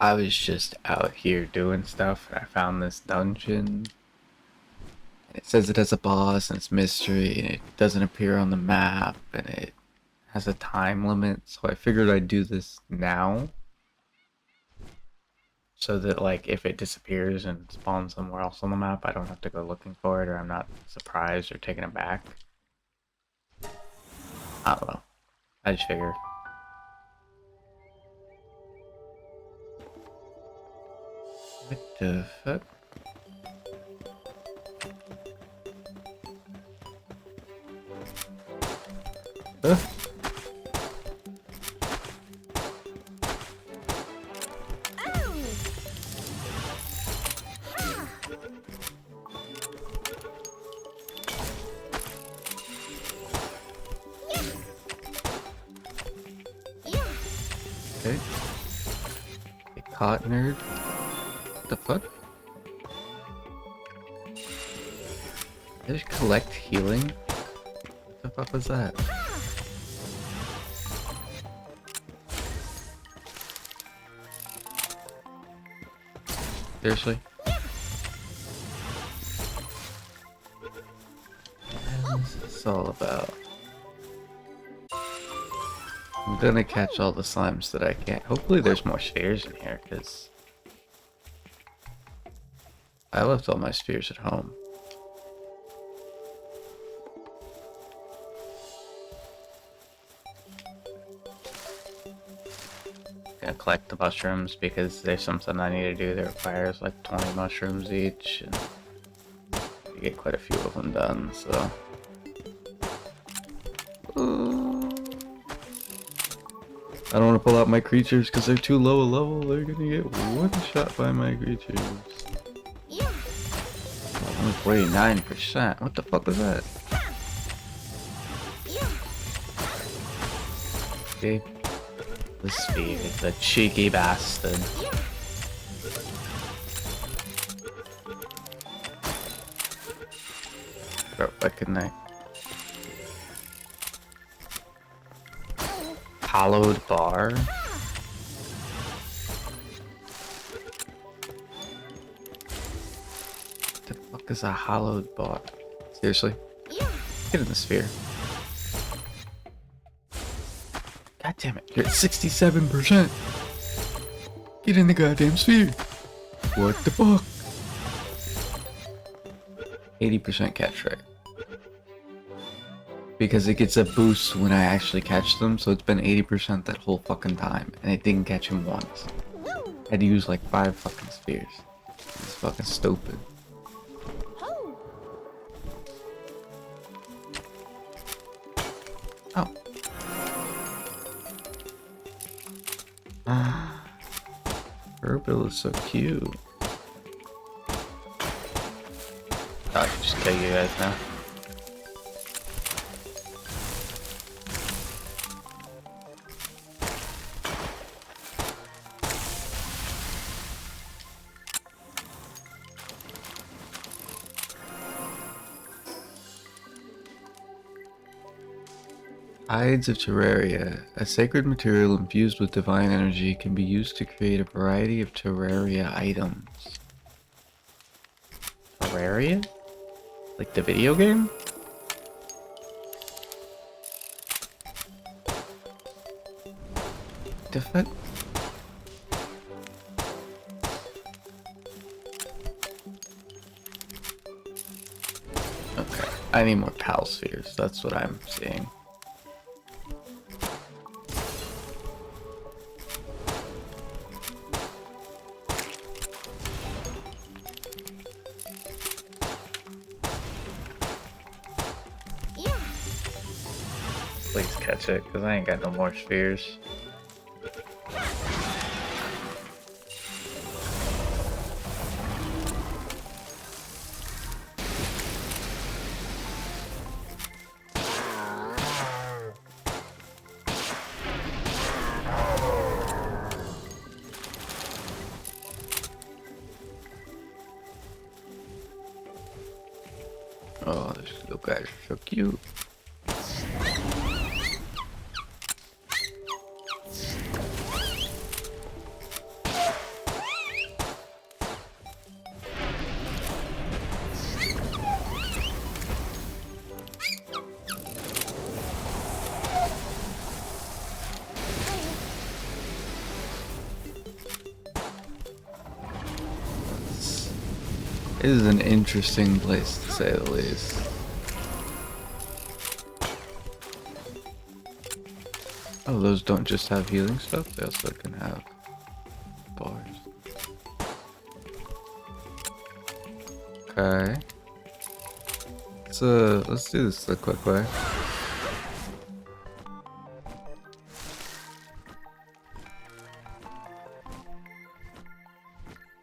I was just out here doing stuff and I found this dungeon. It says it has a boss and it's mystery and it doesn't appear on the map and it has a time limit, so I figured I'd do this now so that like if it disappears and spawns somewhere else on the map, I don't have to go looking for it or I'm not surprised or taken aback. I don't know. I just figured. What the fuck? Huh? Okay. Get caught, nerd. What the fuck? Did I just collect healing? What the fuck was that? Seriously? What is this all about? I'm gonna catch all the slimes that I can. Hopefully there's more spheres in here, because I left all my spheres at home. Gonna collect the mushrooms because there's something I need to do that requires like 20 mushrooms each, and you get quite a few of them done, so. I don't want to pull out my creatures because they're too low a level. They're gonna get one shot by my creatures. Only 49%. What the fuck was that? Okay. The speed, the cheeky bastard. Bro, why couldn't I? Hollowed bar? What the fuck is a hollowed bar? Seriously? Get in the sphere. God damn it, you're at 67%. Get in the goddamn sphere. What the fuck? 80% catch rate. Because it gets a boost when I actually catch them, so it's been 80% that whole fucking time, and it didn't catch him once. I had to use like 5 fucking spheres. It's fucking stupid. Oh. Her bill is so cute. Oh, I can just kill you guys now. Ides of Terraria. A sacred material infused with divine energy can be used to create a variety of Terraria items. Terraria? Like the video game? The fuck? Okay, I need more pal spheres, that's what I'm seeing. Please catch it, because I ain't got no more spheres. Oh, these little guys are so cute. It is an interesting place to say the least. Oh, those don't just have healing stuff, they also can have bars. Okay. Let's do this the quick way.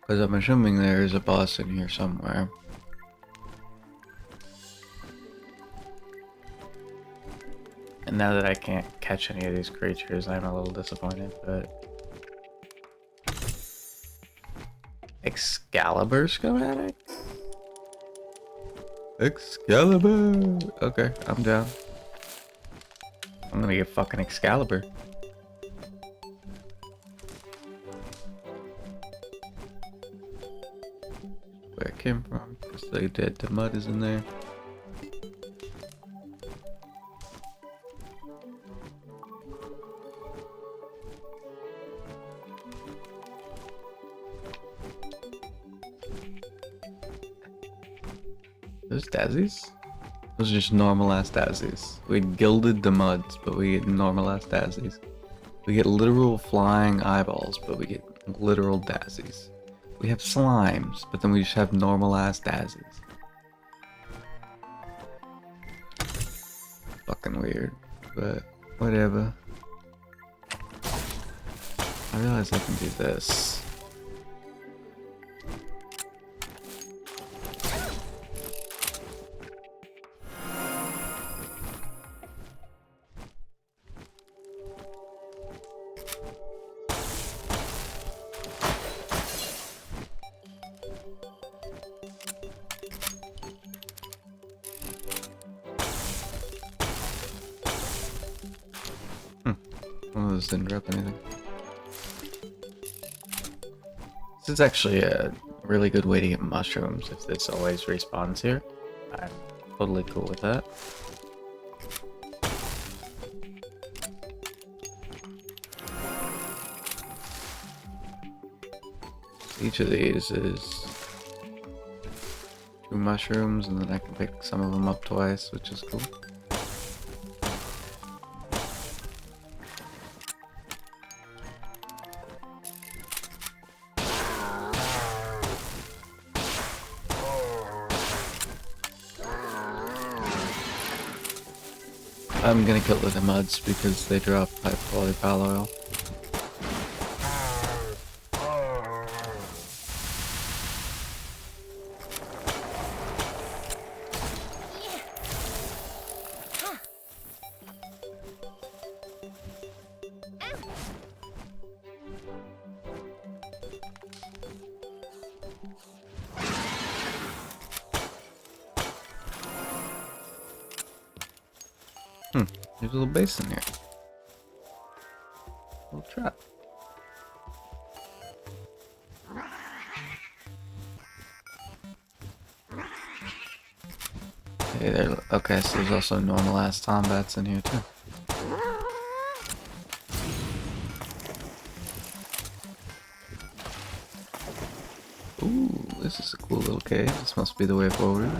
Because I'm assuming there is a boss in here somewhere. And now that I can't catch any of these creatures, I'm a little disappointed, but... Excalibur schematic? Excalibur! Okay, I'm down. I'm gonna get fucking Excalibur. Where it came from, because the mud is in there. Those daisies? Those are just normal ass daisies. We gilded the muds, but we get normal ass daisies. We get literal flying eyeballs, but we get literal daisies. We have slimes, but then we just have normal ass daisies. Fucking weird, but whatever. I realize I can do this. One of those didn't drop anything. This is actually a really good way to get mushrooms if this always respawns here. I'm totally cool with that. Each of these is 2 mushrooms, and then I can pick some of them up twice, which is cool. I'm gonna kill the muds because they drop high quality pal oil. There's a little basin here. Little trap. Hey there. Okay, so there's also normal ass tombats in here too. Ooh, this is a cool little cave. This must be the way forward.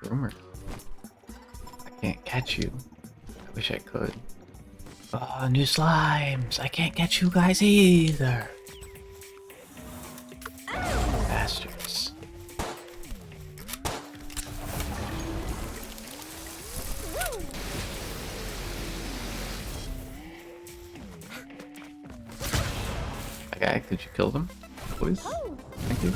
Rumor. I can't catch you. I wish I could. Oh, new slimes! I can't catch you guys either. Bastards. Okay, could you kill them, please? Thank you.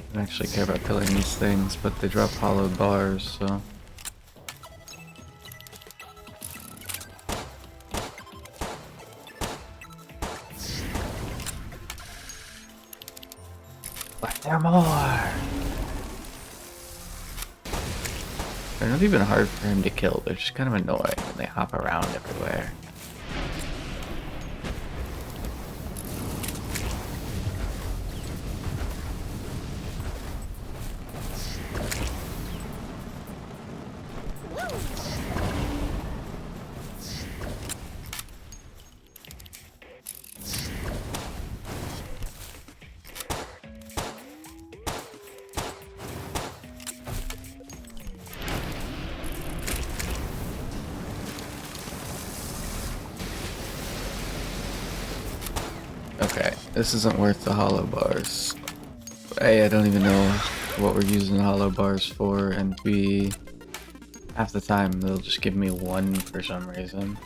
I don't actually care about killing these things, but they drop hollowed bars, so... But there are more! They're not even hard for him to kill, they're just kind of annoying and they hop around everywhere. Okay, this isn't worth the hollow bars. A, I don't even know what we're using hollow bars for, and B, half the time they'll just give me one for some reason.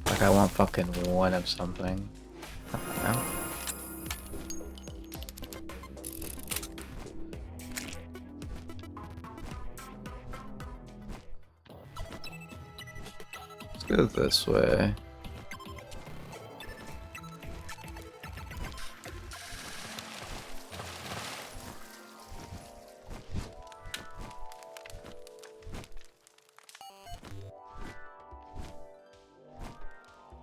Like I want fucking one of something. No? Let's go this way.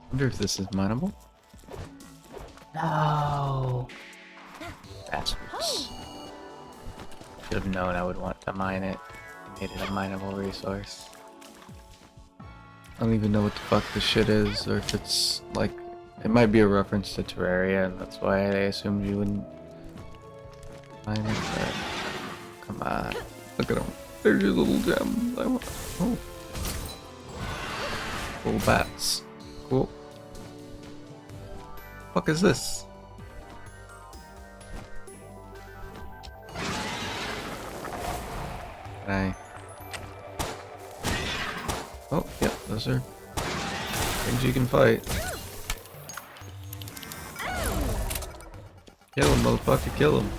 I wonder if this is mineable? No! Bastards. Should have known I would want to mine it. Made it a mineable resource. I don't even know what the fuck this shit is, or if it's like... It might be a reference to Terraria, and that's why I assumed you wouldn't mine it, but... Come on. Look at them. There's your little gems. I want... Oh. Little bats. Cool. Fuck is this? Can I... Oh, yep, those are things you can fight. Kill him, motherfucker, kill him.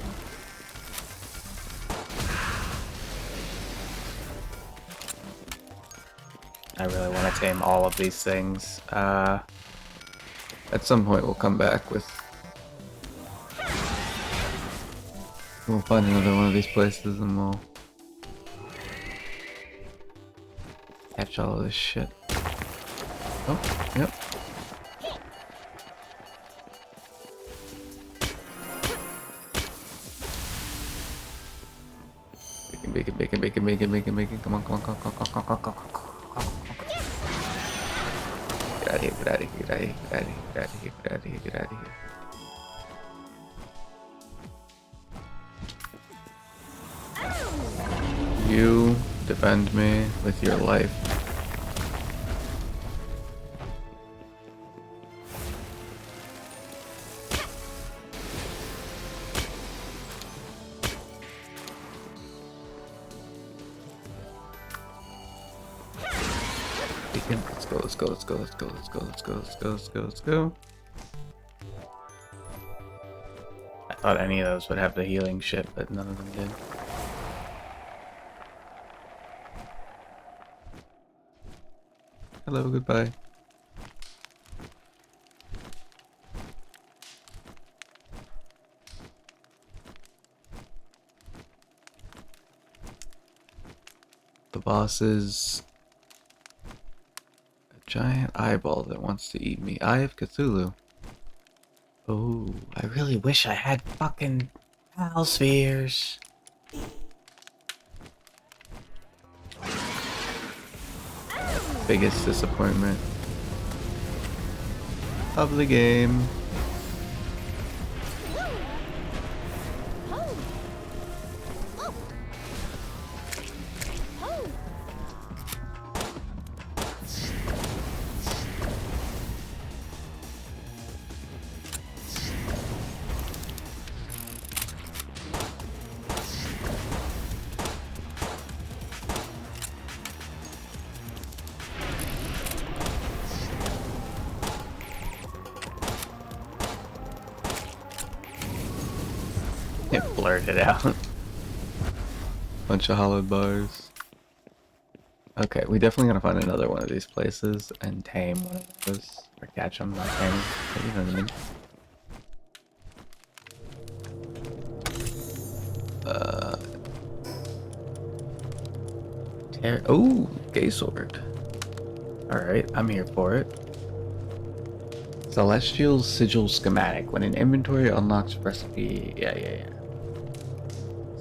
I really want to tame all of these things. At some point we'll come back with... We'll find another one of these places and we'll... catch all of this shit. Oh, yep. Bacon. Come on. Get out of here. You defend me with your life. Let's go. I thought any of those would have the healing shit, but none of them did. Hello, goodbye. The boss is a giant eyeball that wants to eat me. Eye of Cthulhu. Oh, I really wish I had fucking Pal spheres. Biggest disappointment of the game. It blurted out. Bunch of hollowed bars. Okay, we definitely gotta find another one of these places and tame one of those. Or catch them, not tame them. You know what I mean? Oh, gay sword. Alright, I'm here for it. Celestial Sigil Schematic. When an inventory unlocks recipe... Yeah.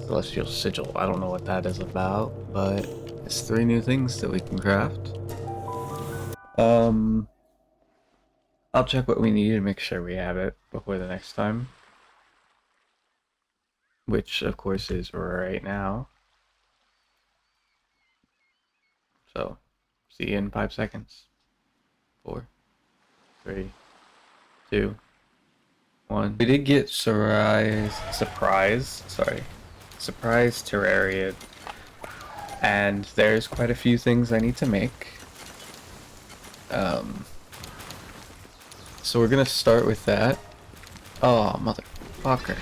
Celestial Sigil. I don't know what that is about, but it's 3 new things that we can craft. I'll check what we need and make sure we have it before the next time. Which, of course, is right now. So, see you in 5 seconds. 4, 3, 2, 1. We did get surprise tarraria'd. And there's quite a few things I need to make. So we're gonna start with that. Oh, motherfucker.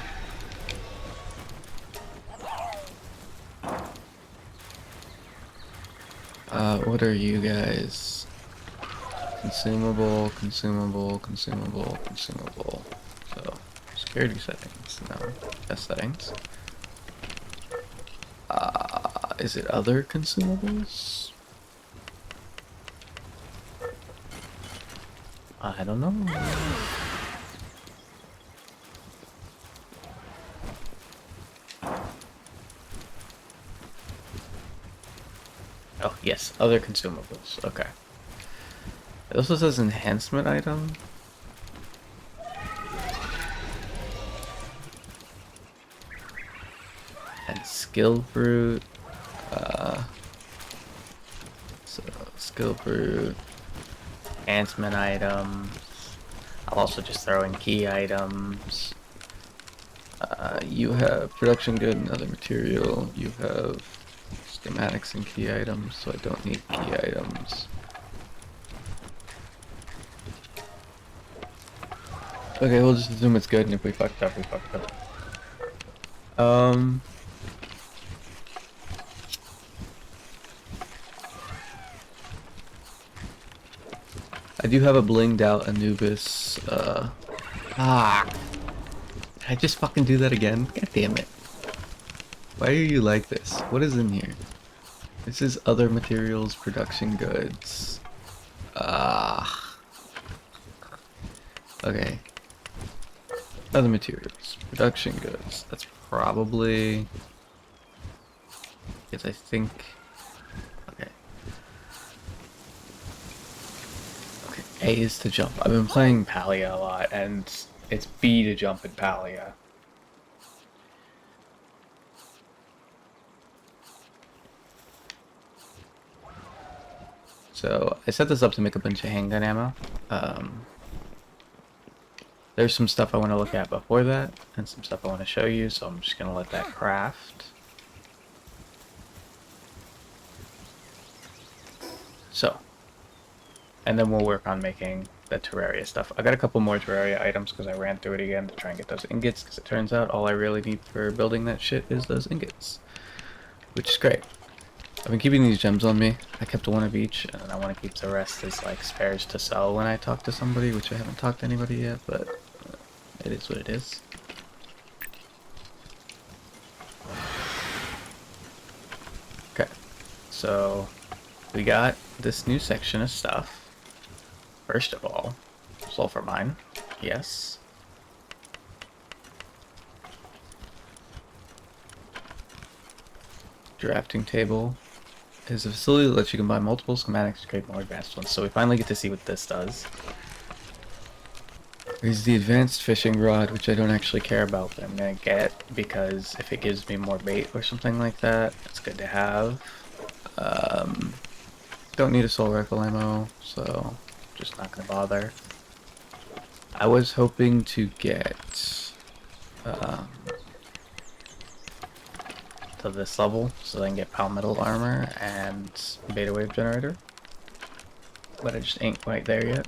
What are you guys? Consumable. So, security settings. No, test settings. Is it other consumables? I don't know. Oh, yes, other consumables. Okay. It also says enhancement item. And skill fruit. So, skill fruit. Enhancement items. I'll also just throw in key items. You have production good and other material. You have schematics and key items, so I don't need key items. Okay, we'll just assume it's good, and if we fucked up, we fucked up. I do have a blinged out Anubis, Did I just fucking do that again? God damn it. Why are you like this? What is in here? This is other materials, production goods. Okay. Other materials, production goods. That's probably... Because I think... Okay. Okay, A is to jump. I've been playing Palia a lot, and it's B to jump in Palia. So, I set this up to make a bunch of handgun ammo. There's some stuff I want to look at before that, and some stuff I want to show you, so I'm just going to let that craft. So, and then we'll work on making the Terraria stuff. I got a couple more Terraria items because I ran through it again to try and get those ingots, because it turns out all I really need for building that shit is those ingots, which is great. I've been keeping these gems on me. I kept one of each, and I want to keep the rest as like spares to sell when I talk to somebody, which I haven't talked to anybody yet, but it is what it is. Okay, so we got this new section of stuff. First of all, sulfur mine, yes. Drafting table is a facility that lets you combine multiple schematics to create more advanced ones. So we finally get to see what this does. There's the advanced fishing rod, which I don't actually care about, but I'm gonna get because if it gives me more bait or something like that, it's good to have. Don't need a soul rifle ammo, so just not gonna bother. I was hoping to get to this level so I can get palmetal armor and beta wave generator, but I just ain't quite there yet.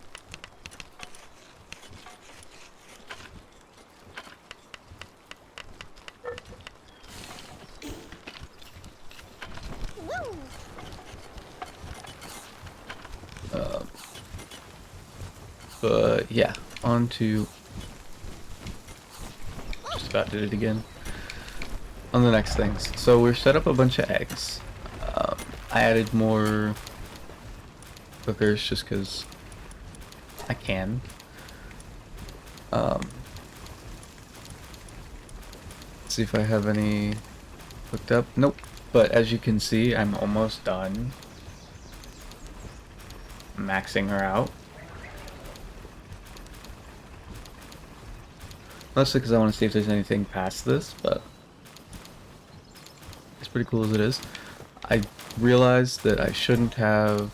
But yeah, on to just about did it again. On the next things. So we're set up a bunch of eggs. I added more hookers just because I can. See if I have any hooked up. Nope. But as you can see, I'm almost done maxing her out. Mostly because I want to see if there's anything past this, but it's pretty cool as it is. I realized that I shouldn't have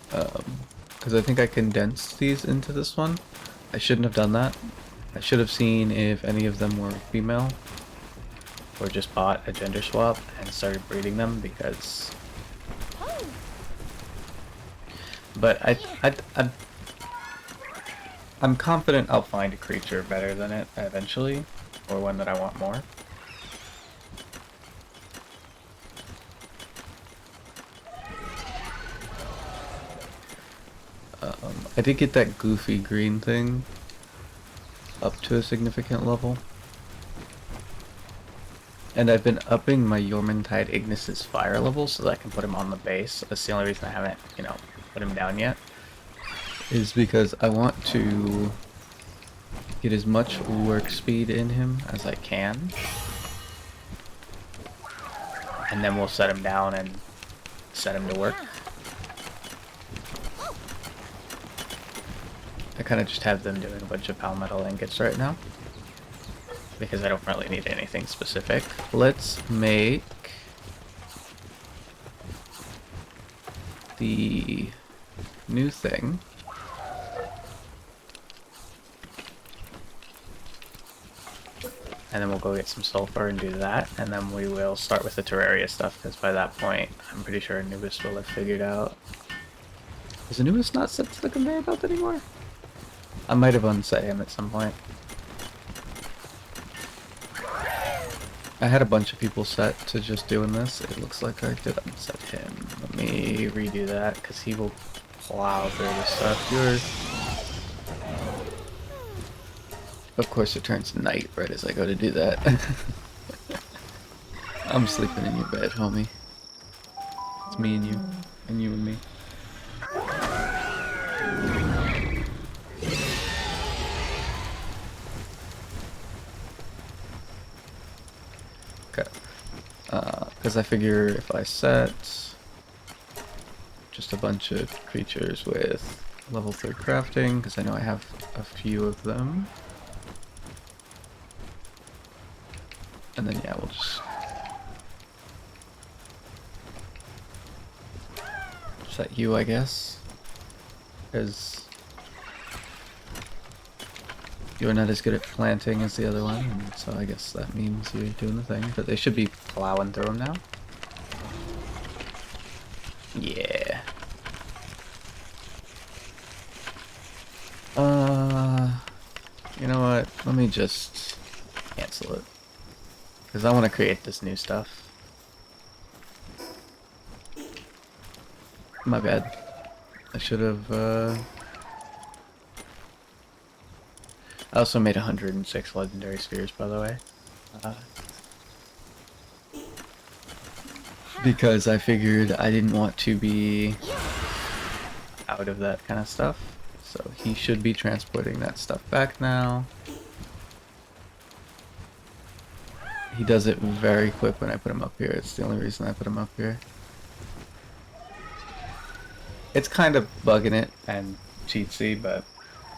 because I think I condensed these into this one. I shouldn't have done that. I should have seen if any of them were female or just bought a gender swap and started breeding them because... But I'm confident I'll find a creature better than it eventually, or one that I want more. I did get that goofy green thing up to a significant level. And I've been upping my Yormantide Ignis's fire level so that I can put him on the base. That's the only reason I haven't, put him down yet. Is because I want to get as much work speed in him as I can. And then we'll set him down and set him to work. I kind of just have them doing a bunch of palmetal ingots right now, because I don't really need anything specific. Let's make the new thing. And then we'll go get some sulfur and do that, and then we will start with the Terraria stuff, because by that point, I'm pretty sure Anubis will have figured out... Is Anubis not set to the conveyor belt anymore? I might have unset him at some point. I had a bunch of people set to just doing this. It looks like I did unset him. Let me redo that, because he will plow through this stuff. Of course it turns night right as I go to do that. I'm sleeping in your bed, homie. It's me and you and me. Okay. Because I figure if I set just a bunch of creatures with level 3 crafting, because I know I have a few of them. And then, yeah, we'll just set you, I guess, because you're not as good at planting as the other one, and so I guess that means you're doing the thing. But they should be plowing through them now. Yeah. You know what? Let me just cancel it, because I want to create this new stuff. My bad. I should have, I also made 106 legendary spheres, by the way. Because I figured I didn't want to be out of that kind of stuff. So he should be transporting that stuff back now. He does it very quick when I put him up here. It's the only reason I put him up here. It's kind of bugging it and cheatsy, but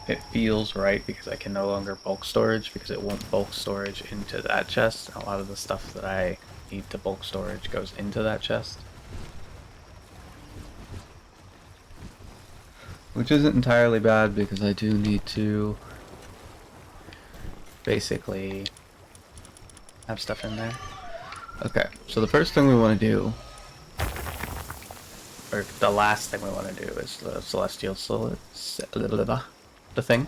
it feels right because I can no longer bulk storage, because it won't bulk storage into that chest. A lot of the stuff that I need to bulk storage goes into that chest. Which isn't entirely bad, because I do need to basically have stuff in there. Okay, so the first thing we want to do, or the last thing we want to do, is the celestial the thing.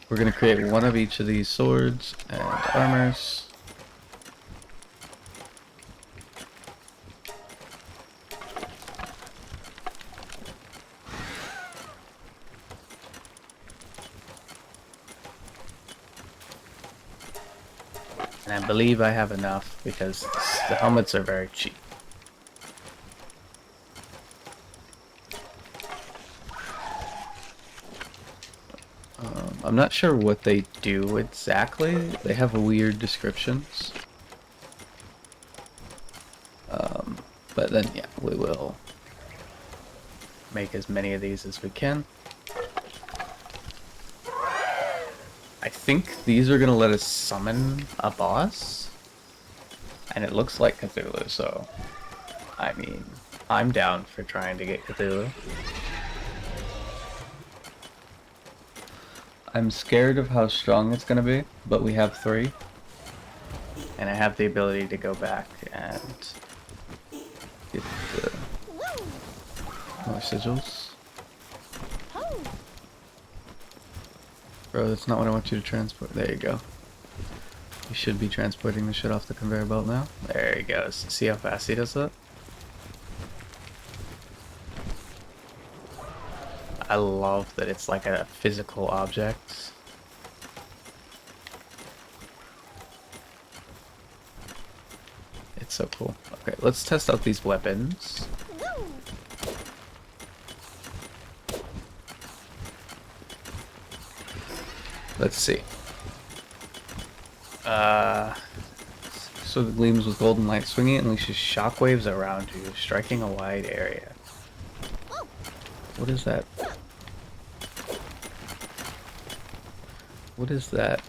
We're going to create one of each of these swords and armors. And I believe I have enough because the helmets are very cheap. I'm not sure what they do exactly. They have weird descriptions. But then, yeah, we will make as many of these as we can. I think these are going to let us summon a boss. And it looks like Cthulhu, so... I mean, I'm down for trying to get Cthulhu. I'm scared of how strong it's going to be, but we have 3. And I have the ability to go back and get more sigils. Bro, that's not what I want you to transport. There you go. You should be transporting the shit off the conveyor belt now. There he goes. See how fast he does that? I love that it's like a physical object. It's so cool. Okay, let's test out these weapons. Let's see. So it gleams with golden light. Swinging it unleashes shockwaves around you, striking a wide area. What is that? What does that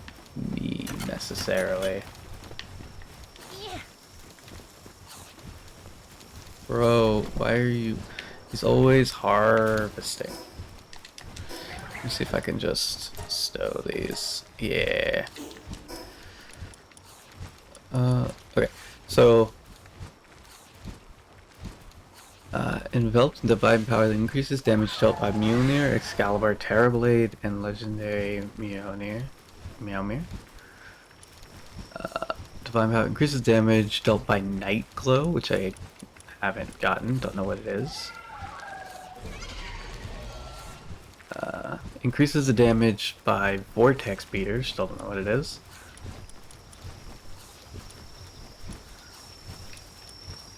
mean necessarily? Bro, why are you... He's always harvesting. Let me see if I can just stow these. Yeah. Okay. So... enveloped in divine power that increases damage dealt by Mjolnir, Excalibur, Terrorblade, and legendary Mjolnir. Divine power increases damage dealt by Night Glow, which I haven't gotten, don't know what it is. Increases the damage by Vortex Beaters, still don't know what it is.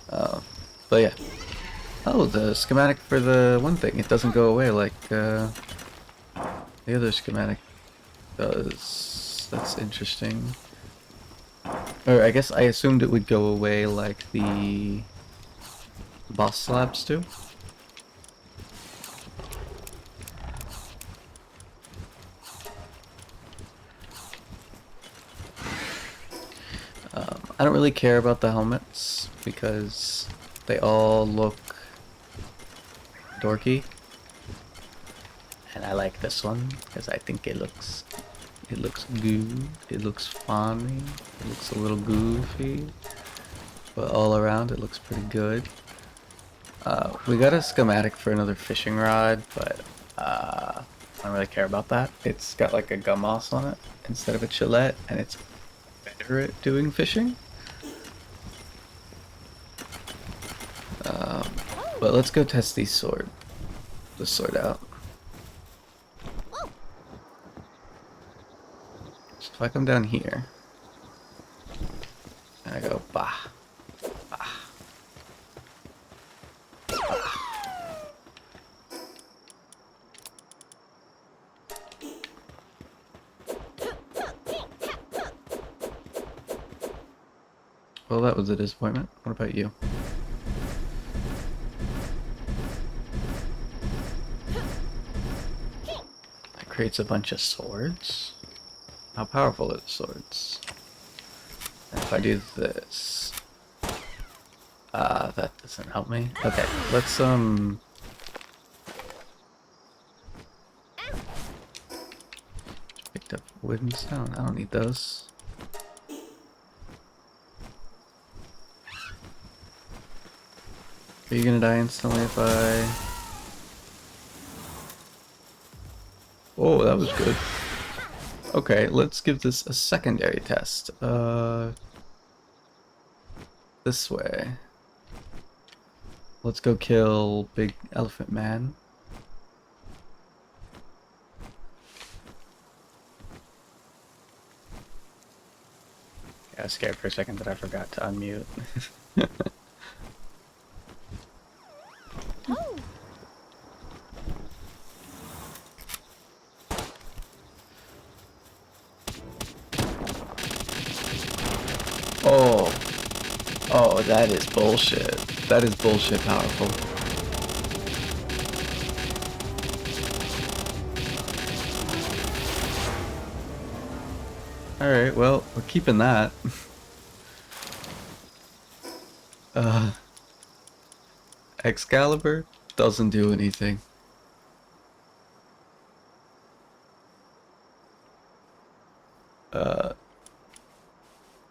But yeah. Oh, the schematic for the one thing, it doesn't go away like the other schematic does. That's interesting. Or I guess I assumed it would go away like the boss slabs do. I don't really care about the helmets because they all look dorky, and I like this one because I think it looks good, it looks funny, it looks a little goofy, but all around it looks pretty good. We got a schematic for another fishing rod, but I don't really care about that. It's got like a gummoss on it instead of a chillette, and it's better at doing fishing. But let's go test this sword out. So if I come down here, and I go bah, bah, bah. Well, that was a disappointment. What about you? It creates a bunch of swords? How powerful are the swords? And if I do this... that doesn't help me. Okay, let's, picked up wood and stone. I don't need those. Are you gonna die instantly if I... Oh, that was good. Okay, let's give this a secondary test. This way. Let's go kill Big Elephant Man. got scared for a second that I forgot to unmute. Oh, oh, that is bullshit. That is bullshit powerful. Alright, well, we're keeping that. Excalibur doesn't do anything.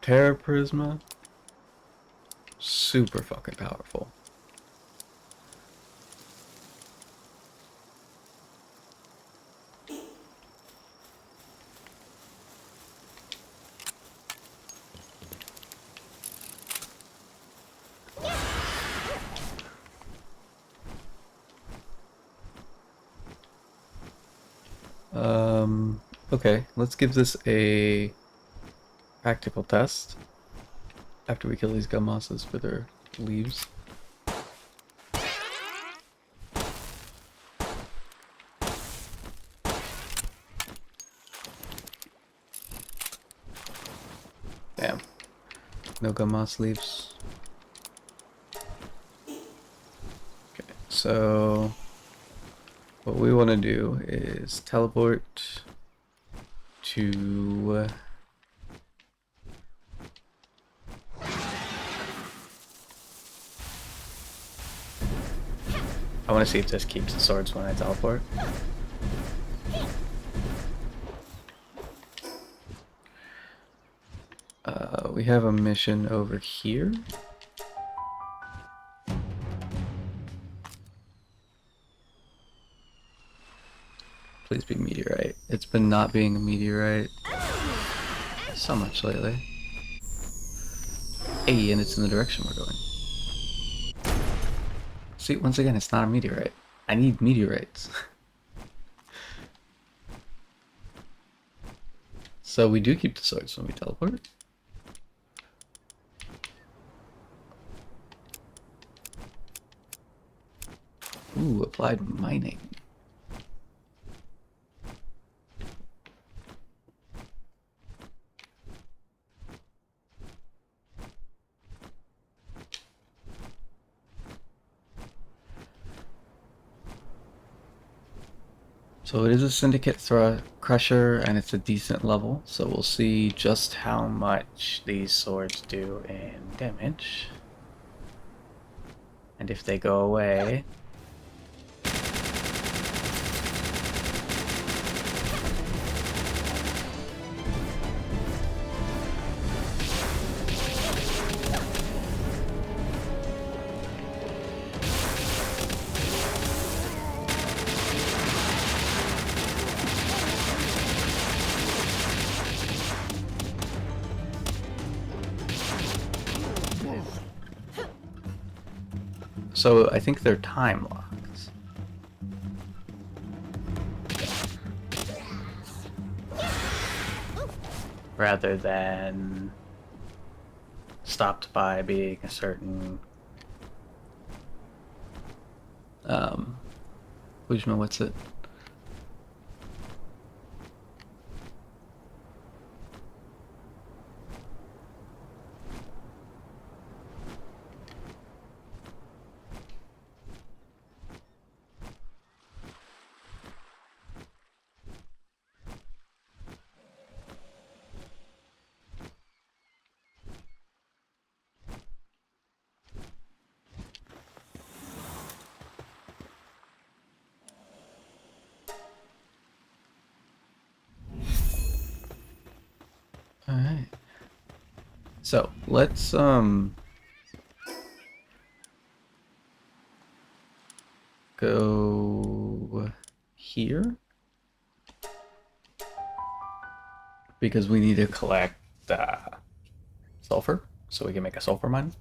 Terra Prisma, super fucking powerful. Okay, let's give this a practical test after we kill these gummosses for their leaves. Damn. No gummoss leaves. Okay, so what we want to do is teleport to I want to see if this keeps the swords when I teleport. We have a mission over here. Please be meteorite. It's been not being a meteorite so much lately. Hey, and it's in the direction we're going. See, once again, it's not a meteorite. I need meteorites. So we do keep the swords when we teleport. Ooh, applied mining. So it is a Syndicate Crusher, and it's a decent level, so we'll see just how much these swords do in damage. And if they go away... So I think they're time locked. Rather than stopped by being a certain Ujma, what's it? Alright. So let's go here because we need to collect sulfur so we can make a sulfur mine.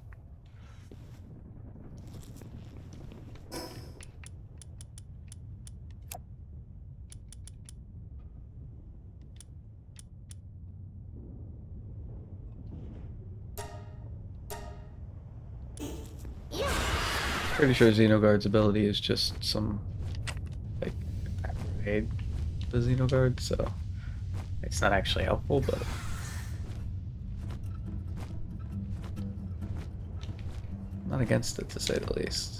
Pretty sure Xenoguard's ability is just some like aid the Xenoguard, so it's not actually helpful, but I'm not against it to say the least.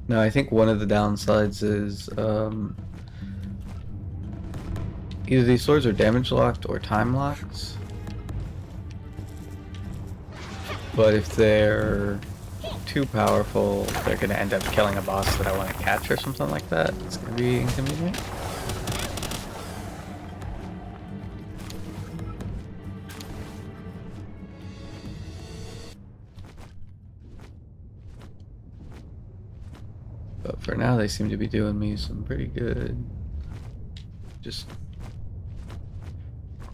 No, I think one of the downsides is either these swords are damage locked or time locked. But if they're too powerful, they're going to end up killing a boss that I want to catch or something like that. It's going to be inconvenient. But for now, they seem to be doing me some pretty good. Just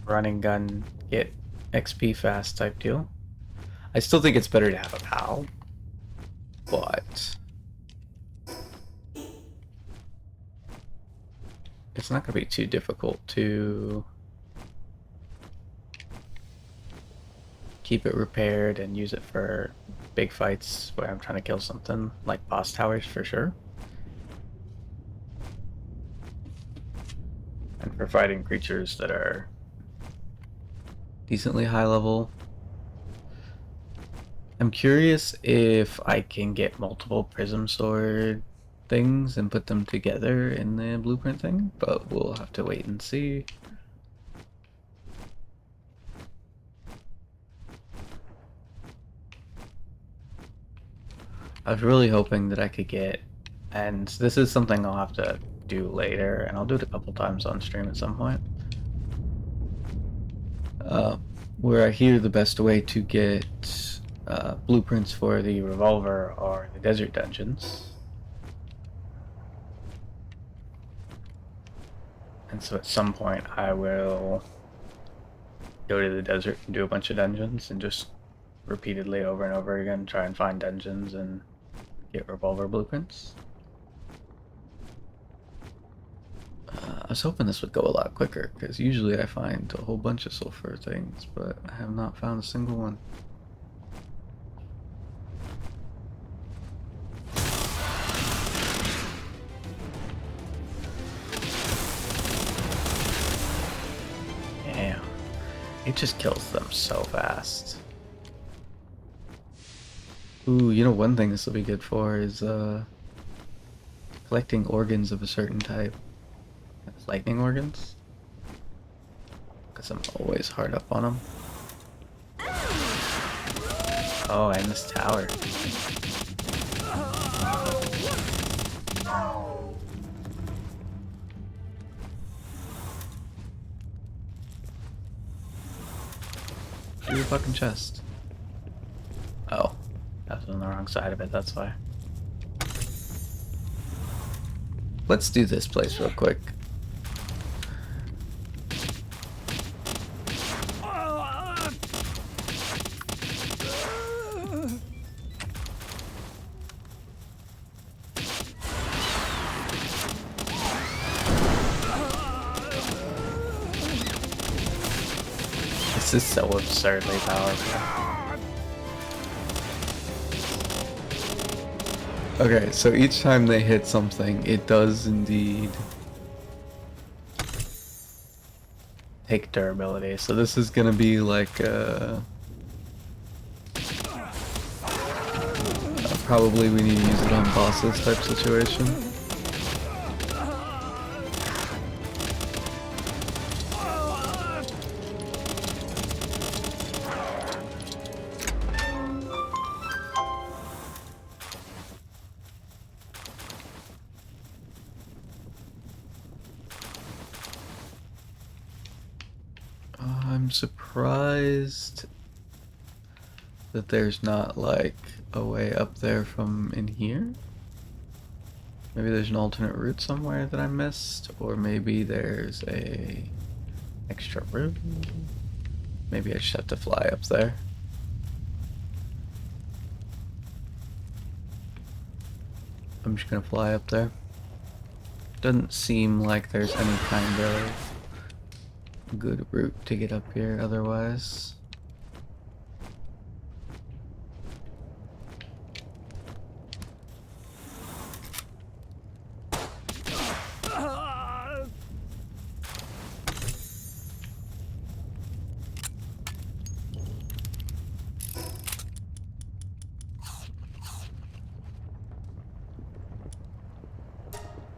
running gun, get XP fast type deal. I still think it's better to have a PAL, but it's not going to be too difficult to keep it repaired and use it for big fights where I'm trying to kill something, like boss towers for sure. And for fighting creatures that are decently high level. I'm curious if I can get multiple prism sword things and put them together in the blueprint thing, but we'll have to wait and see. I was really hoping that I could get, and this is something I'll have to do later, and I'll do it a couple times on stream at some point, where I hear the best way to get blueprints for the revolver are the desert dungeons. And so at some point I will go to the desert and do a bunch of dungeons and just repeatedly over and over again try and find dungeons and get revolver blueprints. I was hoping this would go a lot quicker, because usually I find a whole bunch of sulfur things, but I have not found a single one. Damn. It just kills them so fast. Ooh, you know one thing this will be good for is collecting organs of a certain type. Lightning organs. Because I'm always hard up on them. Oh, and this tower. Through the fucking chest. Oh, I was on the wrong side of it, that's why. Let's do this place real quick. This is so absurdly powerful. Okay, so each time they hit something, it does indeed take durability. So this is gonna be like probably we need to use it on bosses type situation. I'm surprised that there's not like a way up there from in here. Maybe there's an alternate route somewhere that I missed, or maybe there's a extra route. Maybe I just have to fly up there. I'm just gonna fly up there. Doesn't seem like there's any kind of good route to get up here otherwise.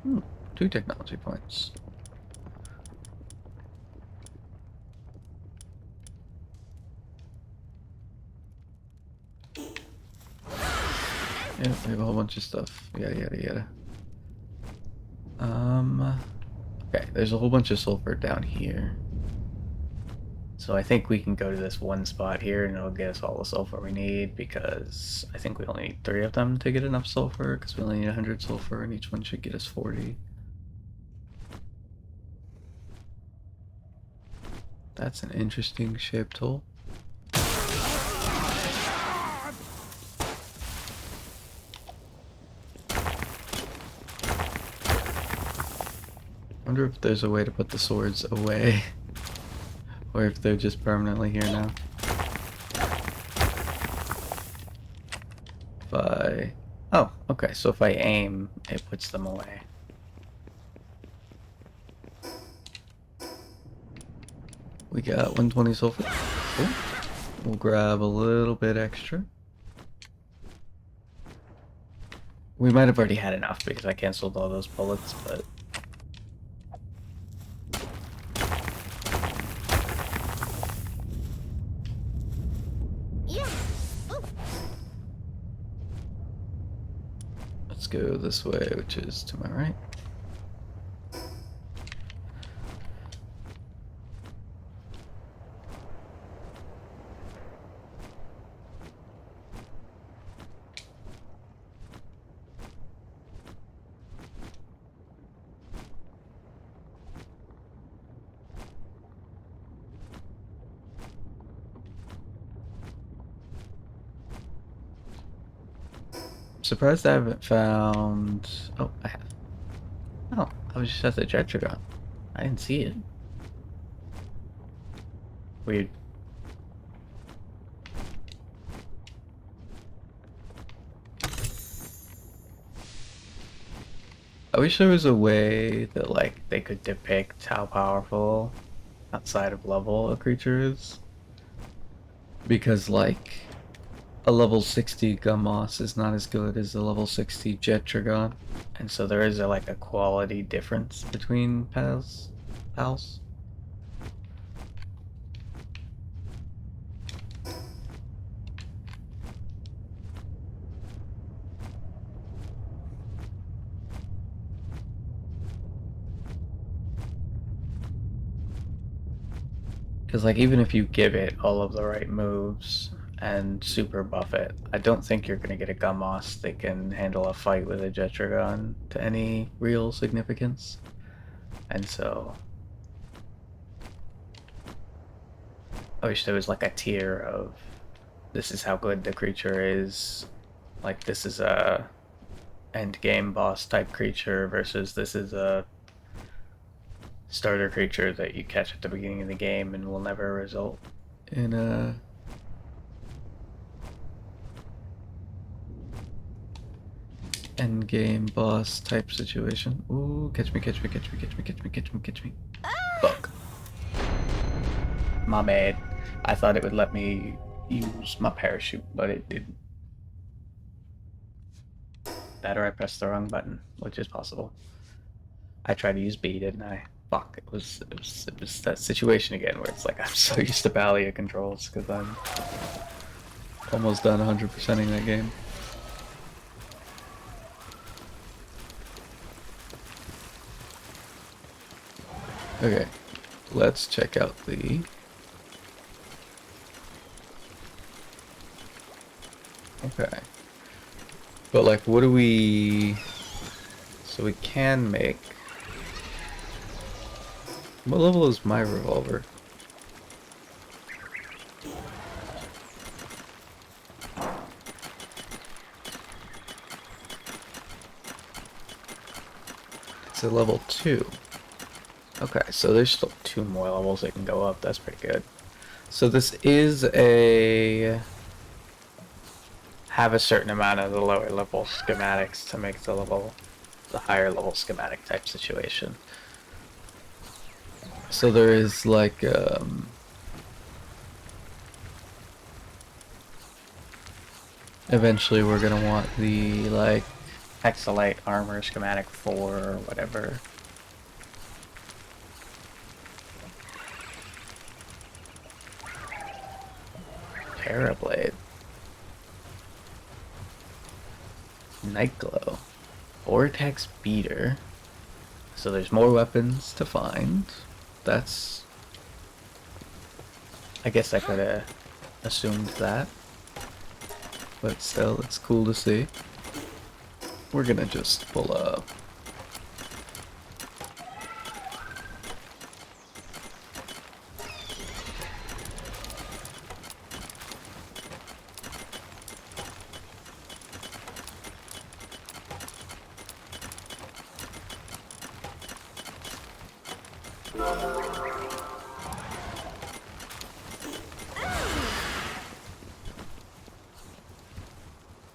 Hmm, 2 technology points. Yeah, we have a whole bunch of stuff. Yada yada yada. Okay, there's a whole bunch of sulfur down here. So I think we can go to this one spot here and it'll get us all the sulfur we need, because I think we only need 3 of them to get enough sulfur, because we only need 100 sulfur and each one should get us 40. That's an interesting shaped hole. I wonder if there's a way to put the swords away, or if they're just permanently here now. If I... Oh, okay, so if I aim, it puts them away. We got 120 sulfur. Cool. We'll grab a little bit extra. We might have already had enough because I canceled all those bullets, but... Let's go this way, which is to my right. Surprised I haven't found... Oh, I have. Oh, I was just at the Jetragon. I didn't see it. Weird. I wish there was a way that, like, they could depict how powerful outside of level a creature is. Because, like, a level 60 Gummoss is not as good as a level 60 Jetragon. And so there is like a quality difference between pals. Because, like, even if you give it all of the right moves and super buff it, I don't think you're going to get a Gummoss that can handle a fight with a Jetragon to any real significance. And so I wish there was like a tier of this is how good the creature is. Like, this is a end game boss type creature versus this is a starter creature that you catch at the beginning of the game and will never result in a end game boss type situation. Ooh, catch me, catch me, catch me, catch me, catch me, catch me, catch me. Fuck. My bad. I thought it would let me use my parachute, but it didn't. That or I pressed the wrong button, which is possible. I tried to use B, didn't I? Fuck, it was that situation again where it's like I'm so used to Balia controls because I'm almost done 100%ing that game. Okay, let's check out the... Okay. But, like, what do we... So we can make... What level is my revolver? to level 2. Okay, so there's still 2 more levels that can go up. That's pretty good. So this is a... have a certain amount of the lower level schematics to make the higher level schematic type situation. So there is like, eventually we're gonna want the, like, Hexalite armor schematic 4 or whatever. Terrablade. Nightglow. Vortex Beater. So there's more weapons to find. That's... I guess I could have assumed that. But still, it's cool to see. We're gonna just pull up.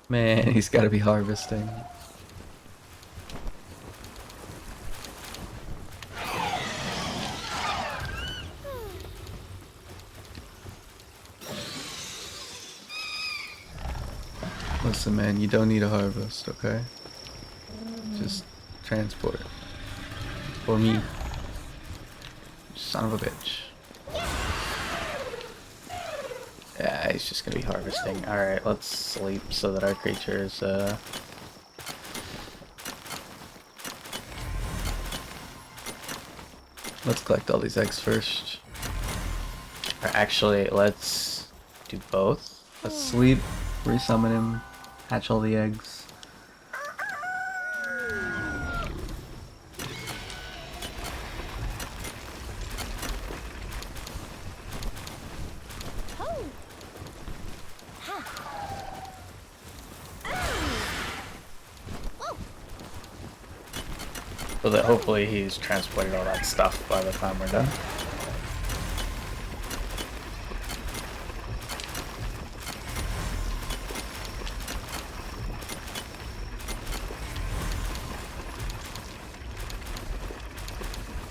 Man, he's gotta be harvesting. Listen, man, you don't need a harvest, okay? Just transport it. For me. Son of a bitch. Yeah, he's just gonna be harvesting. Alright, let's sleep so that our creatures, let's collect all these eggs first. Or actually, let's do both. Let's sleep, resummon him, hatch all the eggs. So that hopefully he's transported all that stuff by the time we're done.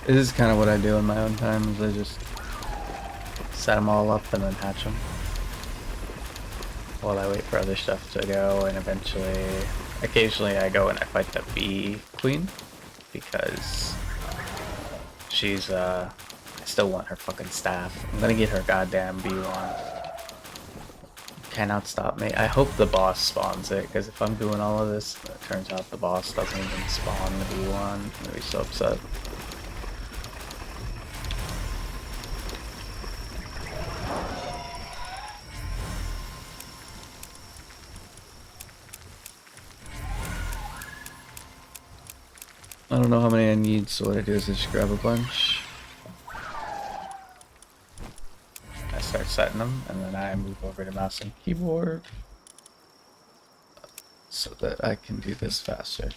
This is kind of what I do in my own time, is I just set them all up and then hatch them. While I wait for other stuff to go, and eventually, occasionally I go and I fight the bee queen. Because she's, I still want her fucking staff. I'm gonna get her goddamn B1. Cannot stop me. I hope the boss spawns it, because if I'm doing all of this, it turns out the boss doesn't even spawn the B1. I'm gonna be so upset. I don't know how many I need, so what I do is I just grab a bunch. I start setting them, and then I move over to mouse and keyboard so that I can do this faster.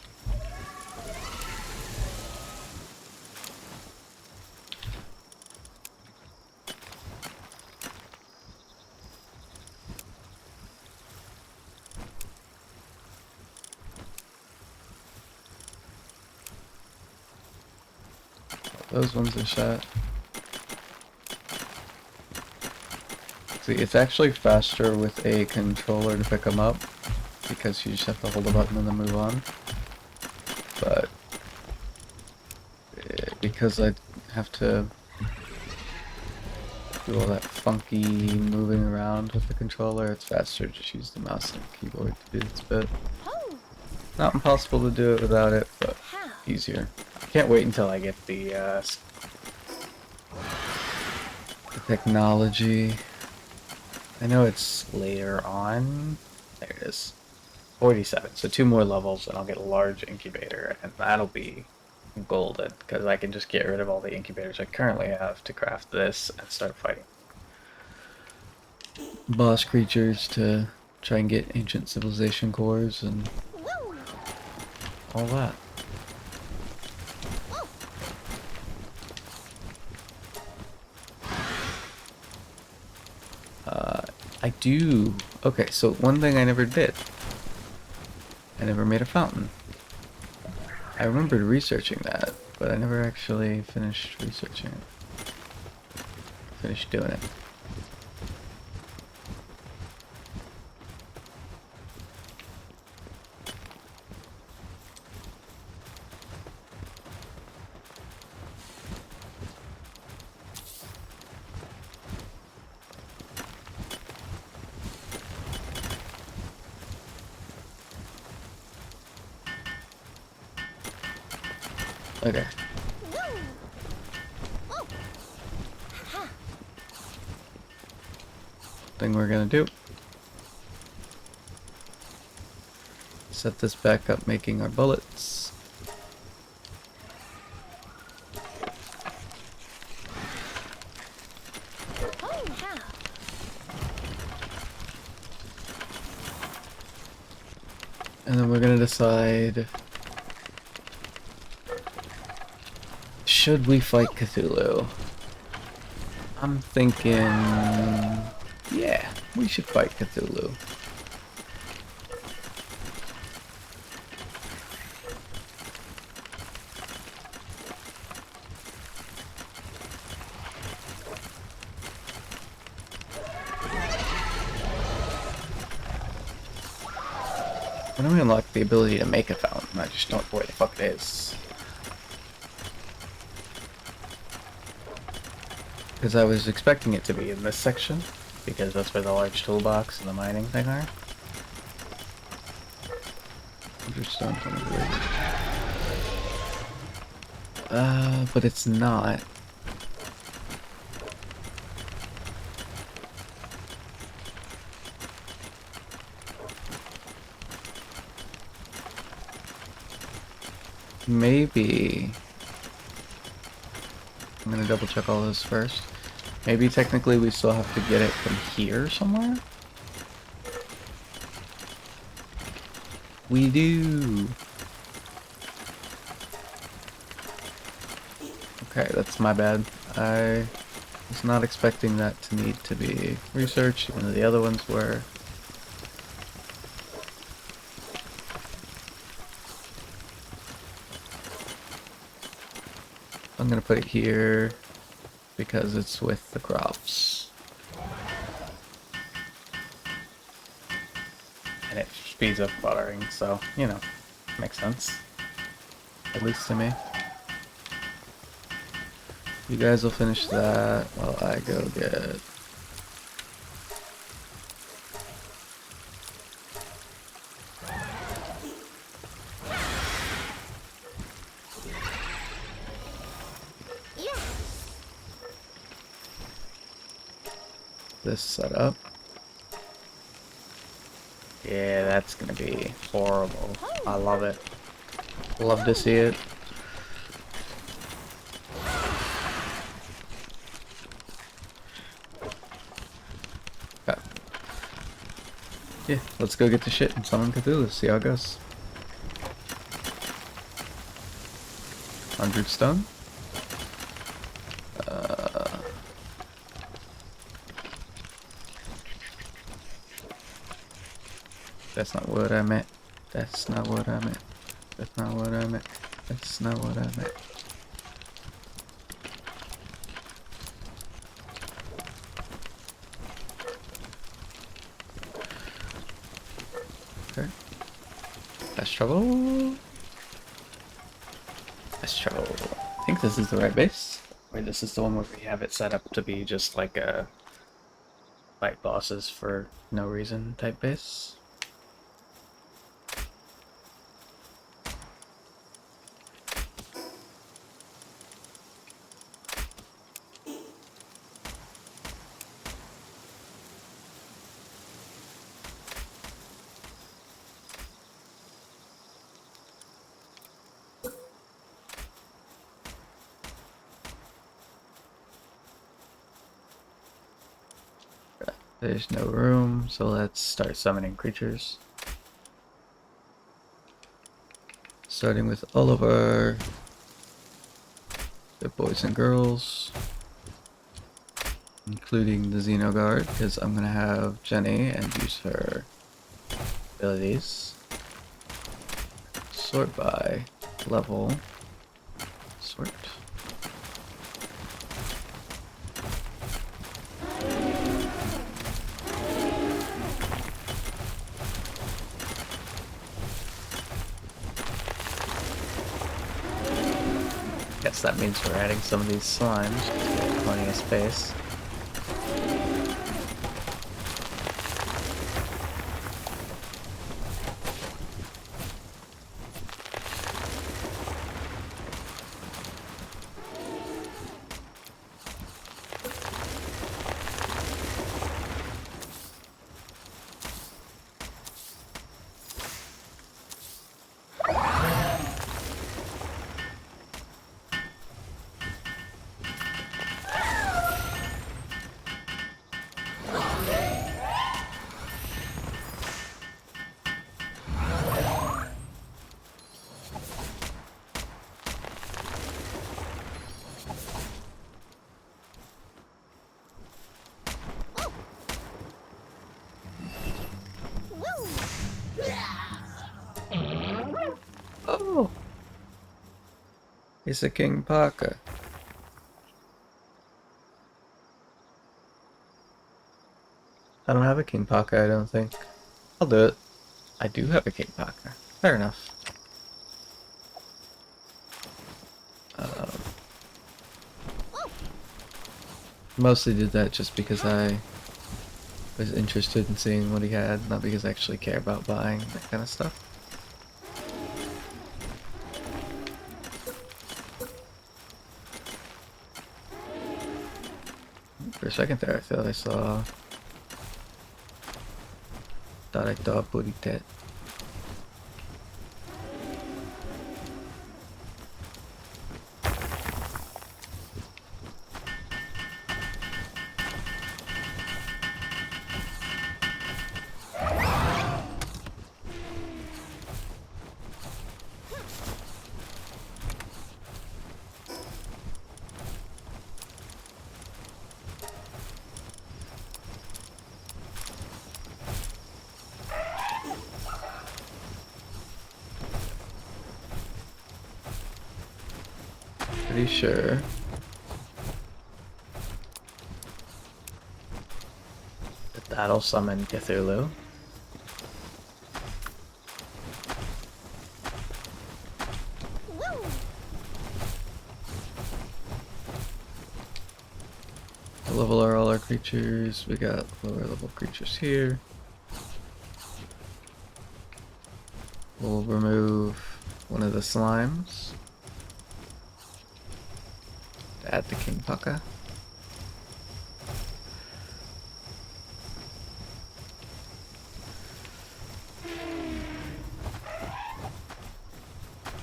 Those ones are shot. See, it's actually faster with a controller to pick them up, because you just have to hold the button and then move on. But because I have to do all that funky moving around with the controller, it's faster to just use the mouse and keyboard to do this bit. Not impossible to do it without it, but easier. Can't wait until I get the technology. I know it's later on. There it is. 47. So 2 more levels and I'll get a large incubator, and that'll be golden, because I can just get rid of all the incubators I currently have to craft this and start fighting boss creatures to try and get ancient civilization cores and all that. I do. Okay, so one thing I never did. I never made a fountain. I remembered researching that, but I never actually finished researching it. Finished doing it. Okay. Thing we're gonna do. Set this back up, making our bullets. And then we're gonna decide, should we fight Cthulhu? I'm thinking, yeah, we should fight Cthulhu. I don't unlock the ability to make a fountain, I just don't know where the fuck it is. Because I was expecting it to be in this section, because that's where the large toolbox and the mining thing are. 100 stone, 20 wood. But it's not. Maybe... I'm gonna double check all this first. Maybe technically we still have to get it from here somewhere? We do! Okay, that's my bad. I was not expecting that to need to be researched, even though the other ones were. I'm gonna put it here because it's with the crops. And it speeds up watering, so, you know, makes sense. At least to me. You guys will finish that while I go get... this set up. Yeah, that's gonna be horrible. I love it. Love to see it. Okay. Yeah, let's go get the shit and summon Cthulhu, see how it goes. 100 stone. That's not what I meant. That's not what I meant. That's not what I meant. That's not what I meant. Okay. Less trouble. Less trouble. I think this is the right base. Or this is the one where we have it set up to be just like a fight bosses for no reason type base. There's no room, so let's start summoning creatures. Starting with all of our good boys and girls. including the Xenoguard, because I'm gonna have Jenny and use her abilities. Sort by level. Sort. Guess that means we're adding some of these slimes to get plenty of space. Oh! It's a King Parker. I don't have a King Parker, I don't think. I'll do it. I do have a King Parker. Fair enough. Mostly did that just because I was interested in seeing what he had, not because I actually care about buying that kind of stuff. For a second there, I thought I saw... Thought I saw a booty tit. Pretty sure that that'll summon Cthulhu. We'll level all our creatures. We got lower level creatures here. We'll remove one of the slimes. Add the King Pucka.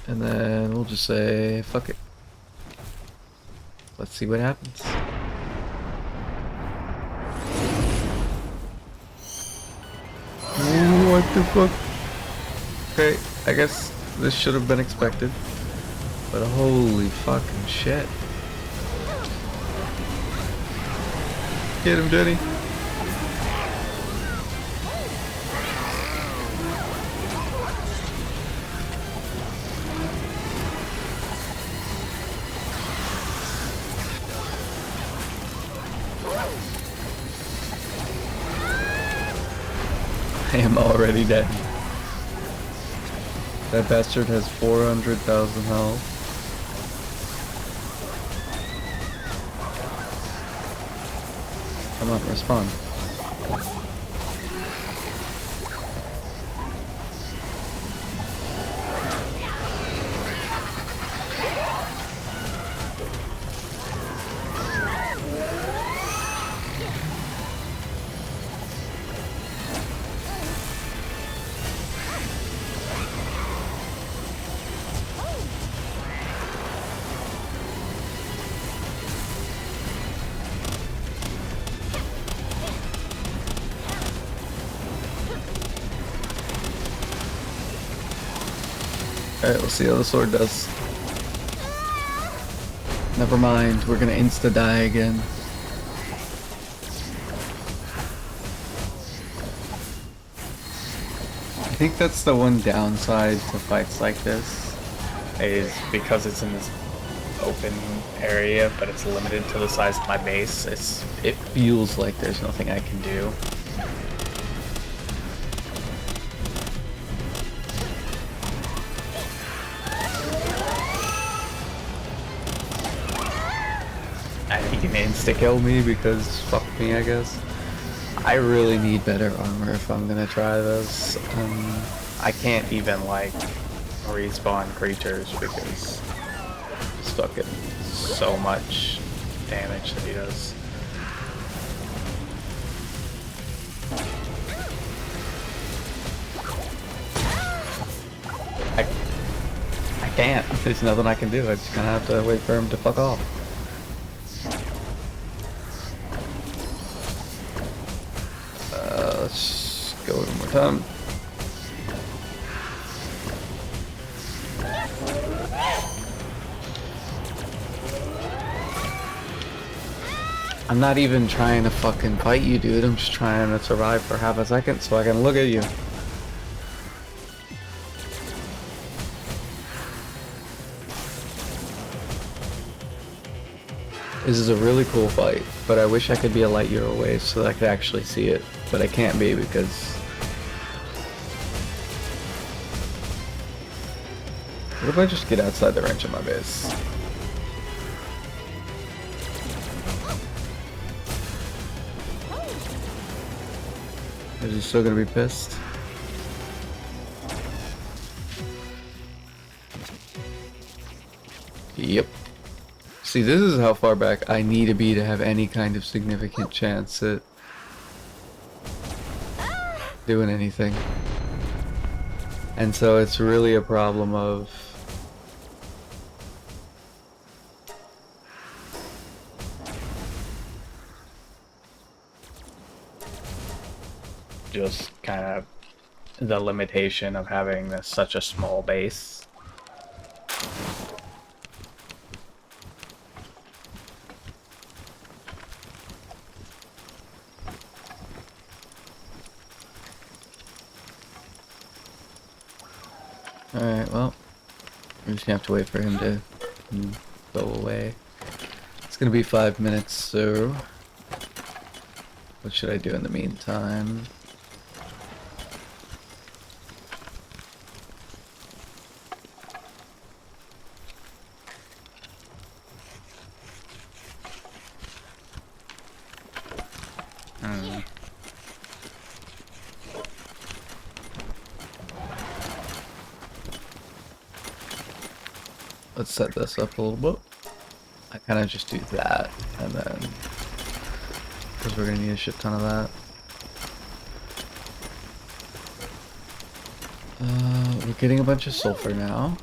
And then we'll just say, fuck it. Let's see what happens. Ooh, what the fuck? Okay, I guess this should have been expected. But holy fucking shit. Get him, Jenny. I am already dead. That bastard has 400,000 health. Come on, respawn. Alright, we'll see how the sword does. Never mind, we're gonna insta-die again. think that's the one downside to fights like this, is because it's in this open area, but it's limited to the size of my base. It feels like there's nothing I can do. He can insta-kill me because fuck me, I guess. I really need better armor if I'm gonna try this. I can't even like respawn creatures because it's fucking so much damage that he does. I can't. There's nothing I can do. I just gonna have to wait for him to fuck off. Let's go one more time. I'm not even trying to fucking fight you, dude. I'm just trying to survive for half a second so I can look at you. This is a really cool fight, but I wish I could be a light year away so that I could actually see it, but I can't be because... What if I just get outside the range of my base? Is he still gonna be pissed? Yep. See, this is how far back I need to be to have any kind of significant chance at doing anything. And so it's really a problem of just kind of the limitation of having such a small base. Alright, well, we're just gonna have to wait for him to go away. It's gonna be 5 minutes, so what should I do in the meantime? Let's set this up a little bit. I kind of just do that, and then, because we're gonna need a shit ton of that. We're getting a bunch of sulfur now.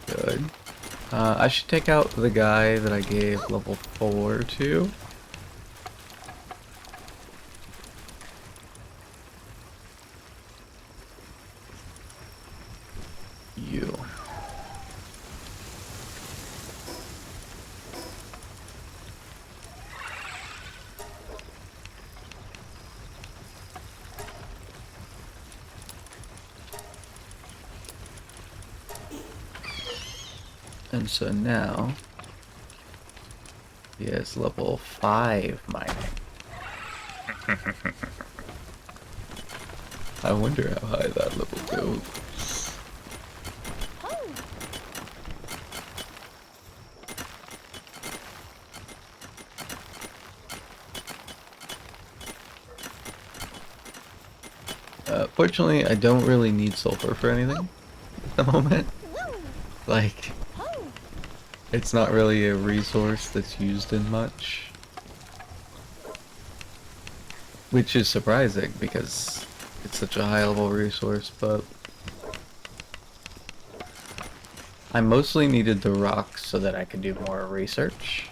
Good. I should take out the guy that I gave level 4 to. You. And so now he has level 5 mining. I wonder how high that level goes. Fortunately, I don't really need sulfur for anything at the moment. Like, it's not really a resource that's used in much. Which is surprising because it's such a high level resource, but I mostly needed the rocks so that I could do more research.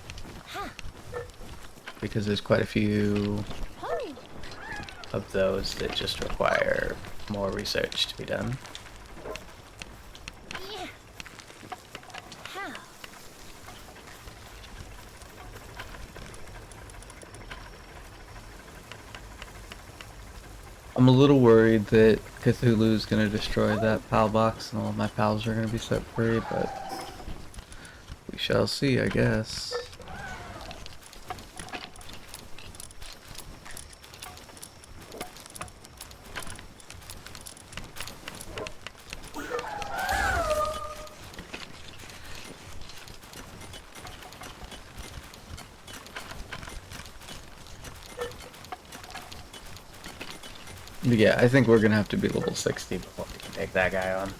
Because there's quite a few of those that just require more research to be done. I'm I'm a little worried that Cthulhu's gonna destroy that pal box and all of my pals are gonna be set free, but we shall see, I guess. But yeah, I think we're gonna have to be level 60 before we can take that guy on.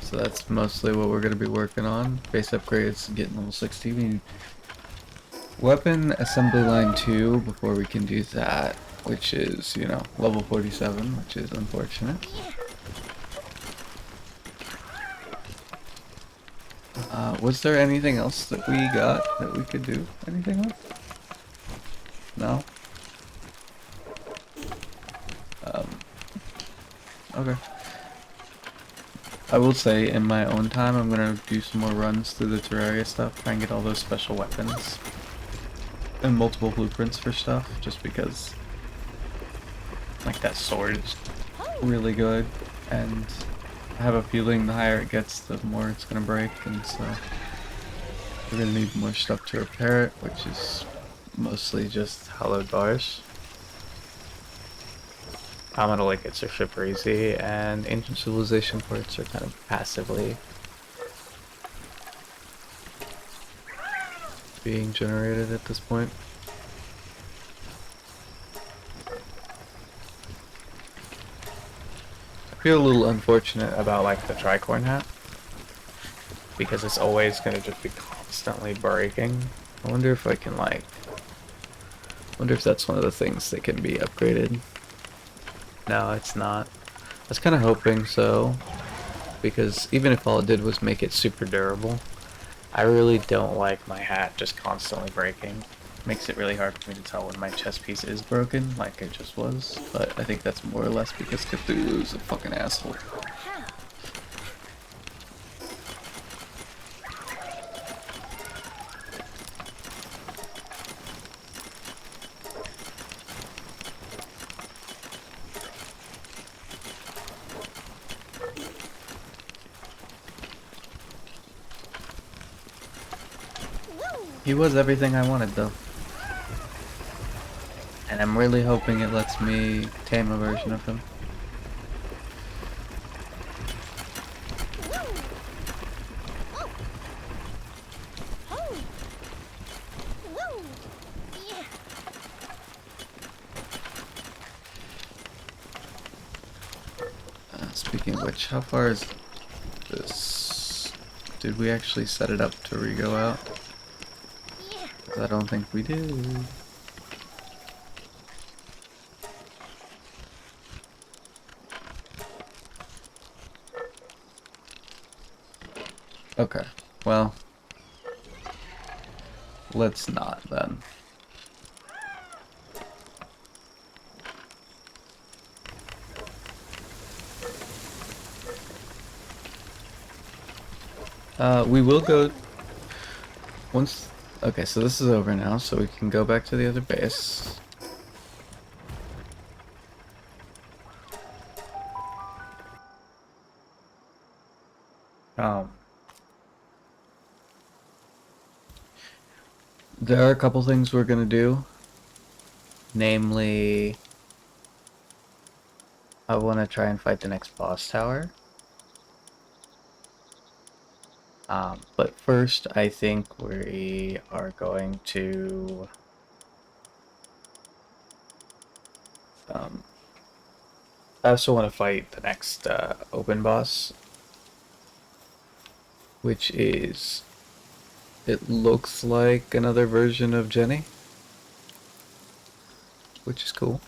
So that's mostly what we're gonna be working on. Base upgrades, getting level 60. We need weapon assembly line 2 before we can do that, which is, you know, level 47, which is unfortunate. Was there anything else that we got that we could do anything with? No? Okay. I will say, in my own time, I'm gonna do some more runs through the Terraria stuff, try and get all those special weapons. And multiple blueprints for stuff, just because, like, that sword is really good, and I have a feeling the higher it gets, the more it's gonna break, and so we're gonna need more stuff to repair it, which is mostly just hollowed bars. Monolithics are super easy, and ancient civilization parts are kind of passively being generated at this point. I feel a little unfortunate about like the tricorn hat, because it's always going to just be constantly breaking. I wonder if I can like, wonder if that's one of the things that can be upgraded. No, it's not. I was kind of hoping so, because even if all it did was make it super durable, I really don't like my hat just constantly breaking. It makes it really hard for me to tell when my chest piece is broken, like it just was, but I think that's more or less because Cthulhu's a fucking asshole. He was everything I wanted, though. And I'm really hoping it lets me tame a version of him. Speaking of which, how far is this? Did we actually set it up to re-go out? I don't think we did. Okay, well, let's not then. We will go once. Okay, so this is over now, so we can go back to the other base. There are a couple things we're gonna do. Namely, I want to try and fight the next boss tower. But first, I think we are going to I also want to fight the next open boss, which is, it looks like another version of Jenny, which is cool.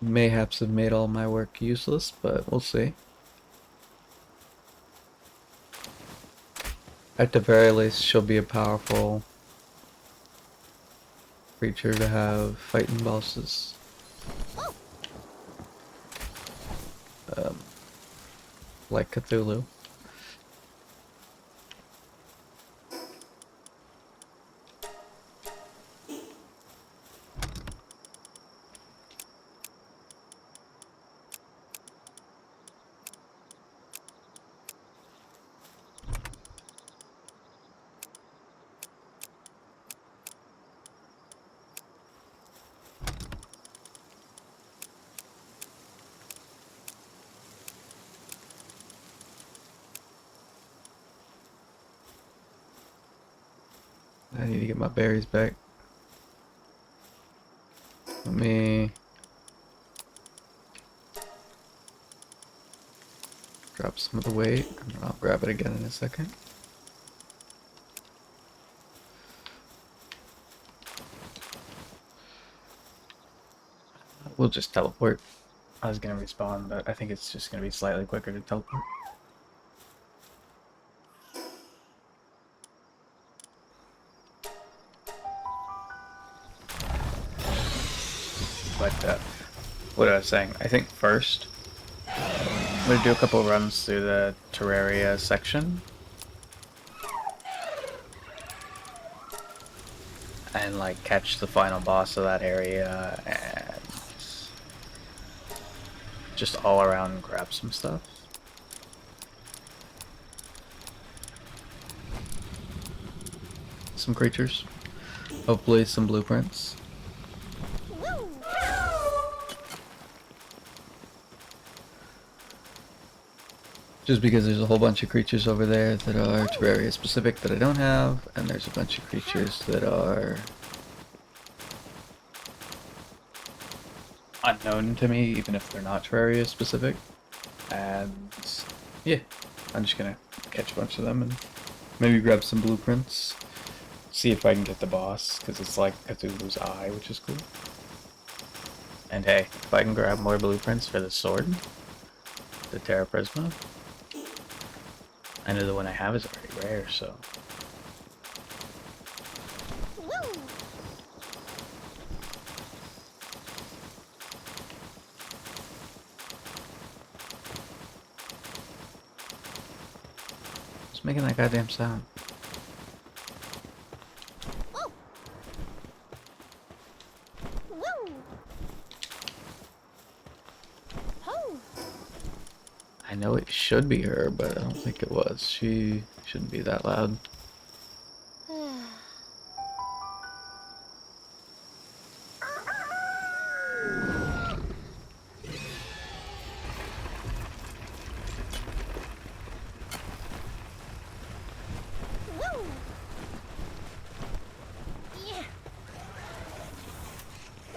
Mayhaps have made all my work useless, but we'll see. At the very least, she'll be a powerful creature to have fighting bosses. like Cthulhu. I need to get my berries back. Let me drop some of the weight, and then I'll grab it again in a second. We'll just teleport. I was gonna respawn, but I think it's just gonna be slightly quicker to teleport. But what I was saying, I think first I'm gonna do a couple runs through the Terraria section, and like catch the final boss of that area, and just all around grab some stuff. Some creatures, hopefully some blueprints. Just because there's a whole bunch of creatures over there that are Terraria specific that I don't have, and there's a bunch of creatures that are unknown to me, even if they're not Terraria specific. And yeah, I'm just gonna catch a bunch of them and maybe grab some blueprints. See if I can get the boss, because it's like Cthulhu's Eye, which is cool. And hey, if I can grab more blueprints for the sword, the Terra Prisma, I know the one I have is already rare, so. Just making that goddamn sound. I know it should be her, but I don't think it was. She shouldn't be that loud.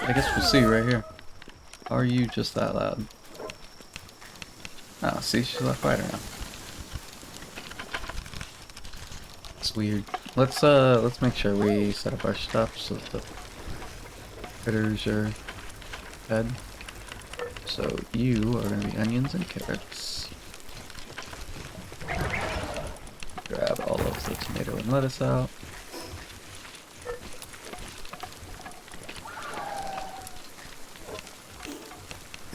I guess we'll see right here. Are you just that loud? Oh, see, she's a lot quieter now. It's weird. Let's make sure we set up our stuff so that the critters are fed. So you are gonna be onions and carrots. Grab all of the tomato and lettuce out.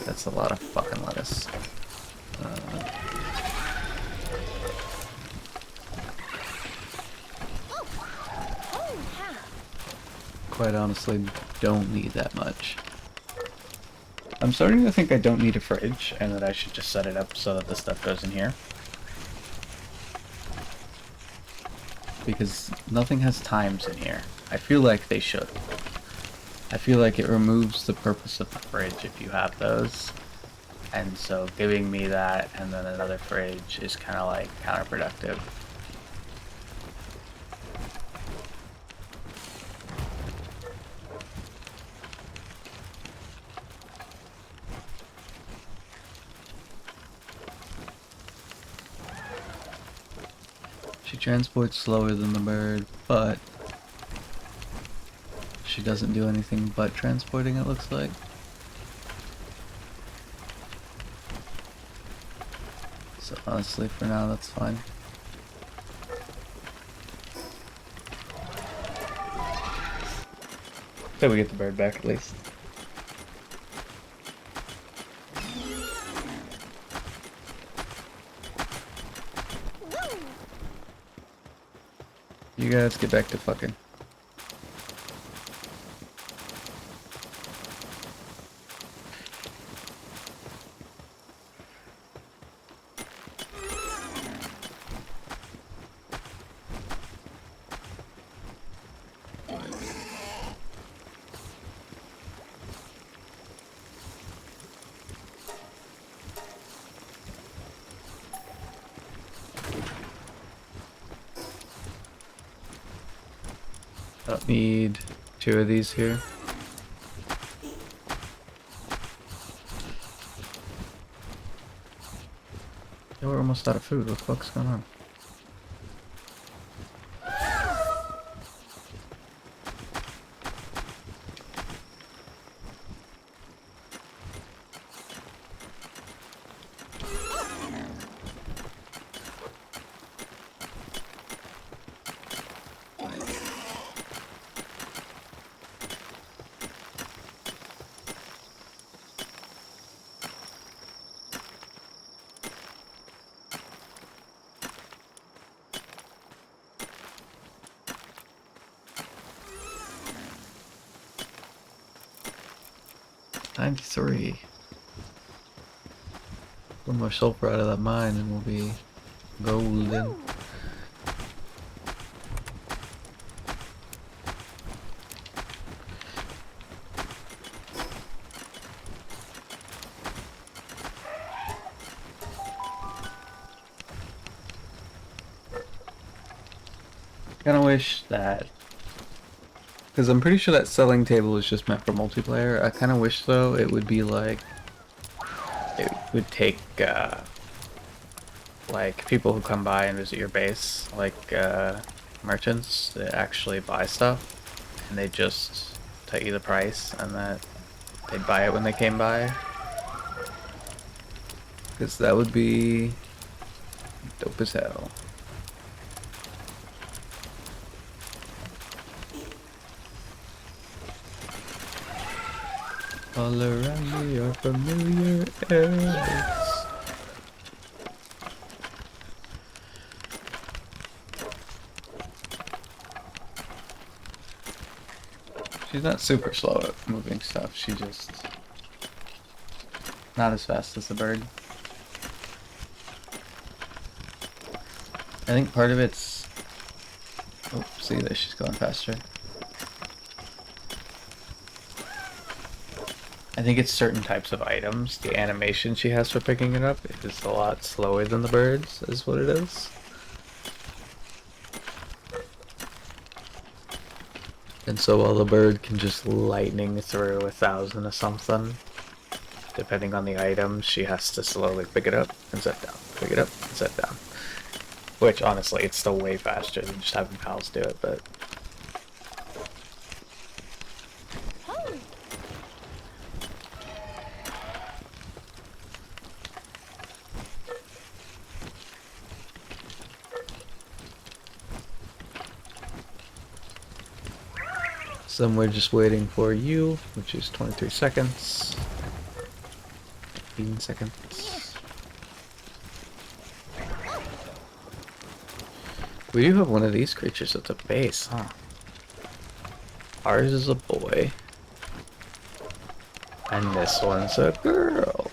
That's a lot of fucking lettuce. Quite honestly, don't need that much. I'm starting to think I don't need a fridge, and that I should just set it up so that the stuff goes in here. Because nothing has times in here. I feel like they should. I feel like it removes the purpose of the fridge if you have those. And so giving me that and then another fridge is kind of like counterproductive. She transports slower than the bird, but she doesn't do anything but transporting, it looks like. So honestly, for now, that's fine. So we get the bird back at least. You guys get back to fucking. I don't need 2 of these here. Yeah, we're almost out of food. What the fuck's going on? $93. One more sulfur out of that mine and we'll be golden. Kinda wish that, because I'm pretty sure that selling table is just meant for multiplayer. I kinda wish though it would be like, it would take like people who come by and visit your base, like merchants that actually buy stuff, and they just tell you the price and that they'd buy it when they came by. Because that would be dope as hell. All around me are familiar areas. She's not super slow at moving stuff, she just not as fast as the bird. I think part of it's... Oh, see there, she's going faster. I think it's certain types of items. The animation she has for picking it up is a lot slower than the birds, is what it is. And so while the bird can just lightning through 1,000 or something, depending on the item, she has to slowly pick it up and set down. Pick it up and set down. Which, honestly, it's still way faster than just having pals do it, but... So we're just waiting for you, which is 23 seconds. 15 seconds. We do have one of these creatures at the base, huh? Ours is a boy. And this one's a girl.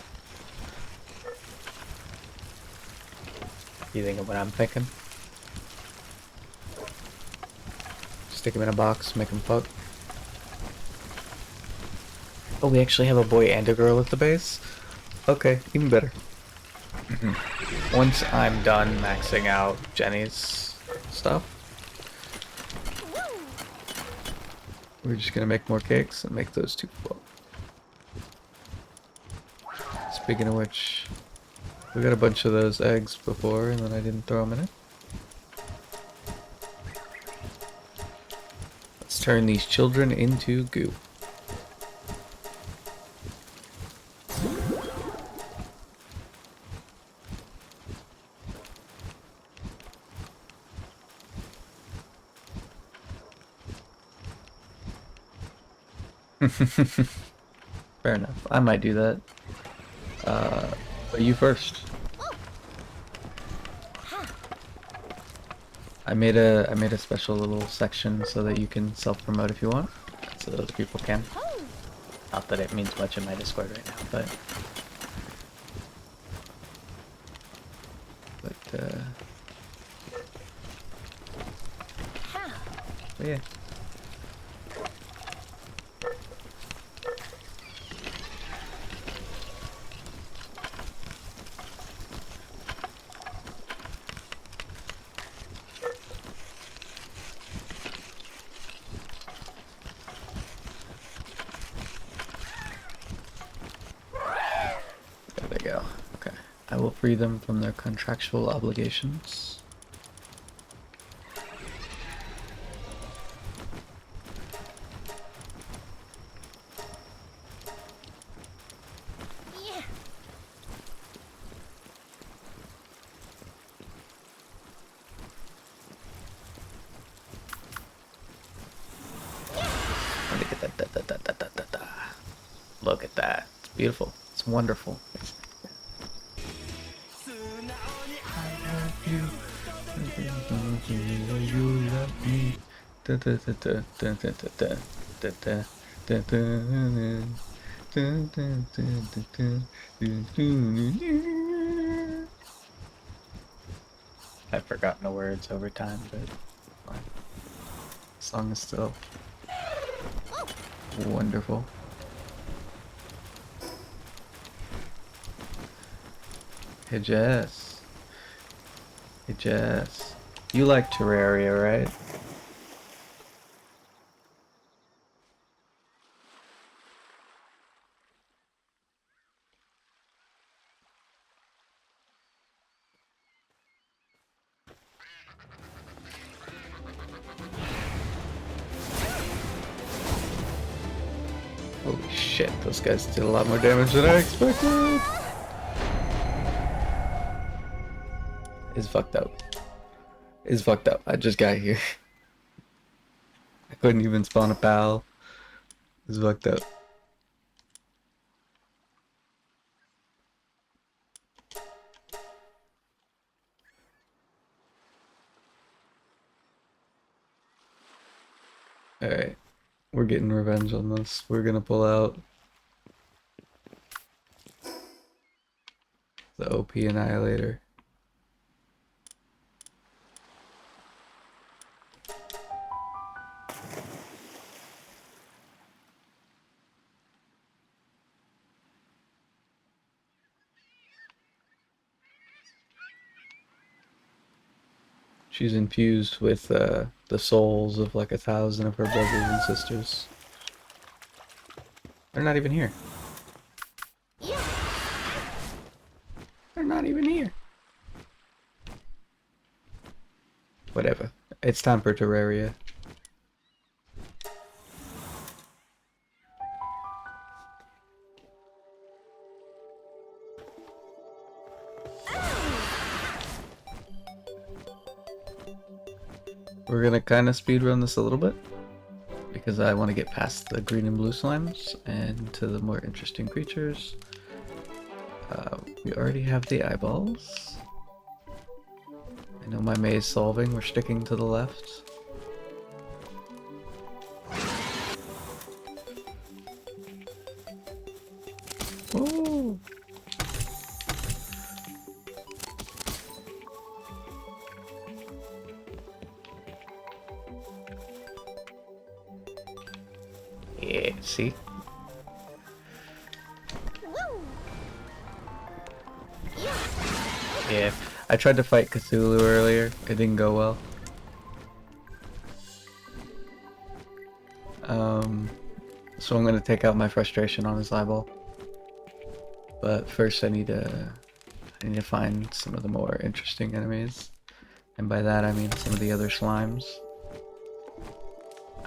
You think of what I'm thinking? Stick him in a box, make him fuck. Oh, we actually have a boy and a girl at the base? Okay, even better. Once I'm done maxing out Jenny's stuff, we're just gonna make more cakes and make those 2 full. Speaking of which, we got a bunch of those eggs before and then I didn't throw them in it. Let's turn these children into goo. Fair enough. I might do that. But you first. I made a special little section so that you can self-promote if you want, so other people can. Not that it means much in my Discord right now, but yeah. There they go. Okay. I will free them from their contractual obligations. Look at that. It's beautiful. It's wonderful. You love me. I've forgotten the words over time, but the song is still wonderful. Hey Jess. Hey Jess. You like Terraria, right? Holy shit, those guys did a lot more damage than I expected. It's fucked up. It's fucked up. I just got here. I couldn't even spawn a pal. It's fucked up. Alright. We're getting revenge on this. We're gonna pull out the OP Annihilator. She's infused with the souls of like 1,000 of her brothers and sisters. They're not even here. They're not even here. Whatever. It's time for Terraria. We're gonna kind of speedrun this a little bit, because I want to get past the green and blue slimes and to the more interesting creatures. We already have the eyeballs. I know my maze solving, we're sticking to the left. Ooh. Yeah, see? Yeah, I tried to fight Cthulhu earlier. It didn't go well. So I'm gonna take out my frustration on his eyeball. But first I need to find some of the more interesting enemies. And by that I mean some of the other slimes.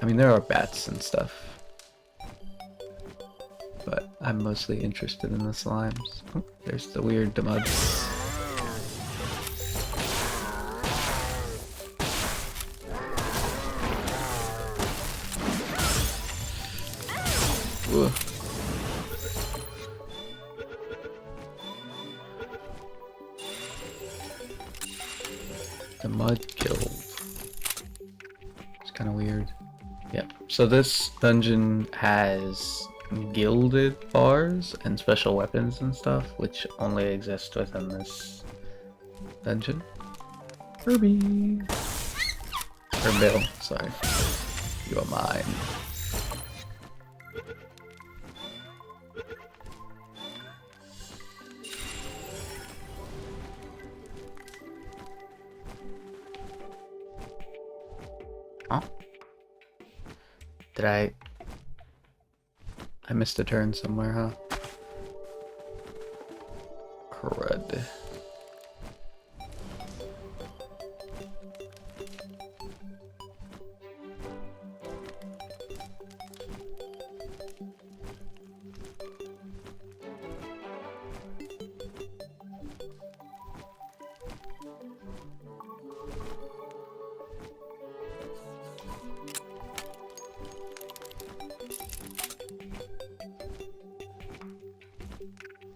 I mean there are bats and stuff. But I'm mostly interested in the slimes. Oh, there's the weird demuds. Ooh. The mud killed. kind of weird. Yep. So this dungeon has gilded bars and special weapons and stuff, which only exist within this dungeon. Kirby! Or Bill, sorry. You are mine. Huh? Did I missed a turn somewhere, huh? Crud.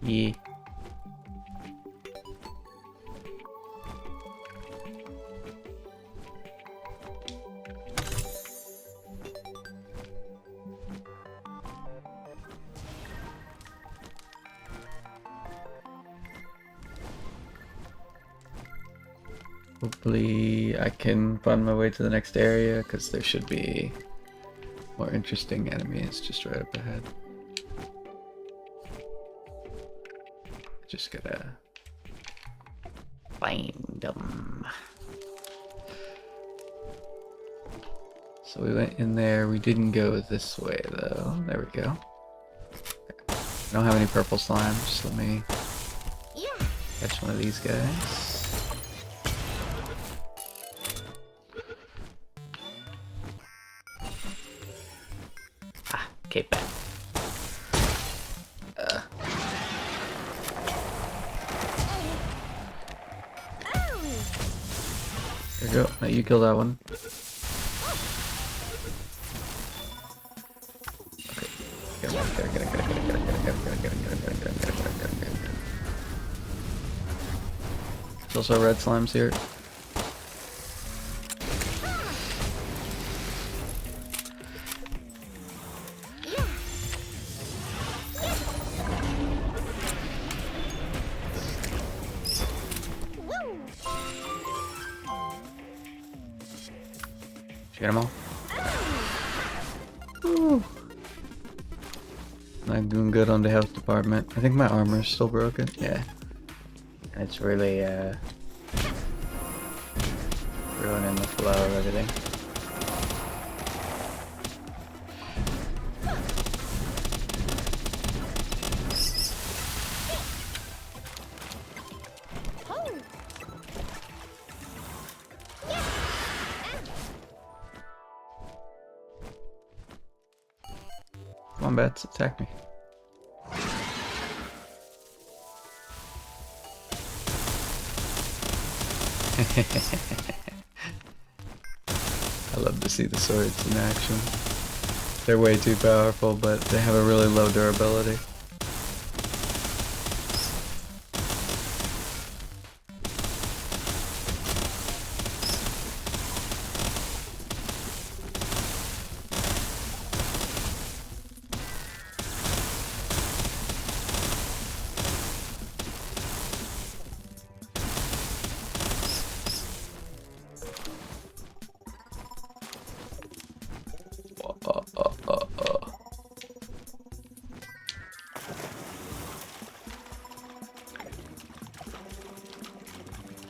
Yeah. Hopefully I can find my way to the next area, because there should be more interesting enemies just right up ahead. Just gotta find them. So we went in there. We didn't go this way though. There we go. Okay. I don't have any purple slime. Just let me catch one of these guys. Ah, cape back. There you go. Now you kill that one. Okay. Get him. There's also red slimes here. Get them all. Woo. Not doing good on the health department. I think my armor is still broken. Yeah. It's really ruining the flow of everything. Come on, bats, attack me. I love to see the swords in action. They're way too powerful, but they have a really low durability.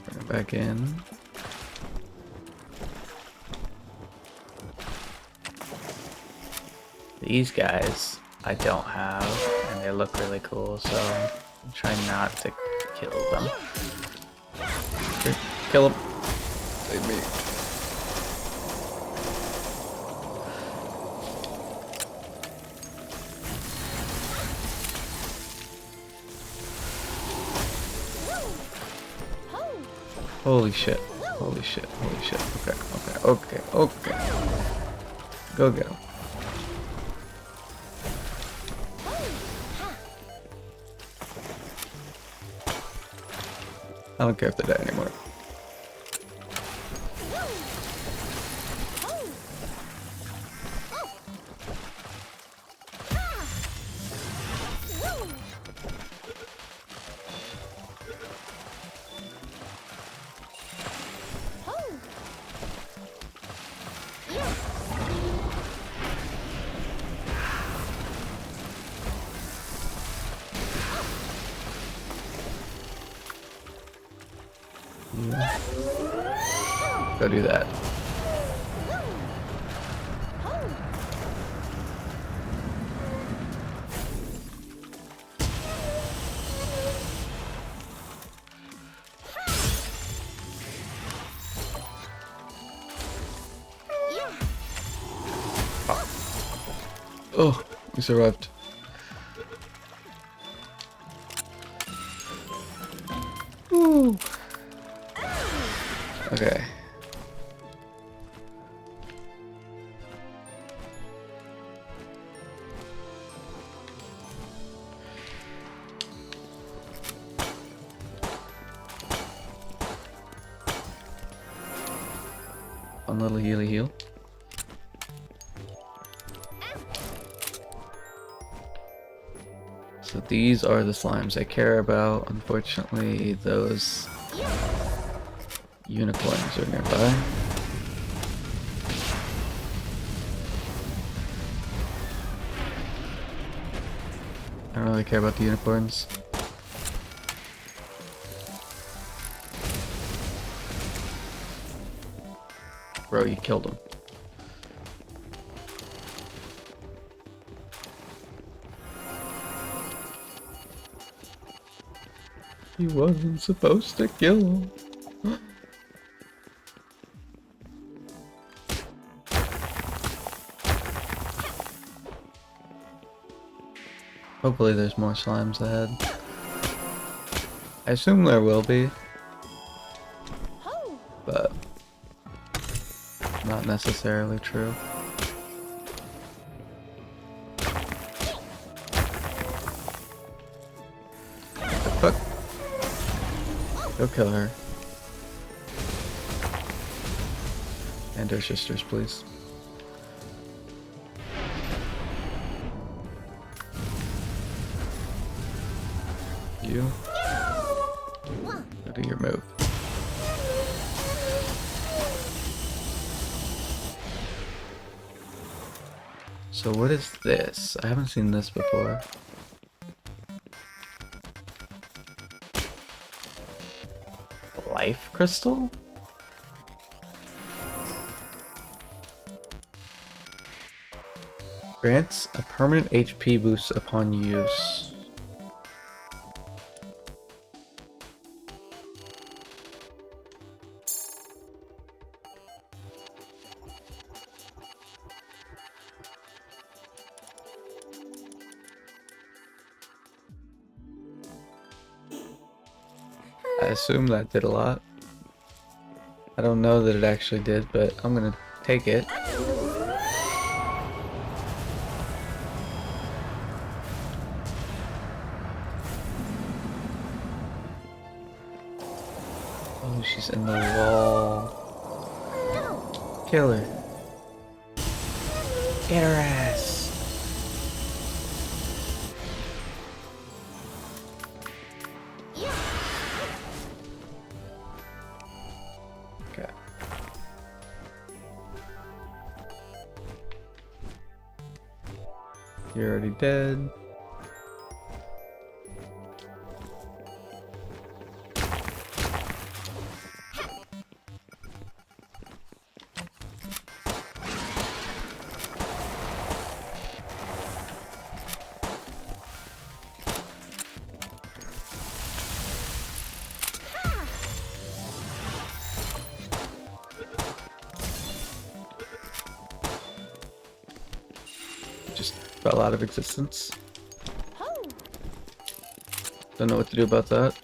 Bring it back in. These guys I don't have, and they look really cool, so I'm trying not to kill them. Here, kill them. Save me. Holy shit. Holy shit. Holy shit. Okay. Go get him. I don't care if they die anymore. Go do that. Oh, we survived. Woo. Okay. One little healy heal. So these are the slimes I care about. Unfortunately, those unicorns are nearby. I don't really care about the unicorns. Bro, you killed him. He wasn't supposed to kill him. Hopefully there's more slimes ahead. I assume there will be. But not necessarily true. What the fuck? Go kill her. And her sisters, please. You. Go do your move. So what is this? I haven't seen this before. Life crystal? Grants a permanent HP boost upon use. I assume that did a lot. I don't know that it actually did, but I'm gonna take it. Oh, she's in the wall. Kill her. Get her ass. Okay. You're already dead. Just fell out of existence. Don't know what to do about that.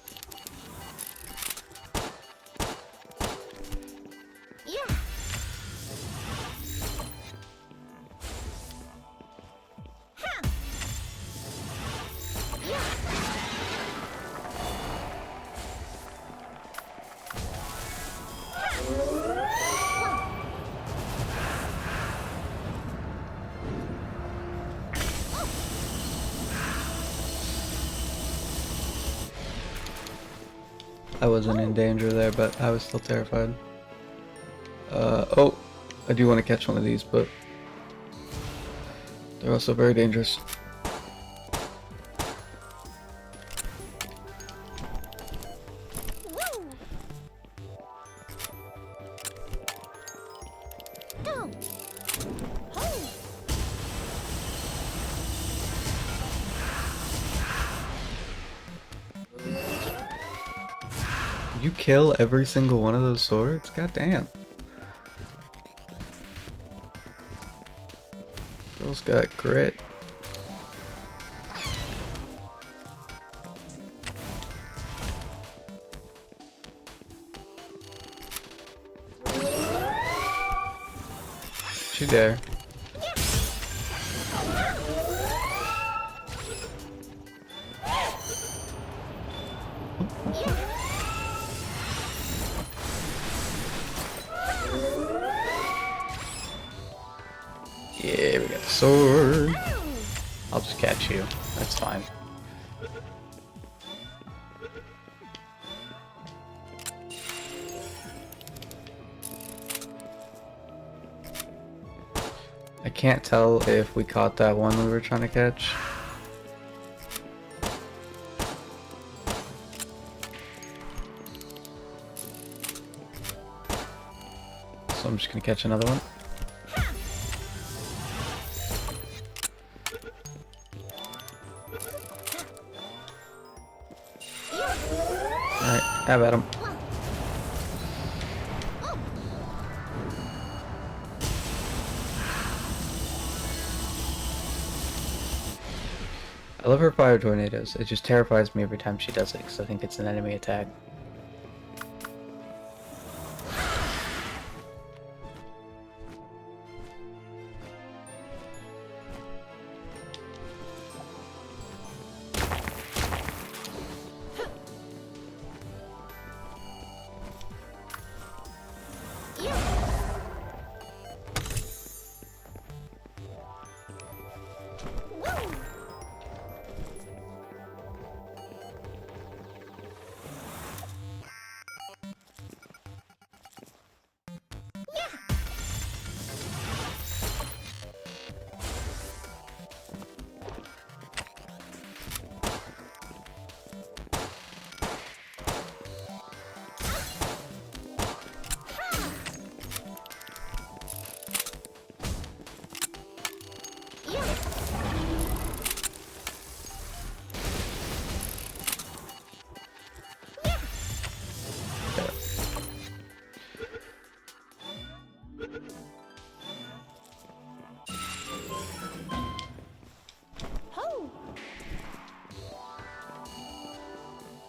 I wasn't in danger there, but I was still terrified. Oh, I do want to catch one of these, but they're also very dangerous. You kill every single one of those swords? God damn. Girl's got grit. She dare. Yeah, we got a sword. I'll just catch you. That's fine. I can't tell if we caught that one we were trying to catch. So I'm just gonna catch another one. Alright, have at him. I love her fire tornadoes. It just terrifies me every time she does it because I think it's an enemy attack.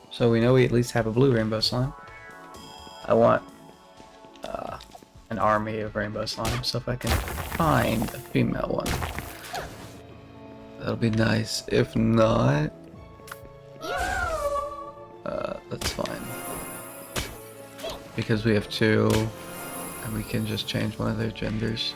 So we know we at least have a blue rainbow slime. I want an army of rainbow slime, so if I can find a female one, that'll be nice. If not, that's fine. Because we have two, and we can just change one of their genders.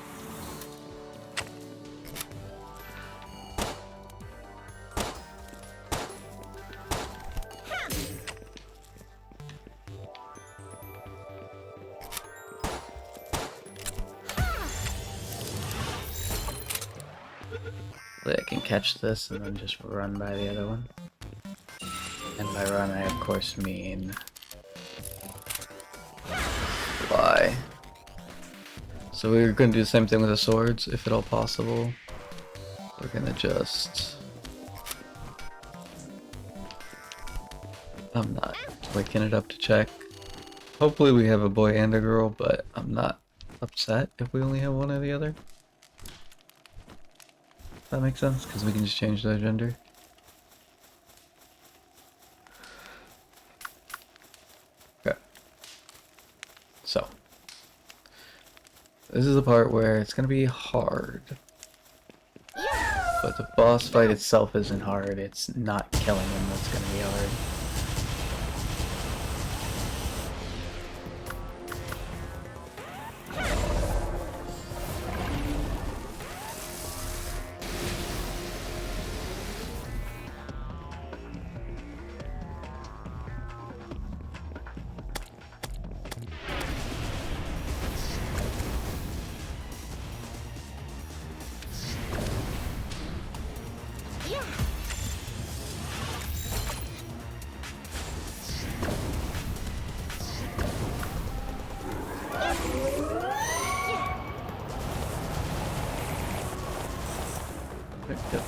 I can catch this and then just run by the other one. And by run I of course mean fly. So we're gonna do the same thing with the swords, if at all possible. We're gonna just... I'm not waking it up to check. Hopefully we have a boy and a girl, but I'm not upset if we only have one or the other. That makes sense, because we can just change their gender. Okay. So. This is the part where it's going to be hard. But the boss fight itself isn't hard, it's not killing him that's going to be hard. Yep.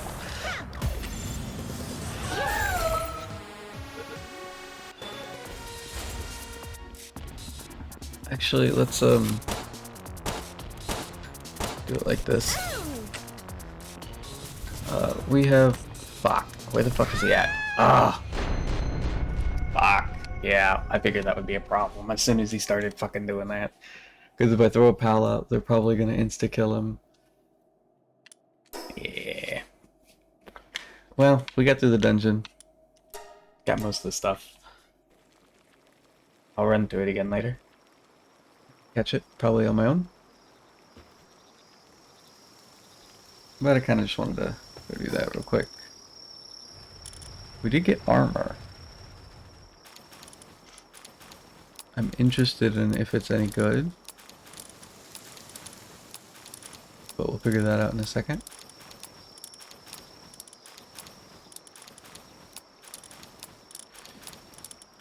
Actually, let's do it like this. We have fuck. Where the fuck is he at? Ah, fuck. Yeah, I figured that would be a problem as soon as he started fucking doing that. Because if I throw a pal out, they're probably gonna insta kill him. Yeah. Well, we got through the dungeon. Got most of the stuff. I'll run through it again later. Catch it, probably on my own. But I kind of just wanted to go do that real quick. We did get armor. I'm interested in if it's any good. But we'll figure that out in a second.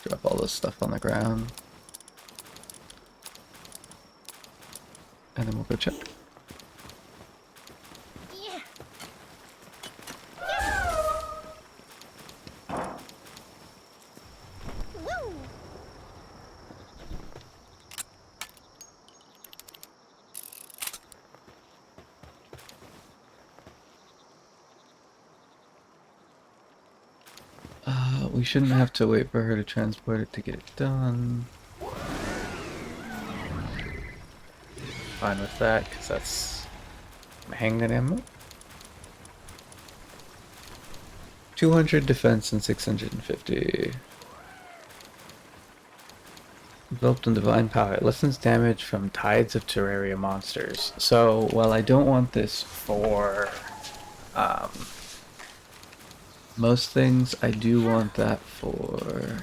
Drop all this stuff on the ground. And then we'll go check. We shouldn't have to wait for her to transport it to get it done. Fine with that, because that's handgun ammo. 200 defense and 650. Enveloped in divine power. It lessens damage from tides of Terraria monsters. So, while I don't want this for most things, I do want that for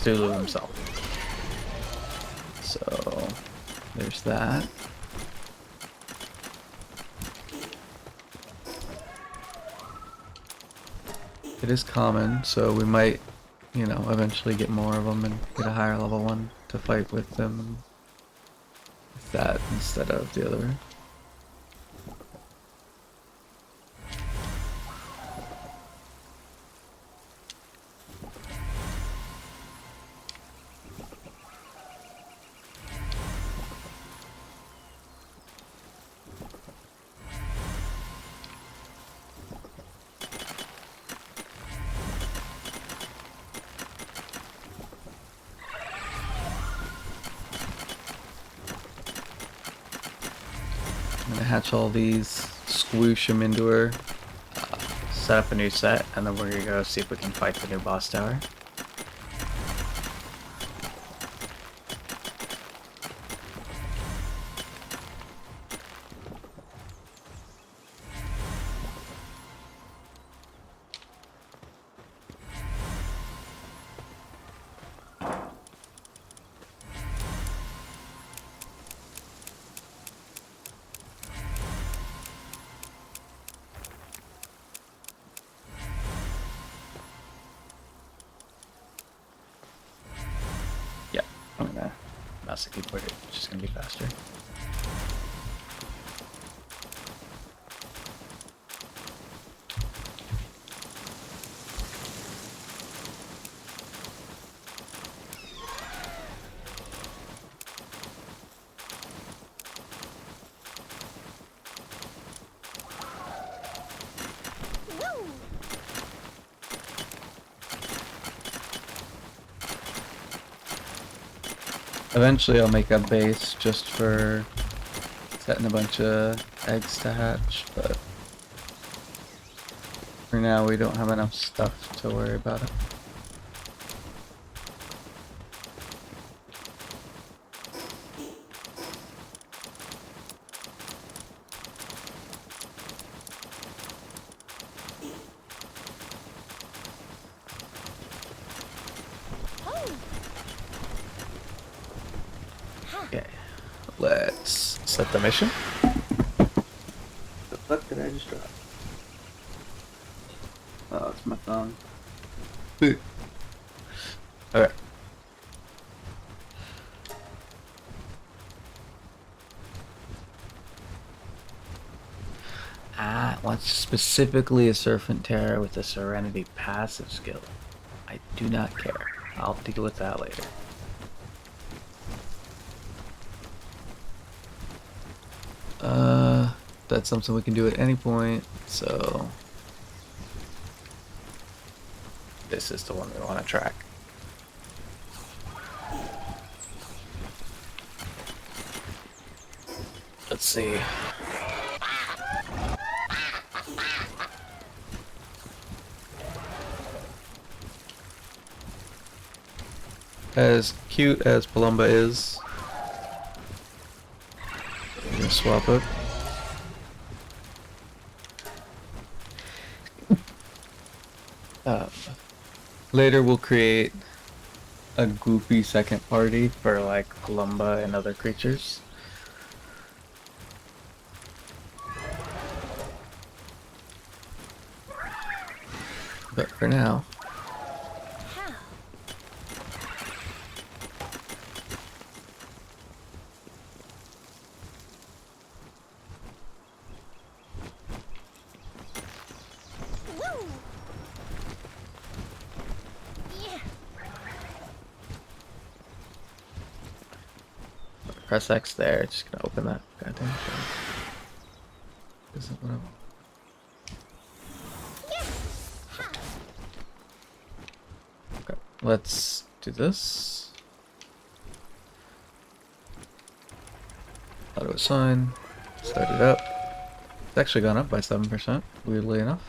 Cthulhu himself. So there's that. It is common, so we might, you know, eventually get more of them and get a higher level one to fight with them. With that instead of the other. I'm gonna hatch all these, squoosh them into her, set up a new set, and then we're gonna go see if we can fight the new boss tower. I'm gonna mouse the keyboard, it's just gonna be faster. Eventually I'll make a base just for setting a bunch of eggs to hatch, but for now we don't have enough stuff to worry about it. Okay, let's set the mission. The fuck did I just drop? Oh, it's my phone. Okay. Ah, it wants specifically a Serpent Terror with a Serenity passive skill. I do not care. I'll deal with that later. That's something we can do at any point, so this is the one we want to track. Let's see. As cute as Palumba is, I'm gonna swap it. Later we'll create a goofy second party for like Palumba and other creatures. But for now, press X there, just gonna open that goddamn thing. Isn't what okay, let's do this. Auto assign, start it up. It's actually gone up by 7%, weirdly enough.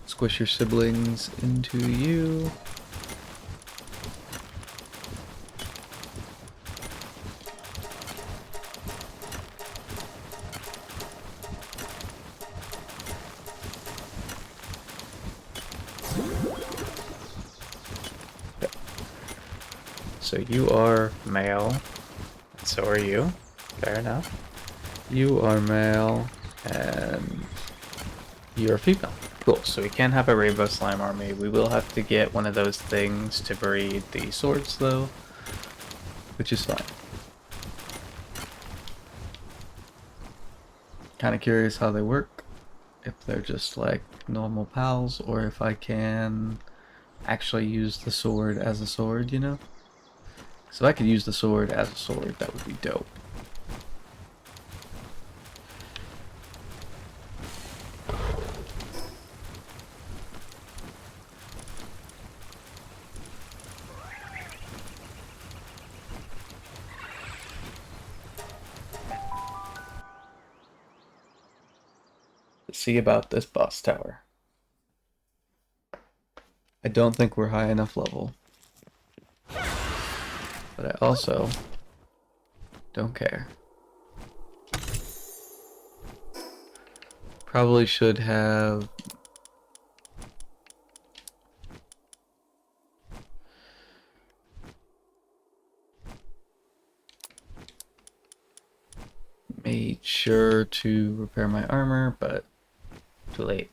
Squish your siblings into you. Okay. So you are male, and so are you. Fair enough. You are male, and you're female. Cool, so we can't have a rainbow slime army. We will have to get one of those things to breed the swords though, which is fine. Kind of curious how they work, if they're just like normal pals, or if I can actually use the sword as a sword, you know? So if I could use the sword as a sword, that would be dope. Let's see about this boss tower. I don't think we're high enough level. But I also don't care. Probably should have made sure to repair my armor, but too late.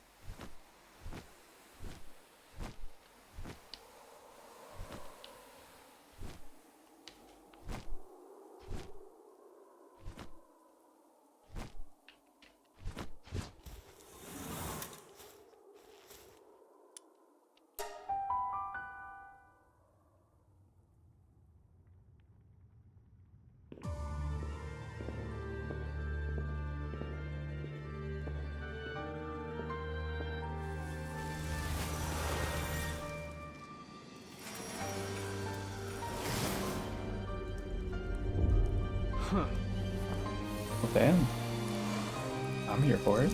Okay, I'm here for it.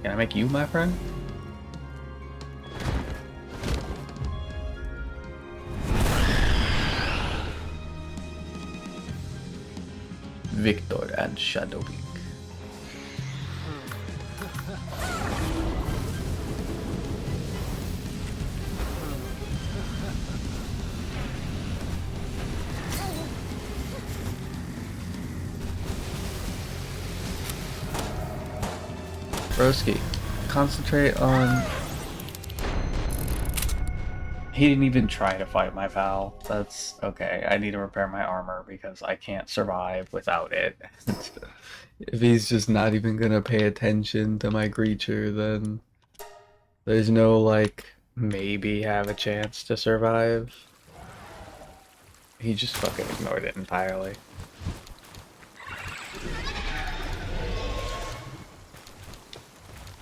Can I make you my friend? Victor and Shadowbeak. Broski, concentrate on... He didn't even try to fight my pal. That's okay. I need to repair my armor because I can't survive without it. If he's just not even gonna pay attention to my creature, then there's no, like, maybe have a chance to survive. He just fucking ignored it entirely.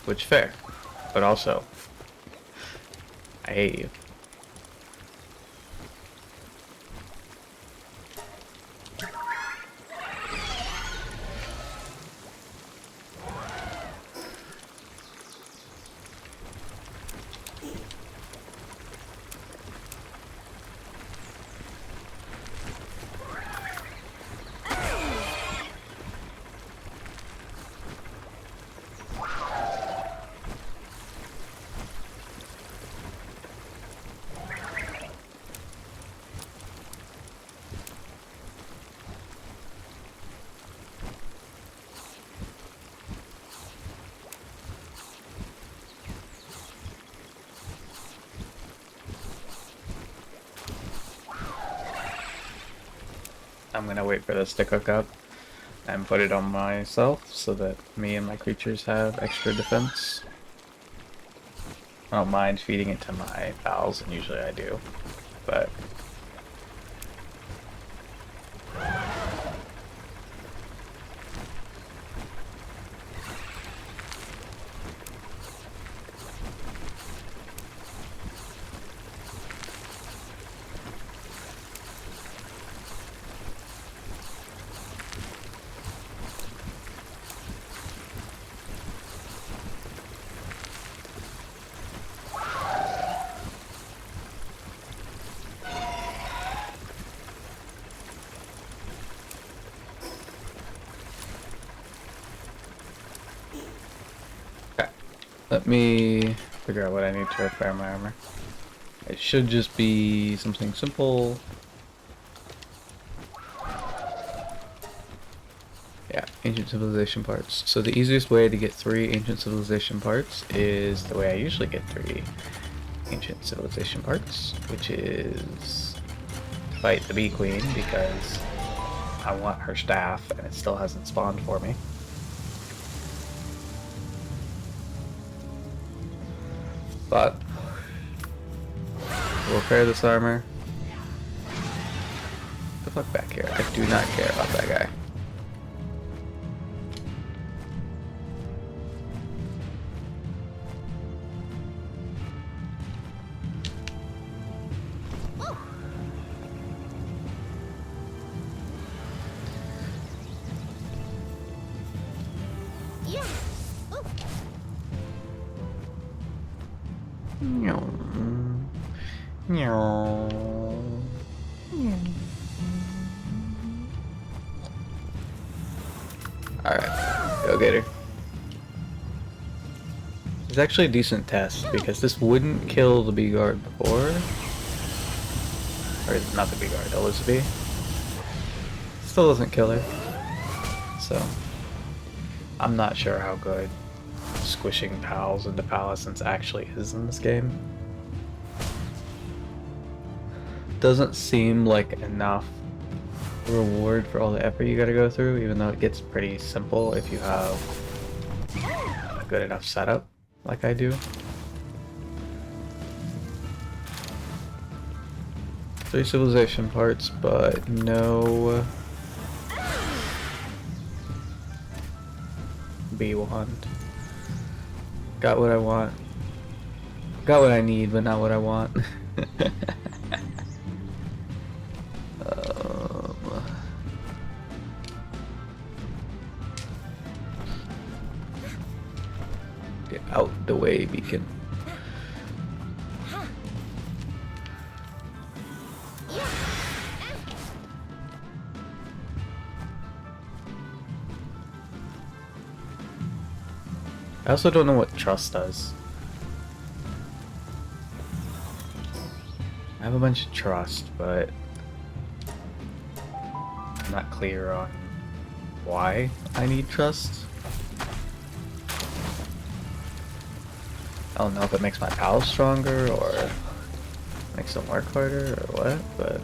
Which, fair. But also, I hate you. I'm gonna wait for this to cook up and put it on myself so that me and my creatures have extra defense. I don't mind feeding it to my pals, and usually I do, but... Let me figure out what I need to repair my armor. It should just be something simple. Yeah, ancient civilization parts. So the easiest way to get 3 ancient civilization parts is the way I usually get 3 ancient civilization parts, which is fight the bee queen because I want her staff and it still hasn't spawned for me. But we'll repair this armor. Get the fuck back here. I do not care about that guy. Alright, go get her. It's actually a decent test because this wouldn't kill the bee guard before. Or not the bee guard, Elizabeth. Still doesn't kill her. So I'm not sure how good squishing pals into palisades actually is in this game. Doesn't seem like enough reward for all the effort you gotta go through, even though it gets pretty simple if you have a good enough setup like I do. 3 civilization parts, but no bee wand. Got what I want. Got what I need, but not what I want. Get out the way, beacon. I also don't know what trust does. I have a bunch of trust, but I'm not clear on why I need trust. don't know if it makes my pals stronger or makes them work harder or what, but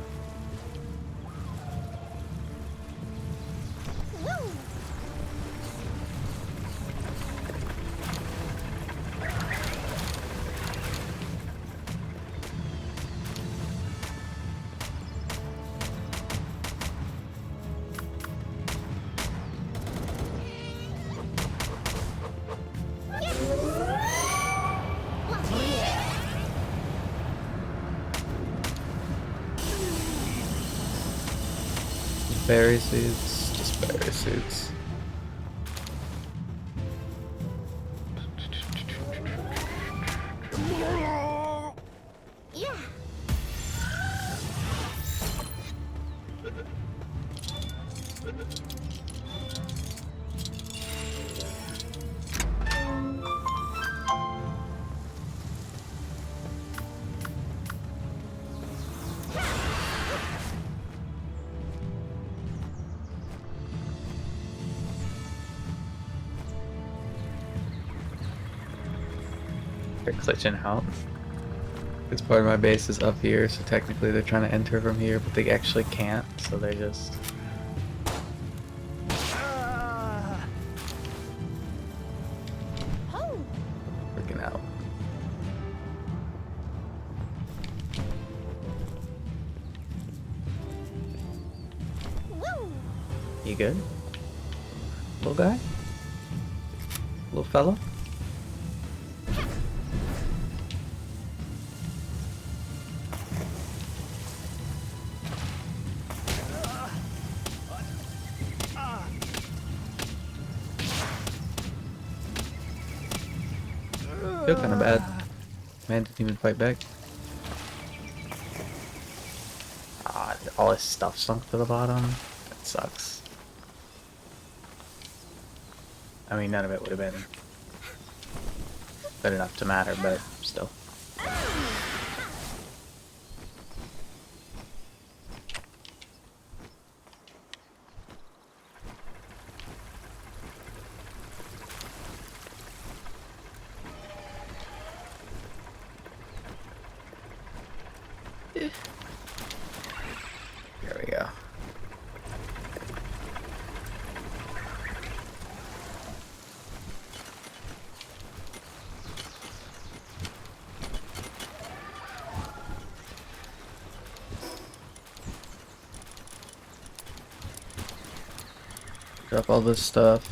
berry suits, just berry suits. They're glitching out. Because part of my base is up here, so technically they're trying to enter from here, but they actually can't, so they just... freaking out. You good? Little guy? Little fella? Feel kind of bad. Man didn't even fight back. Ah, all his stuff sunk to the bottom. That sucks. I mean, none of it would have been good enough to matter, but still. Here we go. Drop all this stuff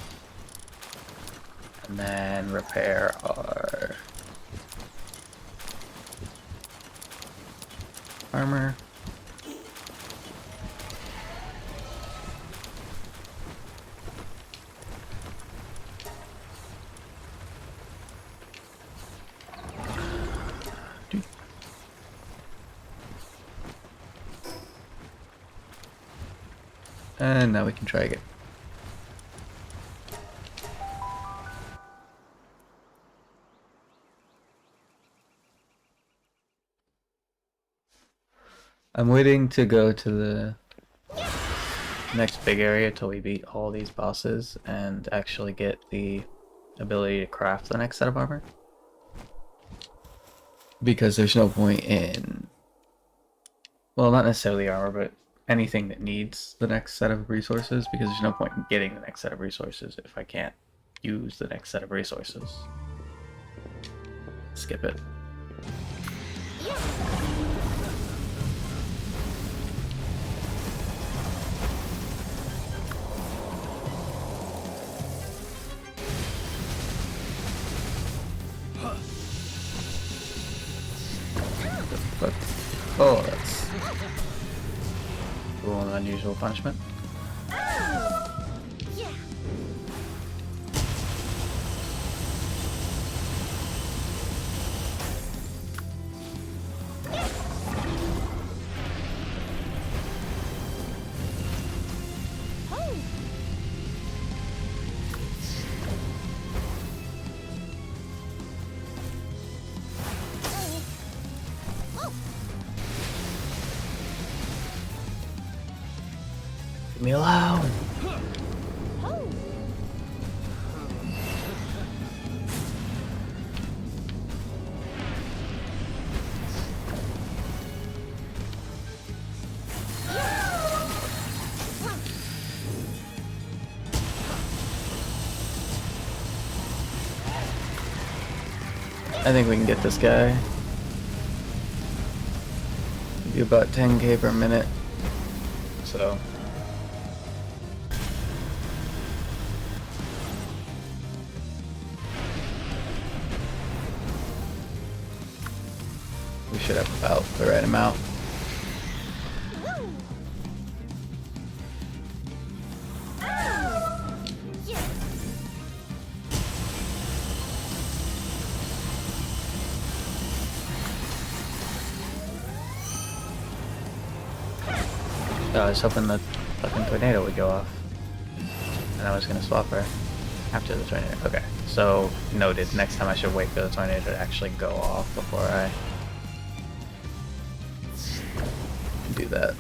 and then repair our armor. And now we can try again. I'm waiting to go to the next big area till we beat all these bosses and actually get the ability to craft the next set of armor. Because there's no point in, well, not necessarily armor, but anything that needs the next set of resources, because there's no point in getting the next set of resources if I can't use the next set of resources. Skip it. But, oh, that's cool and unusual punishment. Leave me alone. I think we can get this guy. Do about 10k per minute. So we should have about the right amount. I was hoping the fucking tornado would go off. And I was gonna swap her after the tornado. Okay, so noted. Next time I should wait for the tornado to actually go off before I do that.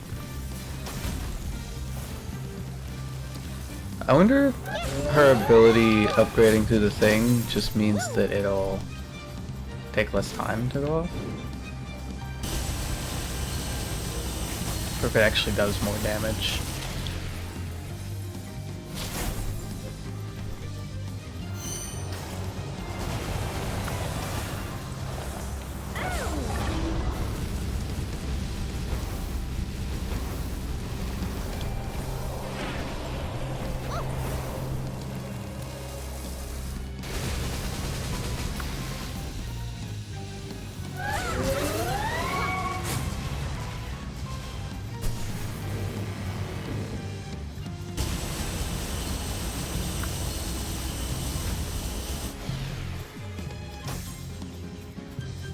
I wonder if her ability upgrading to the thing just means that it'll take less time to go off. Or if it actually does more damage.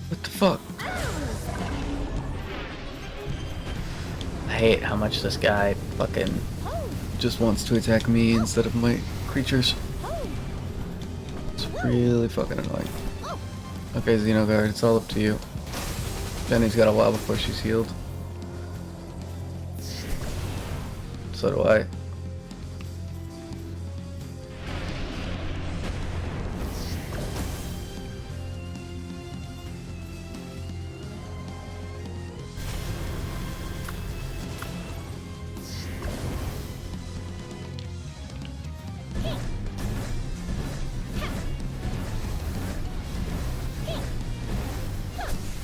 What the fuck? I hate how much this guy fucking just wants to attack me instead of my creatures. It's really fucking annoying. Okay, Xenoguard, it's all up to you. Jenny's got a while before she's healed. So do I.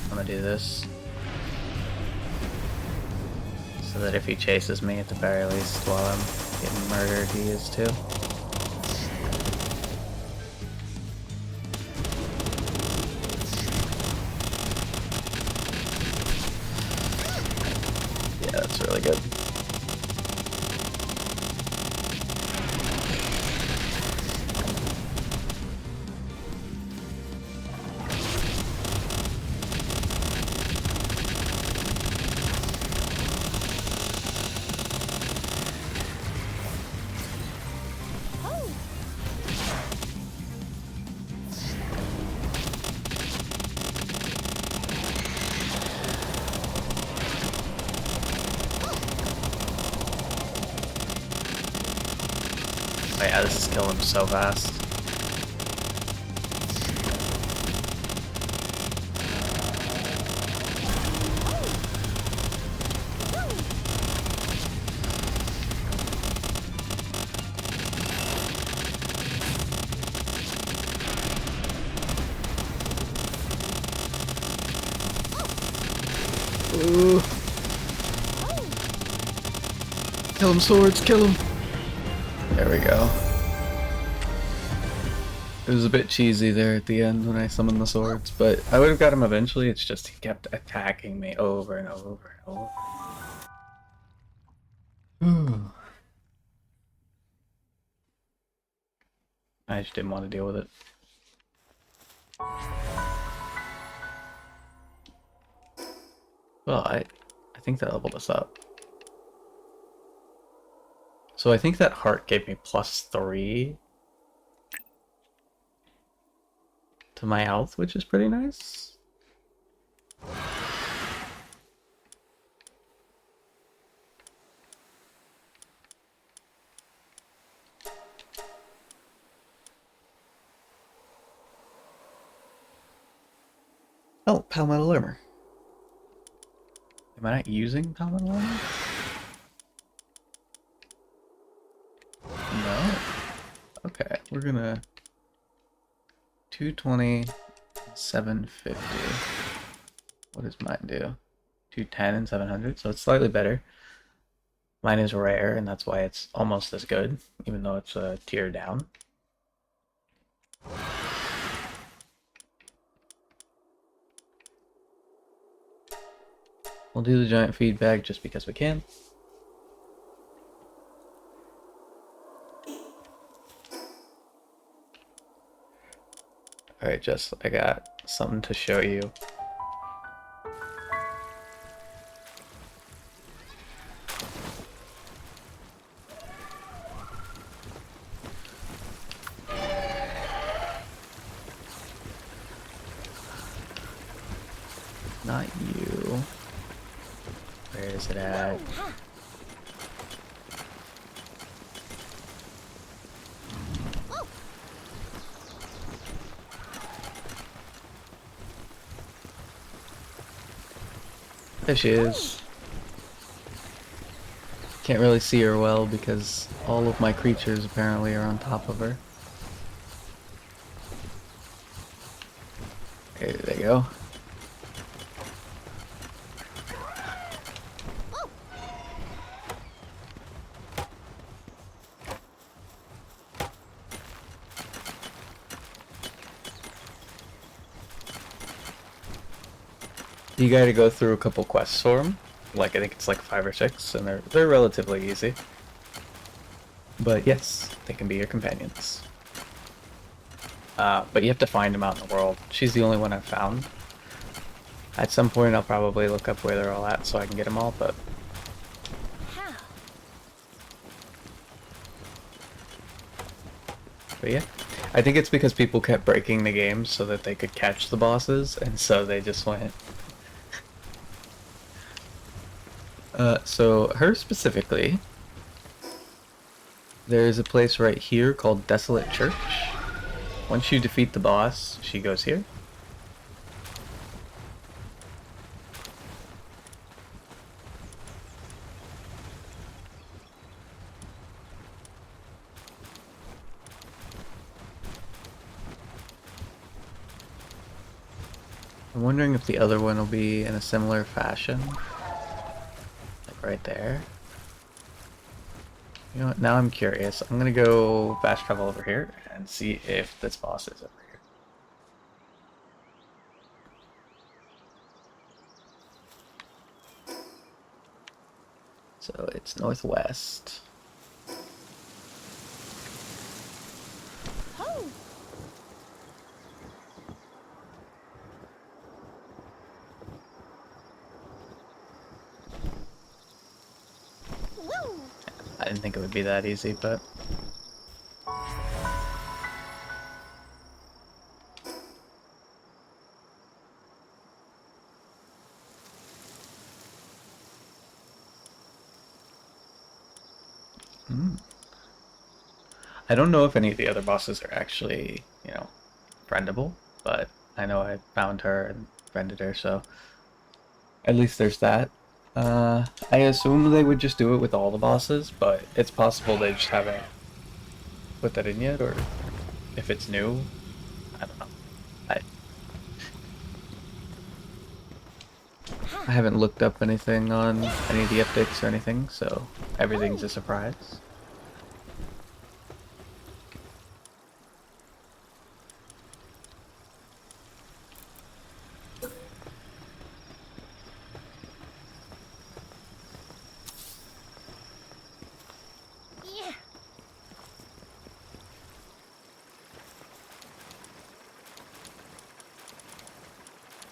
I'm gonna do this so that if he chases me at the very least while I'm getting murdered, he is too. Yeah, that's really good. Oh yeah, this is killing him so fast. Ooh. Kill him, swords, kill him. There we go. It was a bit cheesy there at the end when I summoned the swords, but I would have got him eventually. It's just he kept attacking me over and over and over. I just didn't want to deal with it. Well, I think that leveled us up. So I think that heart gave me +3 to my health, which is pretty nice. Oh, palmetto armor. Am I not using palmetto armor? No. Okay, we're gonna 220, 750. What does mine do? 210 and 700, so it's slightly better. Mine is rare, and that's why it's almost as good, even though it's a tier down. We'll do the giant feedback just because we can. Alright, Jess, I got something to show you. Not you. Where is it at? There she is. Can't really see her well because all of my creatures apparently are on top of her. Okay, there you go. You gotta go through a couple quests for them. Like, I think it's like 5 or 6, and they're relatively easy. But yes, they can be your companions. But you have to find them out in the world. She's the only one I've found. At some point I'll probably look up where they're all at so I can get them all, but... But yeah. I think it's because people kept breaking the game so that they could catch the bosses, and so they just went... So her specifically, there's a place right here called Desolate Church. Once you defeat the boss, she goes here. I'm wondering if the other one will be in a similar fashion. Right there. You know what, now I'm curious. I'm gonna go fast travel over here and see if this boss is over here. So it's northwest. I didn't think it would be that easy, but... I don't know if any of the other bosses are actually, you know, friendable, but I know I found her and friended her, so... At least there's that. I assume they would just do it with all the bosses, but it's possible they just haven't put that in yet, or if it's new, I don't know. I haven't looked up anything on any of the updates or anything, so everything's a surprise.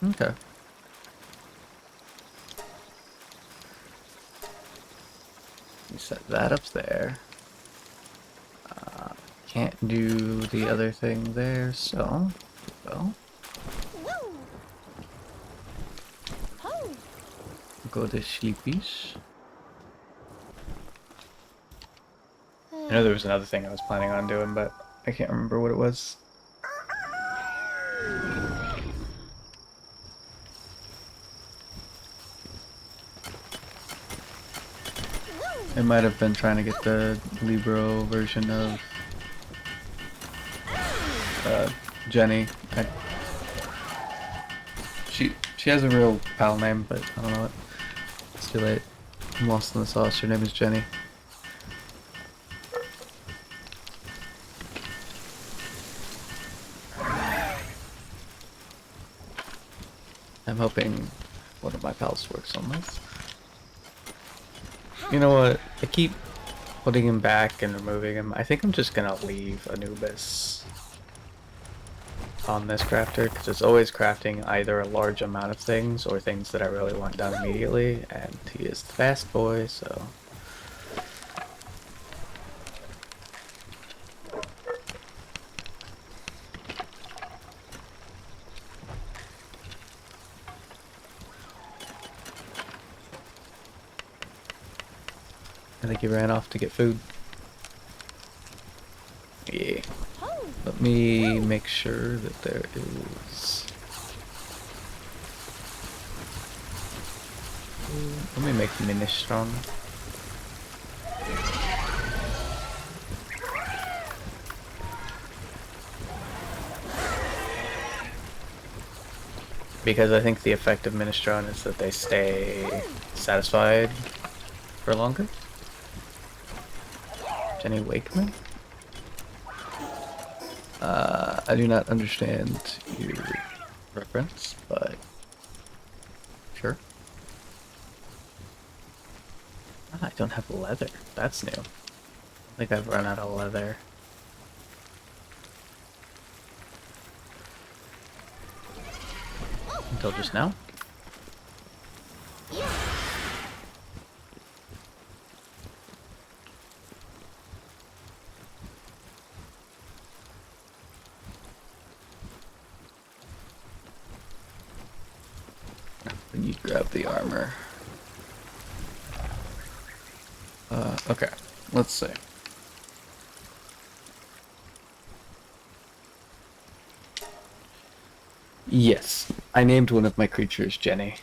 Okay. You set that up there. Can't do the other thing there, so well. Go to Sleepies. I know there was another thing I was planning on doing, but I can't remember what it was. I might have been trying to get the Libro version of Jenny. She has a real pal name, but I don't know it. It's too late. I'm lost in the sauce. Her name is Jenny. I'm hoping one of my pals works on this. You know what? I keep putting him back and removing him. I think I'm just gonna leave Anubis on this crafter, because it's always crafting either a large amount of things or things that I really want done immediately, and he is the fast boy, so... I think he ran off to get food. Yeah. Let me make sure that there is... Let me make minestrone. Because I think the effect of minestrone is that they stay satisfied for longer. Jenny Wakeman? I do not understand your reference, but sure. Ah, I don't have leather. That's new. I think I've run out of leather. Until just now. Then you grab the armor. Okay, let's see. Yes, I named one of my creatures Jenny.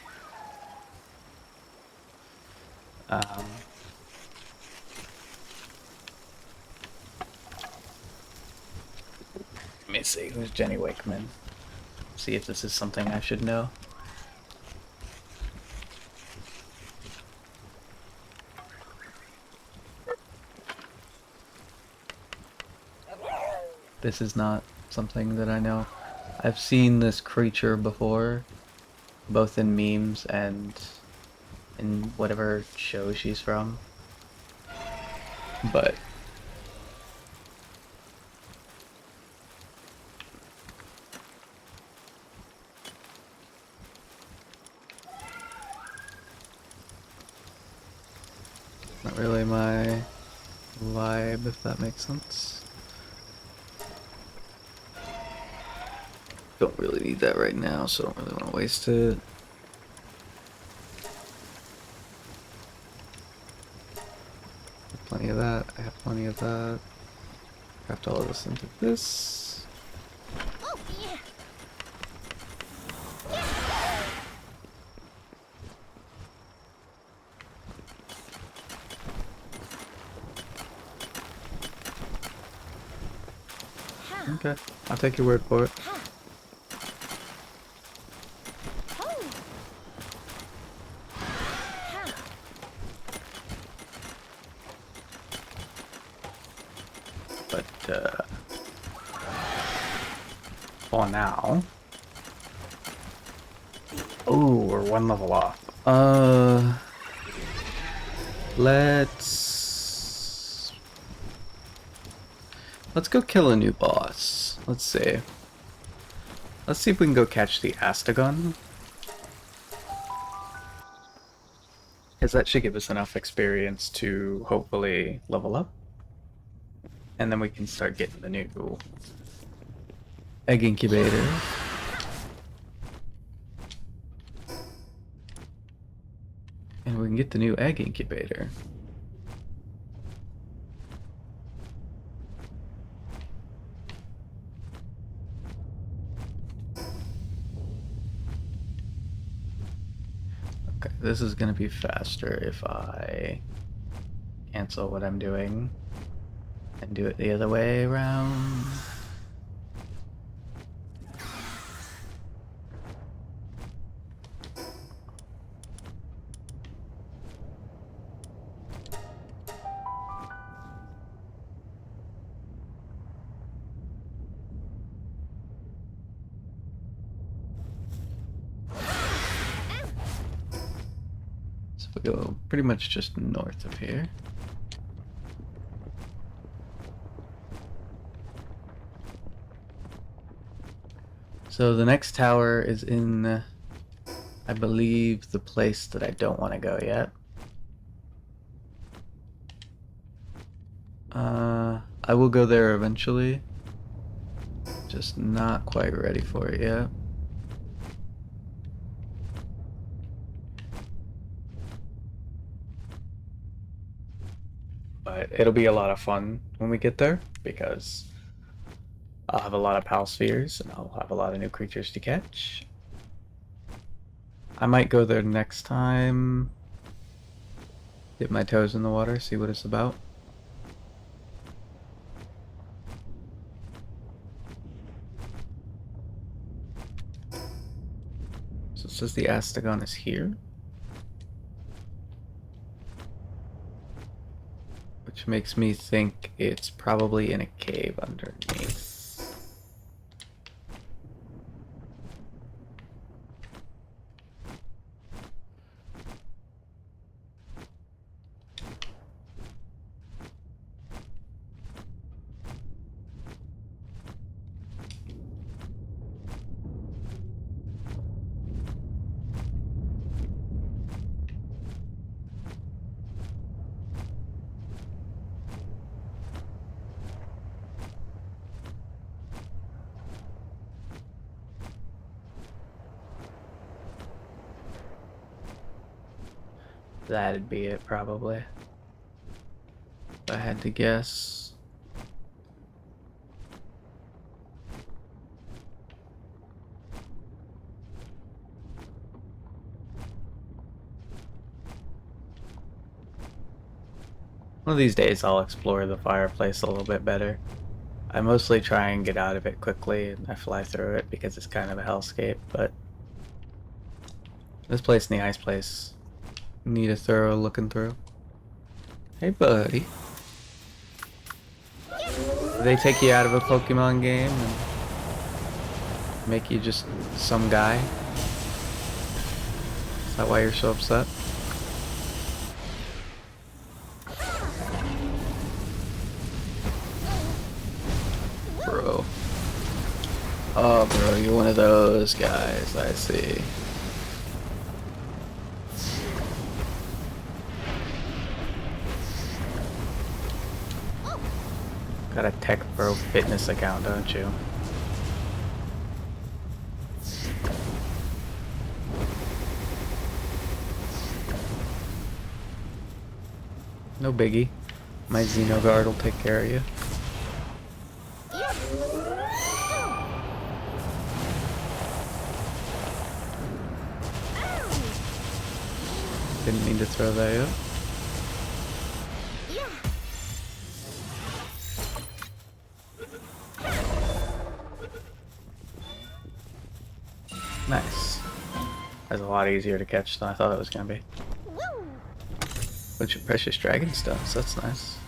Let me see, who's Jenny Wakeman? See if this is something I should know. This is not something that I know. I've seen this creature before, both in memes and in whatever show she's from. But not really my vibe, if that makes sense. Don't really need that right now, so I don't really want to waste it. Plenty of that. I have plenty of that. Craft all of this into this. Oh, yeah. Okay, I'll take your word for it. But, for now... Oh, we're one level off. Let's go kill a new boss. Let's see. Let's see if we can go catch the Astagon. Because that should give us enough experience to hopefully level up. And then we can start getting the new egg incubator. And we can get the new egg incubator. Okay, this is gonna be faster if I cancel what I'm doing and do it the other way around. We go pretty much just north of here. So the next tower is in, I believe, the place that I don't want to go yet. I will go there eventually. Just not quite ready for it yet. But it'll be a lot of fun when we get there because I'll have a lot of pal spheres and I'll have a lot of new creatures to catch. I might go there next time. Dip my toes in the water, see what it's about. So it says the Astagon is here. Which makes me think it's probably in a cave underneath. That'd be it, probably. If I had to guess. One of these days I'll explore the fireplace a little bit better. I mostly try and get out of it quickly and I fly through it because it's kind of a hellscape, but this place and the ice place need a thorough looking through. Hey buddy. Do they take you out of a Pokemon game and make you just some guy? Is that why you're so upset? Bro. Oh bro, you're one of those guys, I see. Got a Tech Bro Fitness account, don't you? No biggie. My Xenoguard will take care of you. Didn't mean to throw that out. Nice. That's a lot easier to catch than I thought it was gonna be. Bunch of precious dragon stones, that's nice.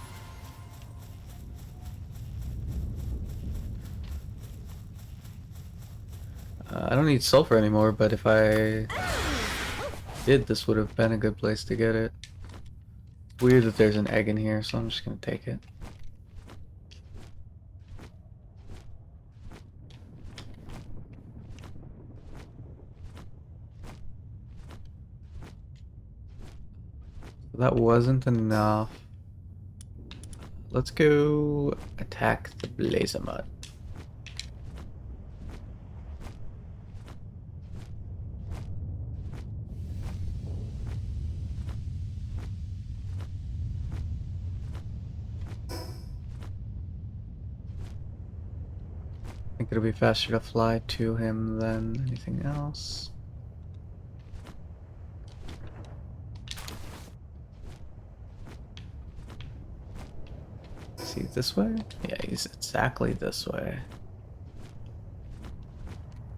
I don't need sulfur anymore, but if I did, this would have been a good place to get it. It's weird that there's an egg in here, so I'm just gonna take it. That wasn't enough. Let's go attack the Blazamut. I think it'll be faster to fly to him than anything else. Is he this way? Yeah, he's exactly this way.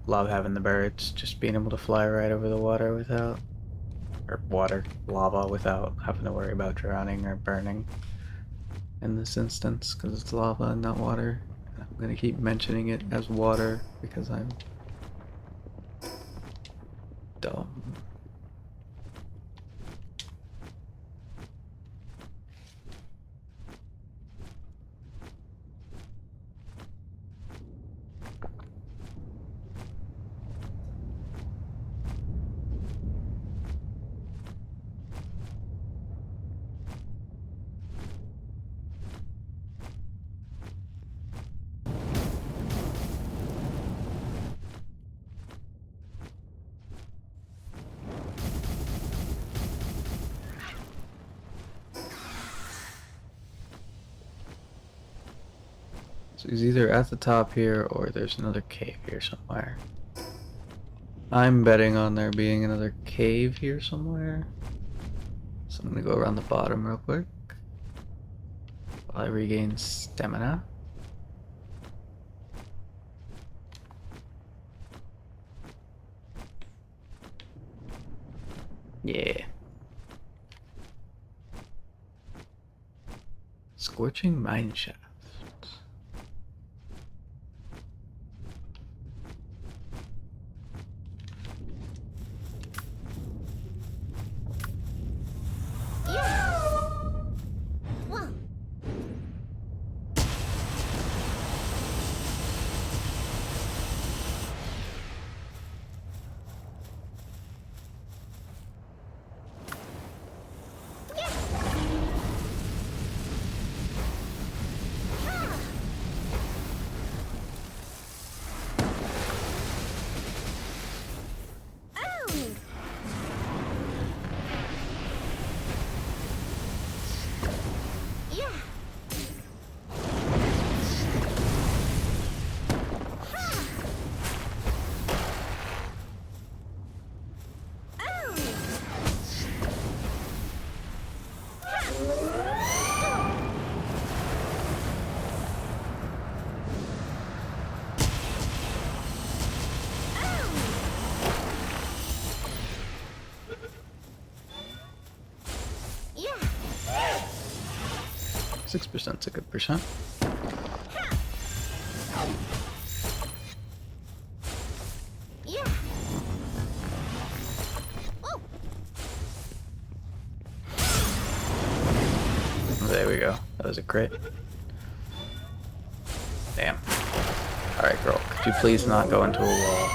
Love having the birds, just being able to fly right over the water without, or water, lava without having to worry about drowning or burning in this instance, because it's lava and not water. I'm gonna keep mentioning it as water because I'm dumb. So he's either at the top here or there's another cave here somewhere. I'm betting on there being another cave here somewhere. So I'm gonna go around the bottom real quick while I regain stamina. Yeah. Scorching mineshaft. Whoa. 6%'s a good percent. There we go. That was a crit. Damn. Alright, girl. Could you please not go into a wall?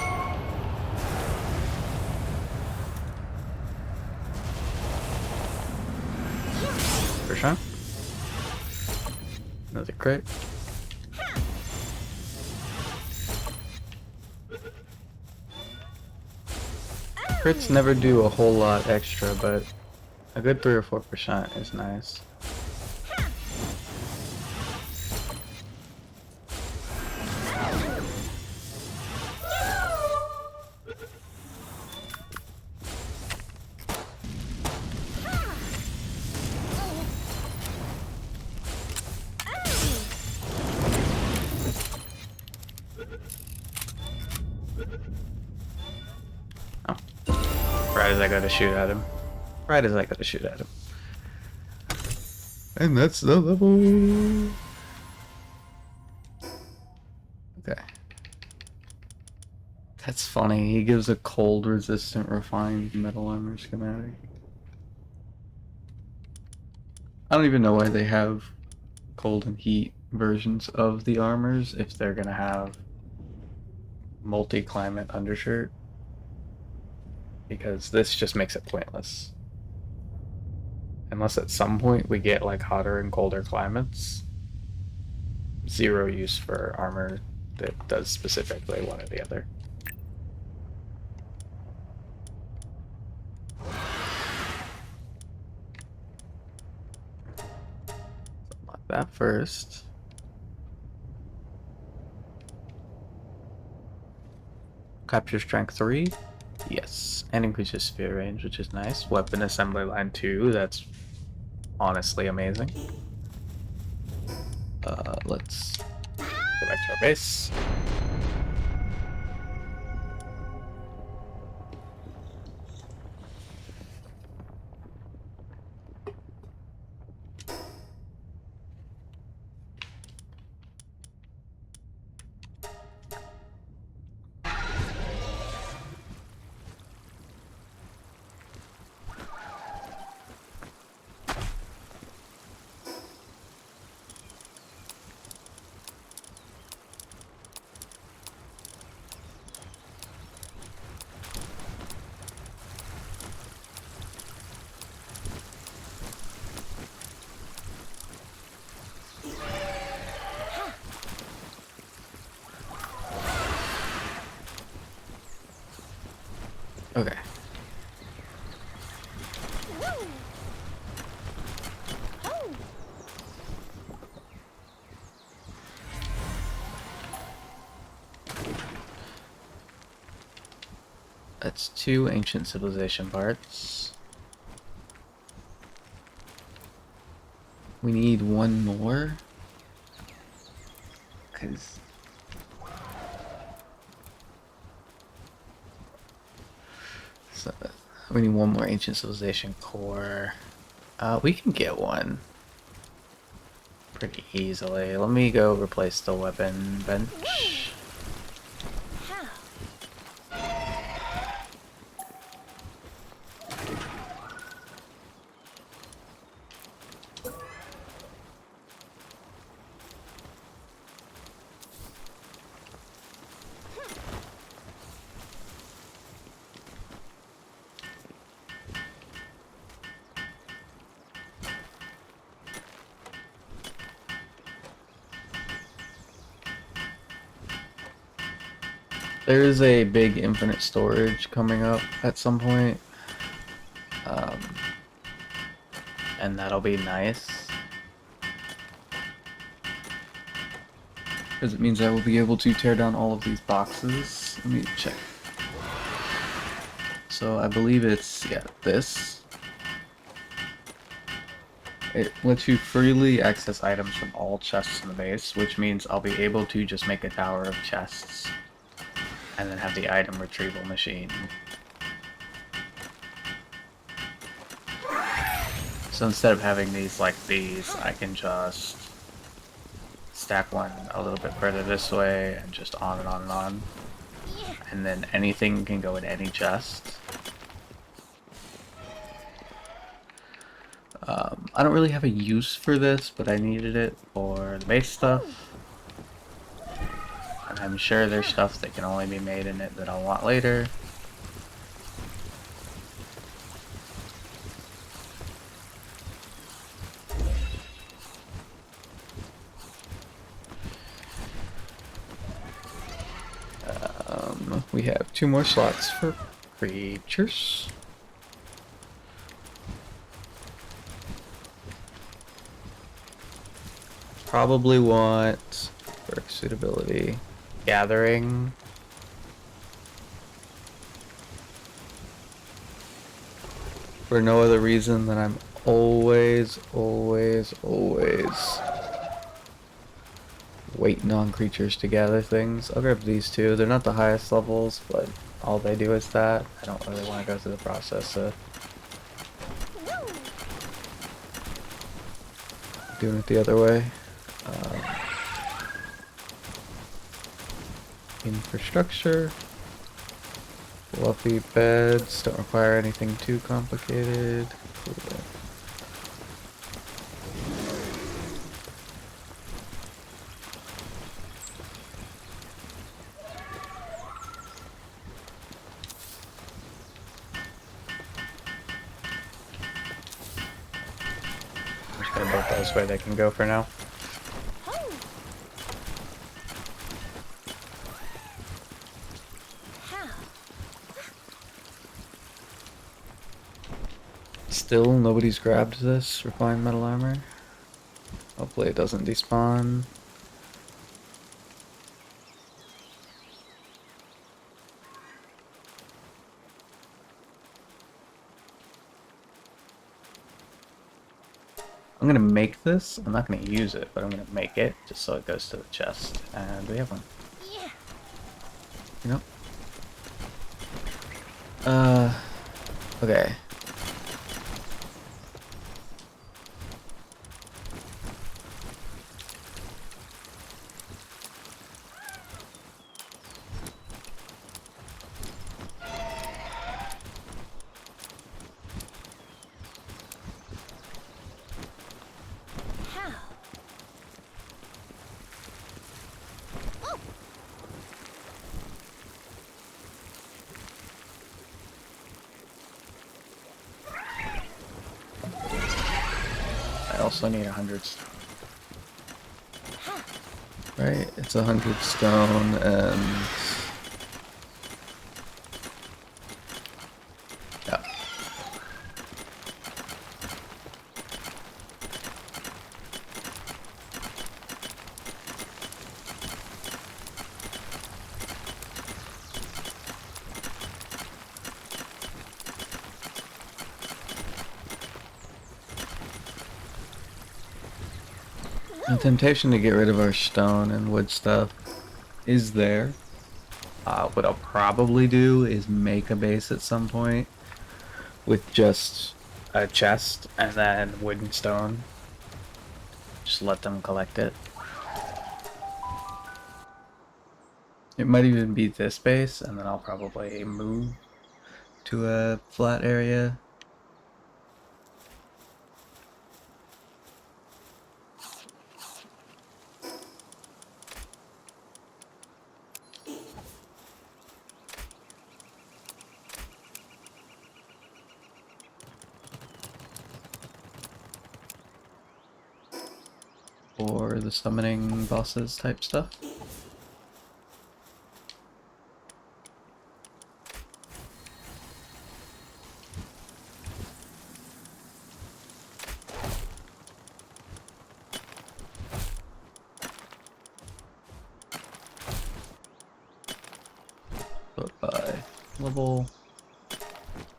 For sure. Another crit. Crits never do a whole lot extra, but a good 3 or 4% is nice. Oh. Right as I go to shoot at him. Right as I go to shoot at him. And that's the level. Okay. That's funny. He gives a cold resistant refined metal armor schematic. I don't even know why they have cold and heat versions of the armors if they're gonna have multi-climate undershirt. Because this just makes it pointless. Unless at some point we get like hotter and colder climates. Zero use for armor that does specifically one or the other. Unlock that first. Capture strength 3. Yes. And increases sphere range, which is nice. Weapon assembly line 2. That's honestly amazing. Let's go back to our base. Okay. That's 2 ancient civilization parts. We need 1 more. Cause so, we need 1 more ancient civilization core. We can get 1 pretty easily. Let me go replace the weapon bench. There is a big infinite storage coming up at some point. And that'll be nice. Because it means I will be able to tear down all of these boxes. Let me check. So I believe it's, yeah, this. It lets you freely access items from all chests in the base, which means I'll be able to just make a tower of chests and then have the item retrieval machine. So instead of having these like these, I can just stack one a little bit further this way and just on and on and on. And then anything can go in any chest. I don't really have a use for this, but I needed it for the base stuff. And I'm sure there's stuff that can only be made in it that I'll want later. We have 2 more slots for creatures. Probably want, for suitability, gathering. For no other reason than I'm always waiting on creatures to gather things. I'll grab these 2. They're not the highest levels, but all they do is that. I don't really want to go through the process of doing it the other way. Infrastructure. Fluffy beds. Don't require anything too complicated. Cool. I'm just gonna build those where they can go for now. Still, nobody's grabbed this refined metal armor. Hopefully it doesn't despawn. I'm gonna make this. I'm not gonna use it, but I'm gonna make it just so it goes to the chest. And we have one. You know? Okay. I also need 100 stone. Right, it's 100 stone and... yeah. The temptation to get rid of our stone and wood stuff is there. What I'll probably do is make a base at some point with just a chest and then wood and stone. Just let them collect it. It might even be this base, and then I'll probably move to a flat area. For the summoning bosses type stuff. Sort by level.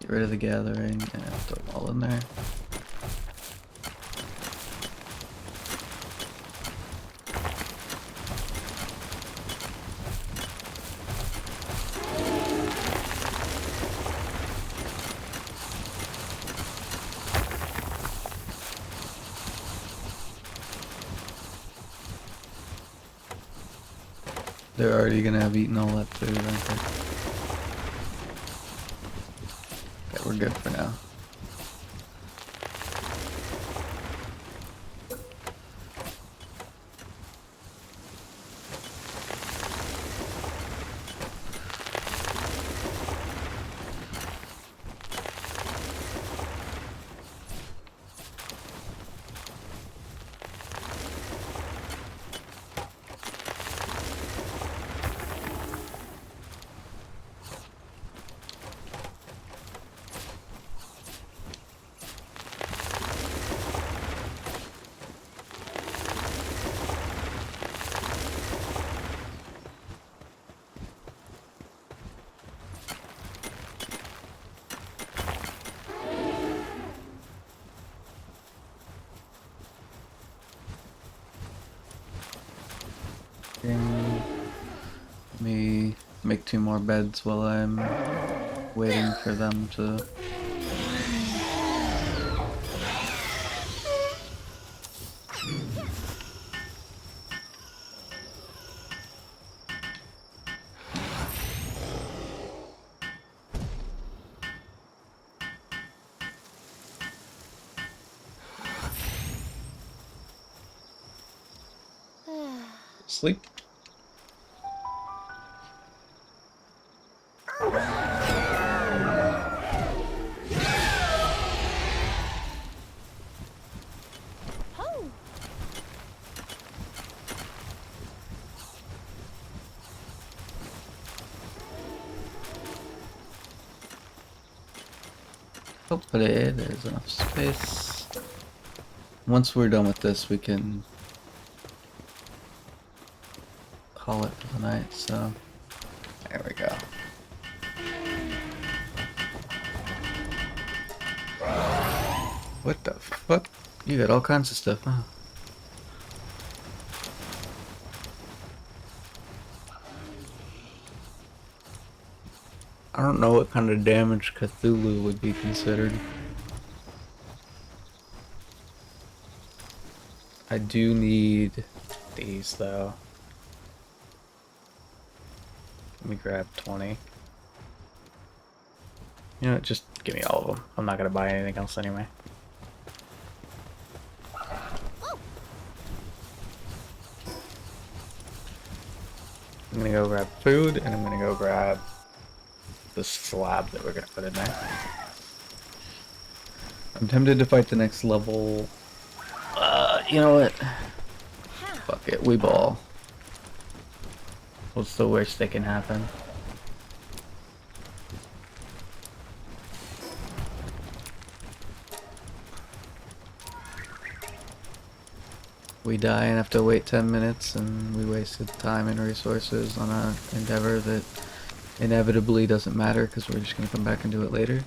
Get rid of the gathering and throw them all in there. They're already gonna have eaten all that food, aren't they? Okay, we're good for now. Let me make 2 more beds while I'm waiting for them to... sleep. Oh. Hopefully there's enough space. Once we're done with this, we can call it for the night, so there we go. What the fuck? You got all kinds of stuff, huh? I don't know what kind of damage Cthulhu would be considered. I do need these though. Let me grab 20. You know what, just give me all of them. I'm not gonna buy anything else anyway. I'm gonna go grab food, and I'm gonna go grab the slab that we're gonna put in there. I'm tempted to fight the next level. You know what? Fuck it, we ball. What's the worst that can happen? We die and have to wait 10 minutes, and we wasted time and resources on an endeavor that inevitably doesn't matter because we're just going to come back and do it later.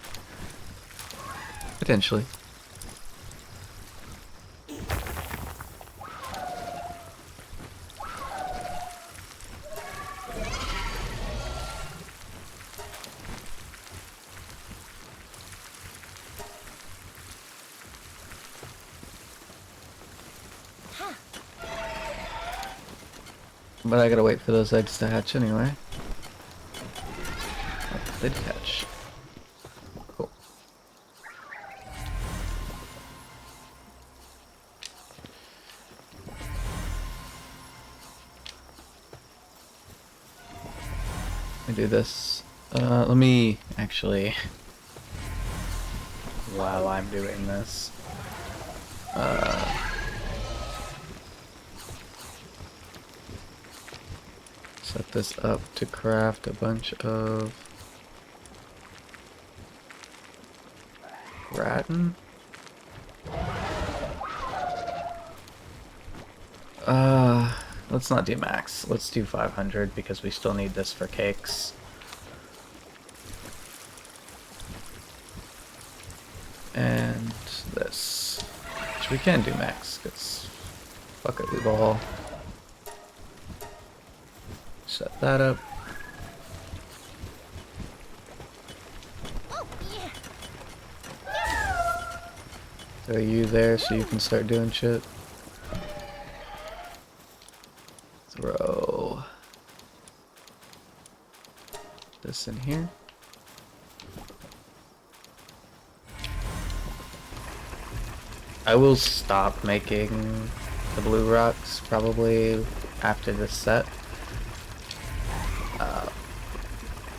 Potentially. But I gotta wait for those eggs to hatch anyway. Oh, they did hatch. Cool. Let me do this. Let me actually, while I'm doing this, set this up to craft a bunch of gratin. Let's not do max. Let's do 500 because we still need this for cakes. And this, which we can do max, because fuck it, we ball. Set that up. Throw you there so you can start doing shit. Throw this in here. I will stop making the blue rocks probably after this set.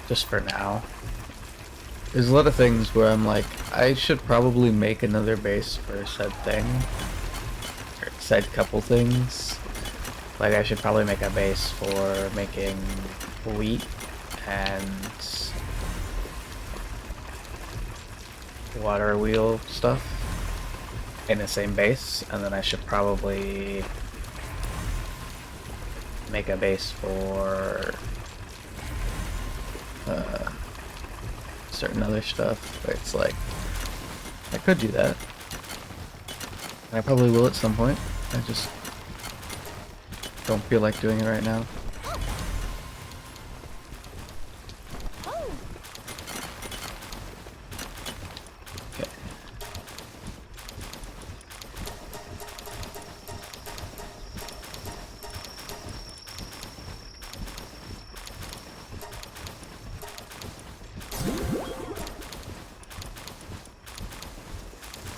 Just for now. There's a lot of things where I'm like, I should probably make another base for said thing. Or said couple things. Like I should probably make a base for making wheat and water wheel stuff in the same base, and then I should probably make a base for certain other stuff where it's like, I could do that. And I probably will at some point. I just don't feel like doing it right now. Okay.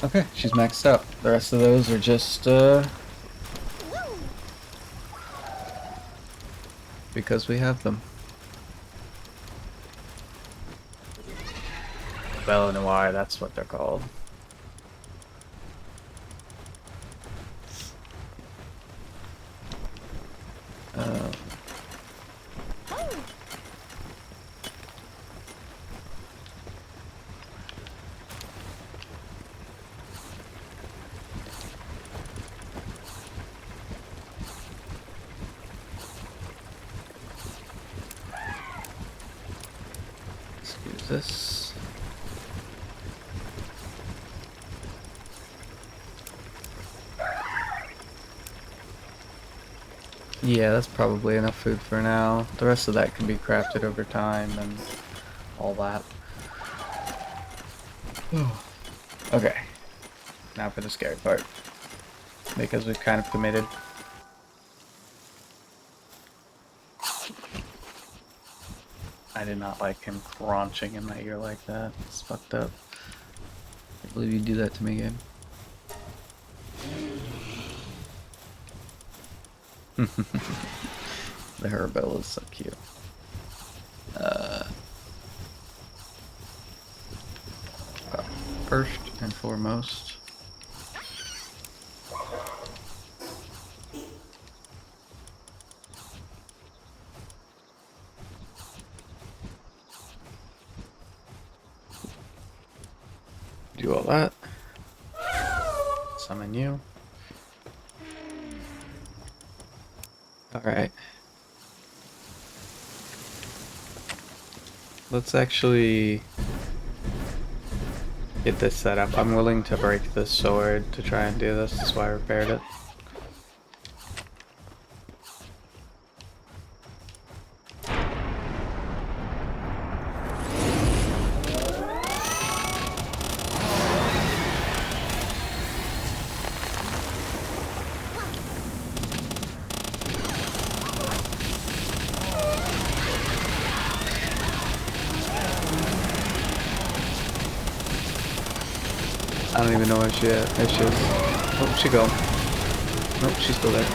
Okay, she's maxed out. The rest of those are just, because we have them. Belle Noire, that's what they're called. This. Yeah, that's probably enough food for now. The rest of that can be crafted over time and all that. Okay. Now for the scary part. Because we've kind of committed. I did not like him crunching in my ear like that. It's fucked up. I can't believe you do that to me again. The Herbell is so cute. First and foremost, do all that. Summon you. Alright. Let's actually get this set up. I'm willing to break this sword to try and do this. That's why I repaired it. don't even know where she at. There she is. Oh, she go. Nope, she's still there.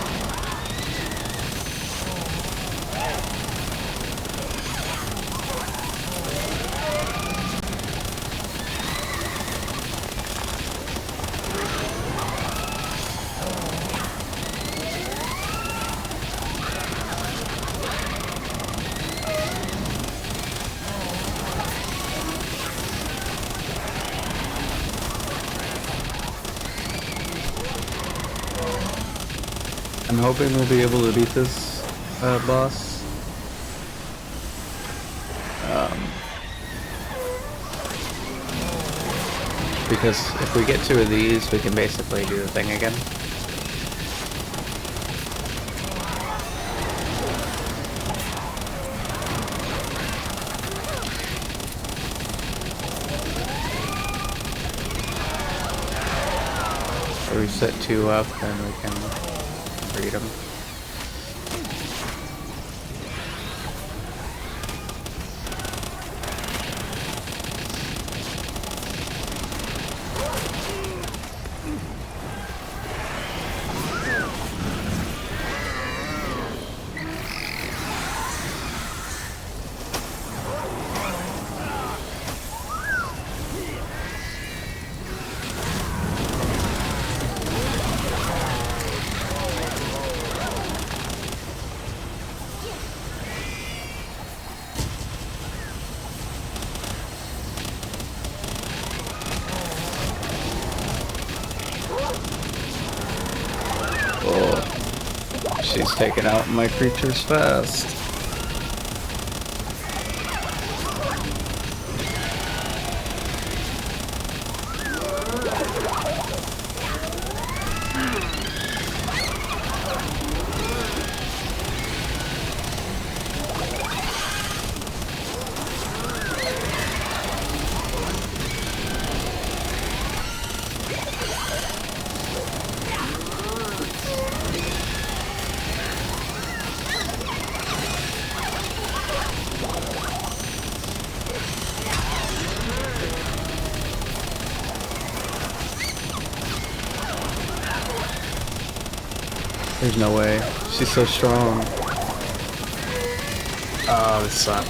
I'm hoping we'll be able to beat this boss. Because if we get 2 of these, we can basically do the thing again. Or we set 2 up, then we can read them. Oh, she's taking out my creatures fast. There's no way. She's so strong. Oh, this sucks.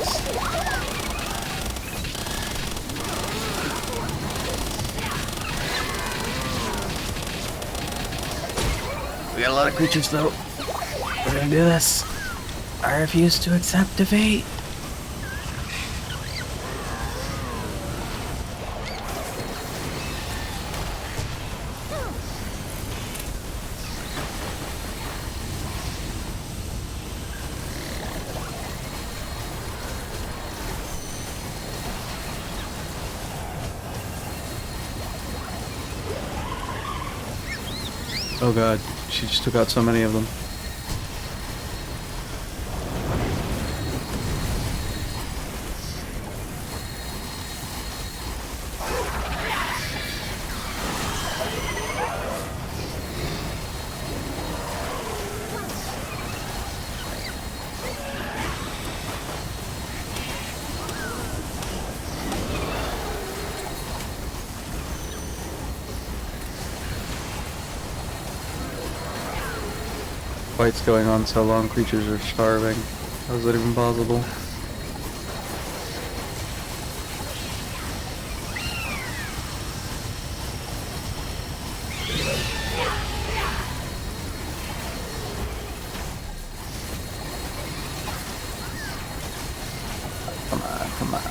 We got a lot of creatures though. We're gonna do this. I refuse to accept defeat. Oh god, she just took out so many of them. Fight's going on so long, creatures are starving. How is that even possible? Come on, come on.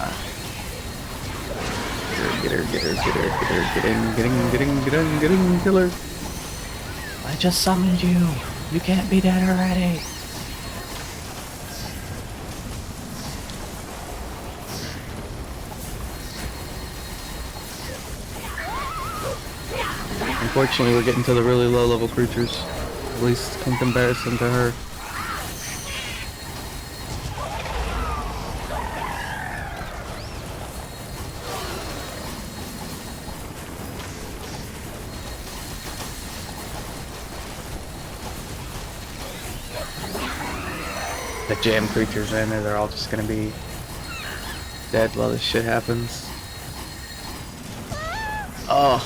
Get her, get her, get her, get her, get in, get in, get in, get in, get in, kill her. I just summoned you. You can't be dead already. Unfortunately, we're getting to the really low level creatures. At least in comparison to her. The jam creatures in there, they're all just gonna be dead while this shit happens. Oh,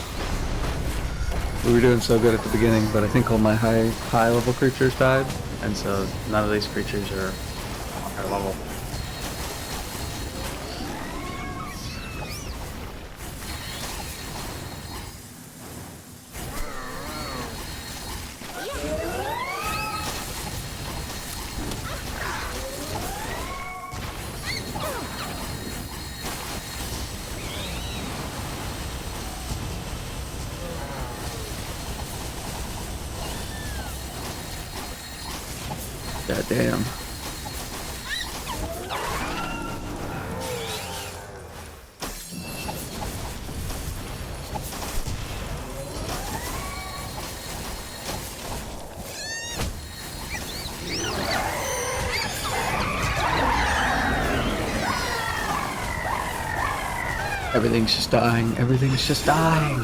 We were doing so good at the beginning, but I think all my high level creatures died, and so none of these creatures are on our level. God damn. Everything's just dying. Everything's just dying.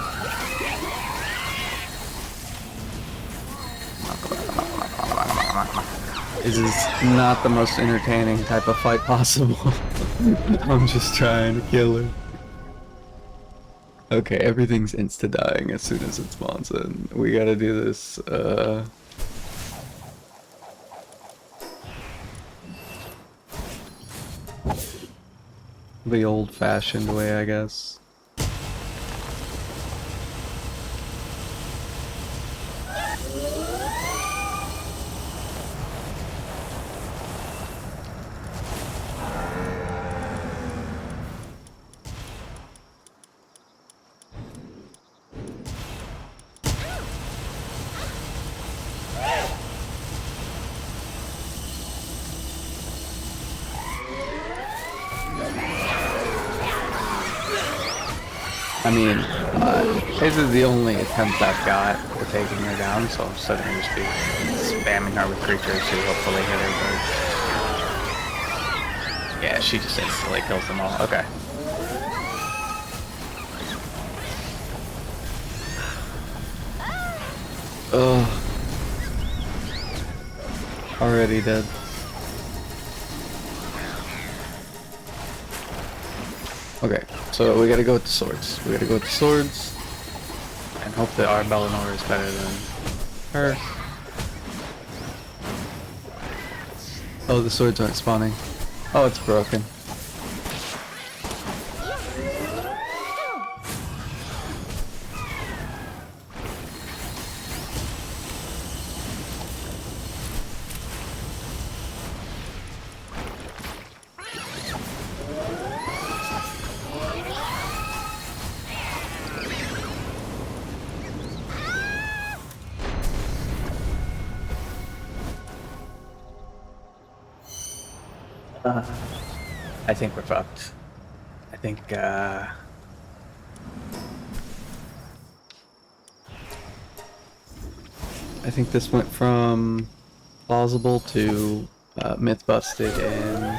This is not the most entertaining type of fight possible. I'm just trying to kill her. Okay, everything's insta-dying as soon as it spawns in. We gotta do this, the old-fashioned way, I guess. I mean, this is the only attempt I've got at taking her down, so I'm still gonna just be spamming her with creatures to hopefully hit her, but... Yeah, she just instantly kills them all. Okay. Ugh. Already dead. Okay, so we gotta go with the swords. We gotta go with the swords and hope that our Bellinor is better than her. Oh, the swords aren't spawning. Oh, it's broken. I think we're fucked. I think, I think this went from plausible to myth busted in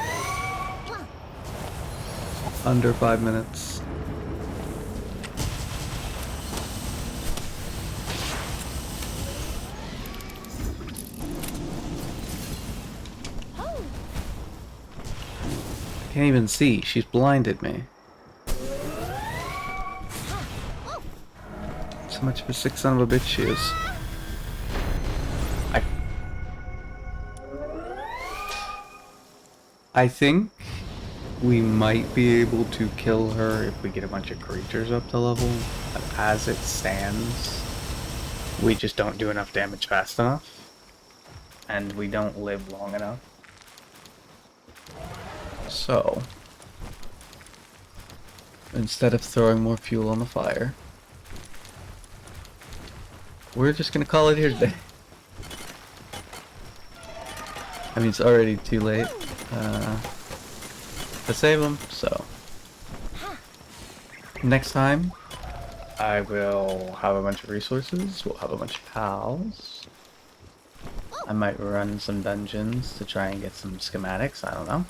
under 5 minutes. I can't even see. She's blinded me. So much of a sick son of a bitch she is. I think we might be able to kill her if we get a bunch of creatures up to level. But as it stands, we just don't do enough damage fast enough. And we don't live long enough. So, instead of throwing more fuel on the fire, we're just gonna call it here today. I mean, it's already too late to save them, so next time I will have a bunch of resources, we'll have a bunch of pals. I might run some dungeons to try and get some schematics, I don't know.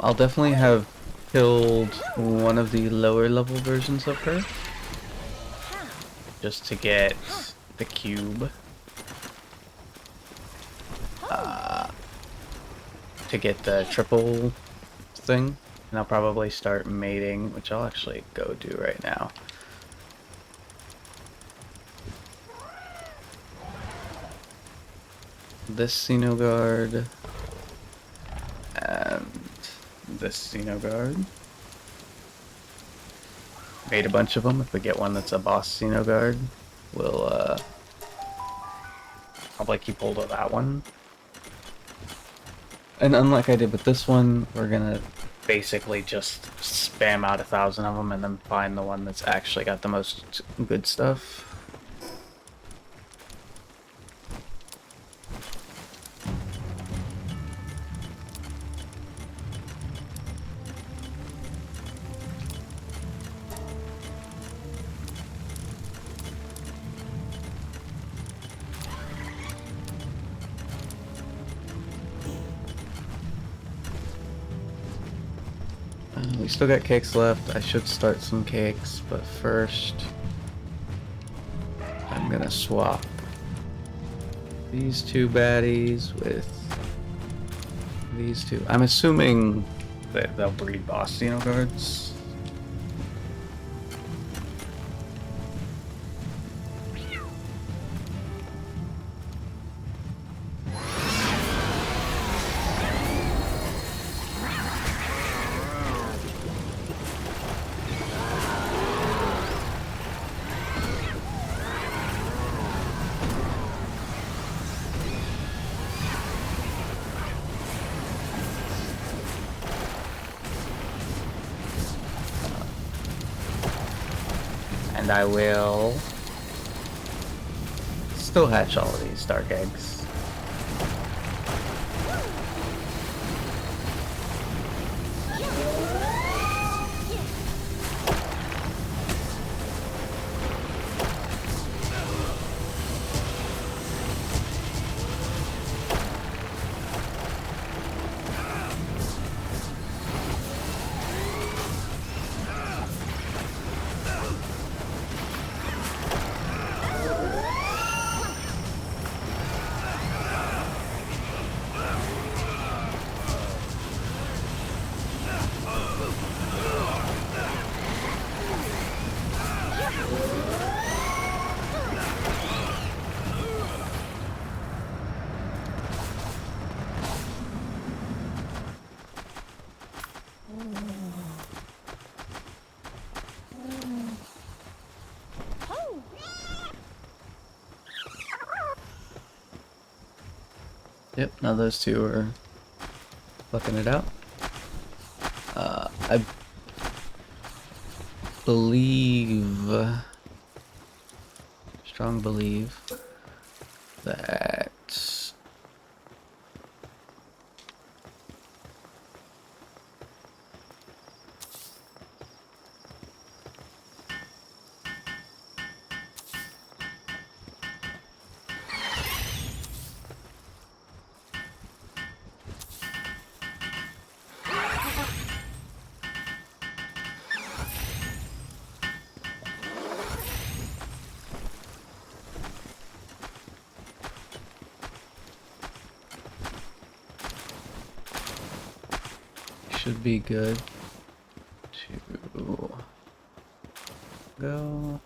I'll definitely have killed one of the lower level versions of her, just to get the cube, to get the triple thing, And I'll probably start mating, which I'll actually go do right now. This Xenoguard and this Xenoguard. Made a bunch of them. If we get one that's a boss Xenoguard, we'll probably keep hold of that one. And unlike I did with this one, we're gonna basically just spam out 1,000 of them and then find the one that's actually got the most good stuff. We still got cakes left. I should start some cakes, but first I'm gonna swap these two baddies with these two. I'm assuming that they'll breed boss Xenoguards. And I will still hatch all of these dark eggs. Oh! Yep, now those two are fucking it out. I believe, strong believe, that should be good to go.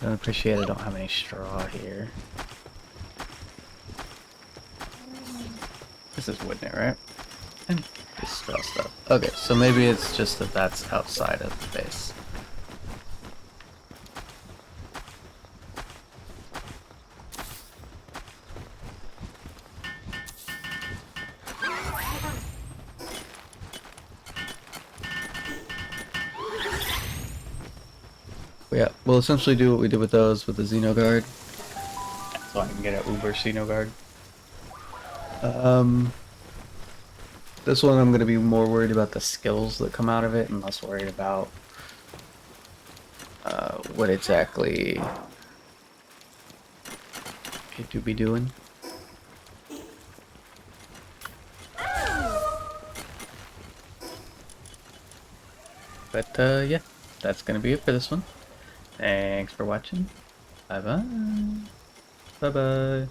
Don't appreciate I don't have any straw here. This is wood now, right? And this straw stuff. Okay, so maybe it's just that that's outside of the base. Yeah, we'll essentially do what we did with those with the Xenoguard. So I can get an Uber Xenoguard. This one I'm going to be more worried about the skills that come out of it and less worried about what exactly it do be doing. But yeah, that's going to be it for this one. Thanks for watching. Bye bye. Bye bye.